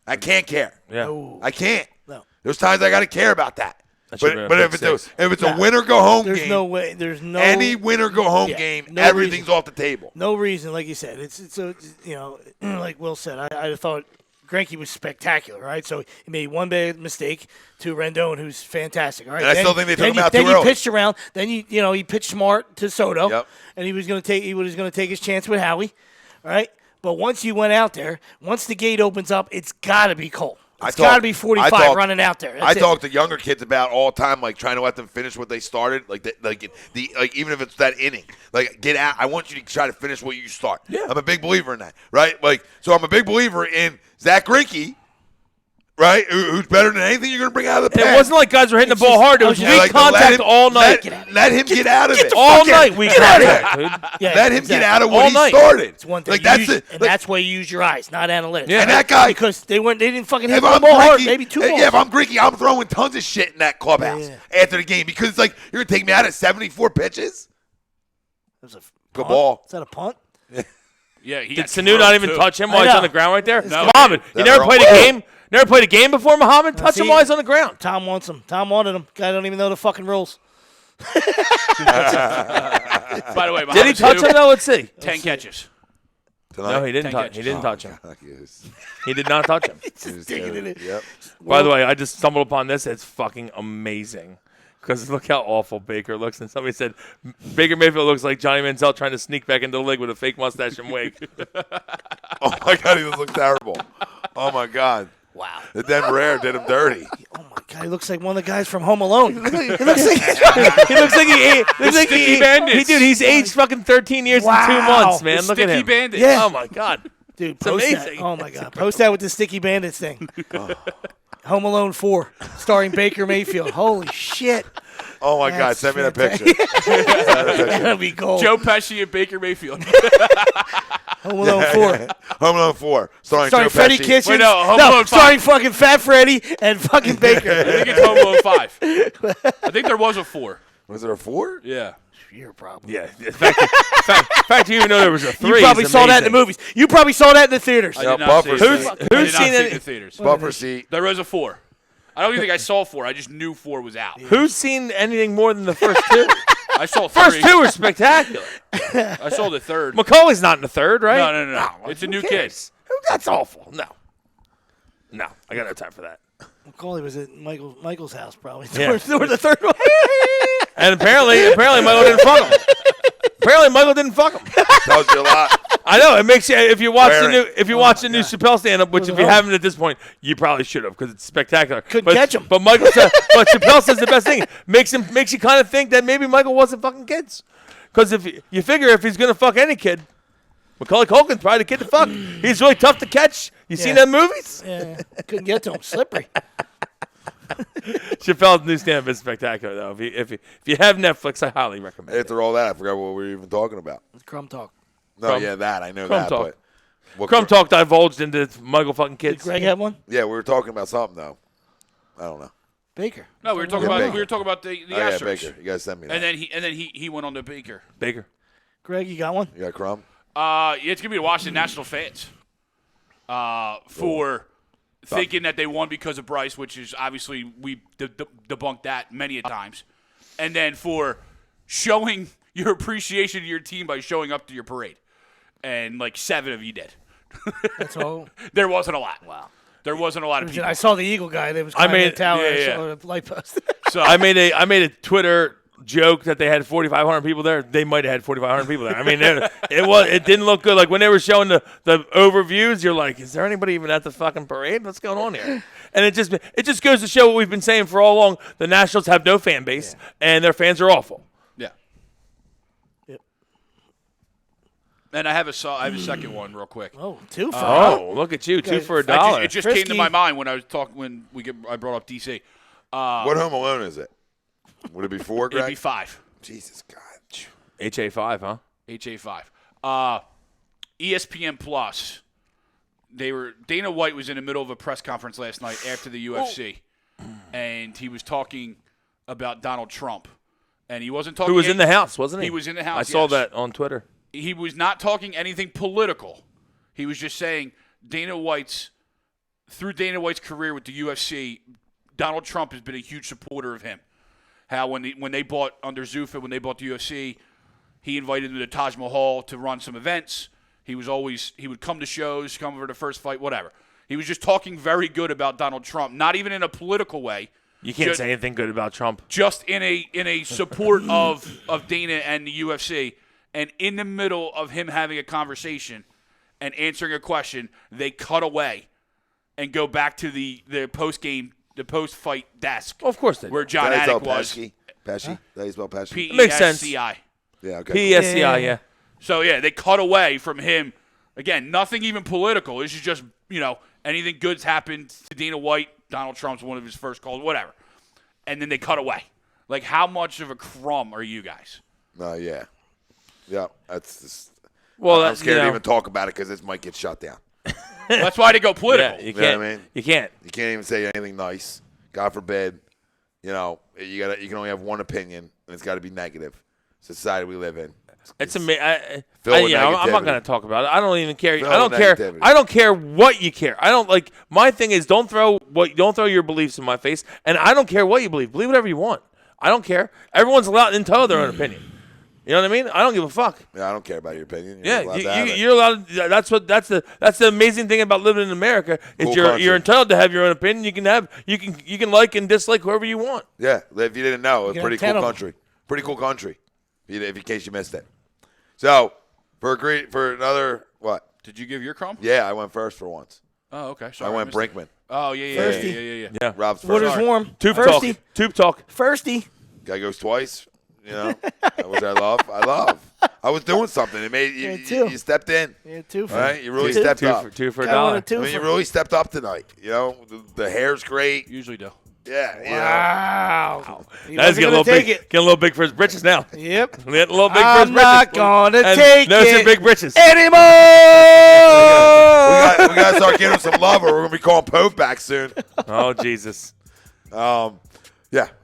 I can't care. Yeah. No. I can't. No. There's times I got to care about that. But if it's a win or go home game, there's no way. There's no any win or go home game. Everything's off the table. No reason, like you said. It's like Will said. I thought Greinke was spectacular. Right, so he made one bad mistake to Rendon, who's fantastic. All right, and I still think they took him out too early. Then he pitched around. Then he pitched smart to Soto. Yep. And he was going to take his chance with Howie. All right, but once you went out there, once the gate opens up, it's got to be Cole. It's got to be 45 running out there. I talk to younger kids about all the time, like trying to let them finish what they started, like even if it's that inning, like get out. I want you to try to finish what you start. Yeah. I'm a big believer in that, right? Like, so I'm a big believer in Zach Greinke, right? Who's better than anything you're going to bring out of the pen. It wasn't like guys were hitting the ball hard. It was weak contact all night. Let him get out of it. All night weak contact, dude. Yeah, Let him exactly. get out of All what he night. started. It's one thing. Like that's it. And that's why you use your eyes, not analytics. Yeah. And that guy, Because they didn't fucking hit if the I'm ball hard, Greinke, maybe 2 balls. yeah, if I'm Greinke, I'm throwing tons of shit in that clubhouse after the game because it's like you're gonna take me out at 74 pitches. That was a Good punt? ball. Is that a punt? Yeah, he Did got Sanu not even too. touch him I while he's know. on the ground right there? No. Muhammad, you never played a game? Never played a game before, Muhammad? Touch him see- while he's on the ground. Tom wants him. Tom wanted him. Guy don't even know the fucking rules. By the way, Did he touch him though? Let's see. 10 catches. No, he didn't 10 touch. catches. He didn't touch him. Yes. He did not touch him. Yep. By the way, I just stumbled upon this. It's fucking amazing. Because look how awful Baker looks. And somebody said Baker Mayfield looks like Johnny Manziel trying to sneak back into the league with a fake mustache and wig. Oh my God, he looks terrible. Oh my God. Wow. The Denver Air did him dirty. Oh my God, he looks like one of the guys from Home Alone. He looks like He looks like Sticky Bandits. Dude, he's aged fucking 13 years and 2 Wow. months, man. The Look at Sticky him. Bandits. Yeah. Oh my God. Dude, It's post amazing. that. Oh my God, post that with the Sticky Bandits thing. Home Alone 4, starring Baker Mayfield. Holy shit. Oh my God, That's send me that fantastic. picture. That'll be gold. Joe Pesci and Baker Mayfield. Home Alone 4. Home Alone 4, starring Starring Joe Freddie Pesci. Kitchens. Wait, no, Home no, Alone 5. starring fucking Fat Freddy and fucking Baker. I think it's Home Alone 5. I think there was a 4. Was it a 4? Yeah. Your problem. Yeah. In fact, you even know there was a 3. You probably saw that in the movies. You probably saw that in the theaters. I Yeah, did not buffer see it. seat. I did Who's not seen see it it? in the theaters? Buffer seat. There was a 4. I don't even think I saw 4. I just knew 4 was out. Who's seen anything more than the first 2? I saw 3. First 2 were spectacular. I saw the 3rd. Macaulay's not in the 3rd, right? No. It's a new kid. Cares? That's awful. No, I got no time for that. Macaulay was at Michael's house probably. Yeah. Or the third one. And apparently Michael didn't fuck him. Apparently Michael didn't fuck him. Tells you a lot. I know it makes you. If you watch the Wearing. new, new Chappelle stand-up, which if you haven't at this point, you probably should have because it's spectacular. Couldn't catch him. But Michael said, but Chappelle says the best thing makes you kind of think that maybe Michael wasn't fucking kids, because if you figure if he's gonna fuck any kid, Macaulay Culkin's probably the kid to fuck. He's really tough to catch. You seen them movies? Yeah. Couldn't get to him. Slippery. Chappelle's new stand-up is spectacular though. If you have Netflix, I highly recommend it. After all that, I forgot what we were even talking about. Crumb talk. No, Crumb- yeah, that. I know Crumb that. talk. But what Crumb Talk divulged into Michael fucking Did kids. Greg have one? Yeah, we were talking about something, though. I don't know. Baker. No, we were talking Yeah, about Baker. the Oh, yeah, Astros. Baker. You guys sent me that. And then he went on to Baker. Baker. Greg, you got one? You got Crumb? Yeah, it's gonna be the Washington National fans. For thinking that they won because of Bryce, which is obviously we debunked that many a times, and then for showing your appreciation to your team by showing up to your parade, and like 7 of you did. That's all. There wasn't a lot. Wow. There wasn't a lot of people. I saw the Eagle guy that was I climbing mean, the tower yeah. or the light post. So I made a Twitter joke that they had 4,500 people there. They might have had 4,500 people there. I mean, it didn't look good. Like when they were showing the overviews, you're like, is there anybody even at the fucking parade? What's going on here? And it just goes to show what we've been saying for all along. The Nationals have no fan base, and their fans are awful. yeah. Yep. And I have a second one real quick. Oh, 2 for Oh, look at you, 2 for a dollar. It just came to Frisky. my mind when I was talking I brought up DC. What Home Alone is it? Would it be 4, Greg? It'd be 5. Jesus, God. HA5, huh? HA5. ESPN Plus. Dana White was in the middle of a press conference last night after the UFC, and he was talking about Donald Trump, and he wasn't talking. Who was in the house, wasn't he? He was in the house. I saw yes. that on Twitter. He was not talking anything political. He was just saying through Dana White's career with the UFC, Donald Trump has been a huge supporter of him. How when they bought under Zuffa, when they bought the UFC, he invited him to the Taj Mahal to run some events. He would come to shows, come over to first fight, whatever. He was just talking very good about Donald Trump, not even in a political way. You can't say anything good about Trump. Just in a support of Dana and the UFC. And in the middle of him having a conversation and answering a question, they cut away and go back to the post-fight desk. Of course they do. Where John That is Anik was. Pesci. That is spelled Pesci. Makes sense. P-E-S-C-I. Yeah, okay. PSCI, yeah. So, yeah, they cut away from him. Again, nothing even political. This is just, anything good's happened to Dana White. Donald Trump's one of his first calls, whatever. And then they cut away. Like, how much of a crumb are you guys? Yeah. Yeah, that's just, Well, I'm scared to even talk about it because this might get shut down. That's why they go political. Yeah, you know can't. what I mean? You can't. You can't even say anything nice. God forbid. You can only have one opinion, and it's got to be negative. Society we live in. It's amazing. Filled with I'm not negativity. going to talk about it. I don't even care. Filled I don't with care. negativity. I don't care what you care. I don't like. My thing is don't throw your beliefs in my face, and I don't care what you believe. Believe whatever you want. I don't care. Everyone's allowed to tell their own opinion. You know what I mean? I don't give a fuck. Yeah, I don't care about your opinion. Yeah, allowed to have it. you're allowed. That's the amazing thing about living in America is Cool you're country. entitled to have your own opinion. You can like and dislike whoever you want. Yeah, if you didn't know, a can pretty have cool 10 of them. country. Pretty cool country. In case you missed it. So, for another, what? Did you give your crumb? Yeah, I went first for once. Oh, okay. I Sorry, went missed it. Brinkman. Oh, yeah. Firsty. Yeah. Rob's first. Water's warm. Tube Firsty. talk. Tube talk. Firsty. Guy goes twice. That was I love. I was doing something. It made Yeah, two. you stepped in. Yeah, two for All right, you really two. stepped up. Two for a Got one dollar. or two I mean, you for- really stepped up tonight. The hair's great. Usually do. Yeah, Wow. He That's wasn't getting a gonna little take big. it. Getting a little big for his britches now. Yep. Getting a little big for his I'm britches. not gonna And take there's your it big britches. anymore. we got to start giving him some love, or we're gonna be calling Pope back soon. Oh Jesus. Yeah,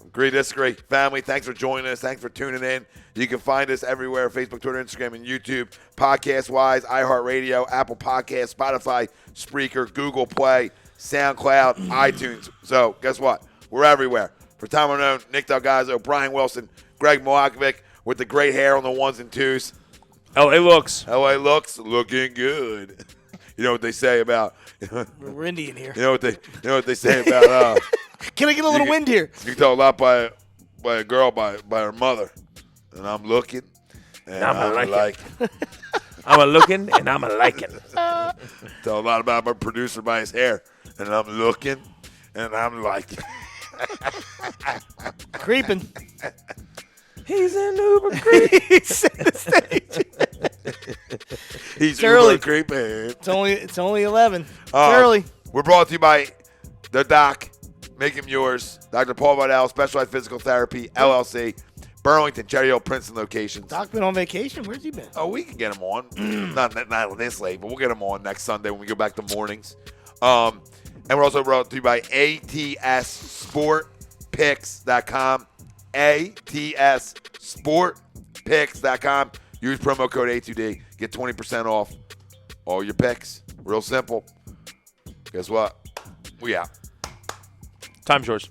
agree, disagree. Family, thanks for joining us. Thanks for tuning in. You can find us everywhere, Facebook, Twitter, Instagram, and YouTube. Podcast-wise, iHeartRadio, Apple Podcasts, Spotify, Spreaker, Google Play, SoundCloud, iTunes. So guess what? We're everywhere. For Tom Unknown, Nick Delgazzo, Brian Wilson, Greg Moakovic with the great hair on the ones and twos. LA looks. LA looks looking good. You know what they say about We're Indian here. you know what they say about Can I get a little wind here? you can tell a lot by a girl by her mother. And I'm looking and I'm I'm liking. like I'm a looking and I'm a liking. tell a lot about my producer by his hair. And I'm looking and I'm liking. Creeping. He's an Uber creep. He's in the stage. He's early. uber creeping. It's only 11. It's early. We're brought to you by the Doc. Make him yours. Dr. Paul Vidal, Specialized Physical Therapy, LLC, Burlington, Cherry Hill, Princeton locations. Doc been on vacation. Where's he been? Oh, we can get him on. not this late, but we'll get him on next Sunday when we go back to mornings. And we're also brought to you by ATSSportPicks.com. ATSSportPicks.com. Use promo code A2D. Get 20% off all your picks. Real simple. Guess what? We out. Time's yours.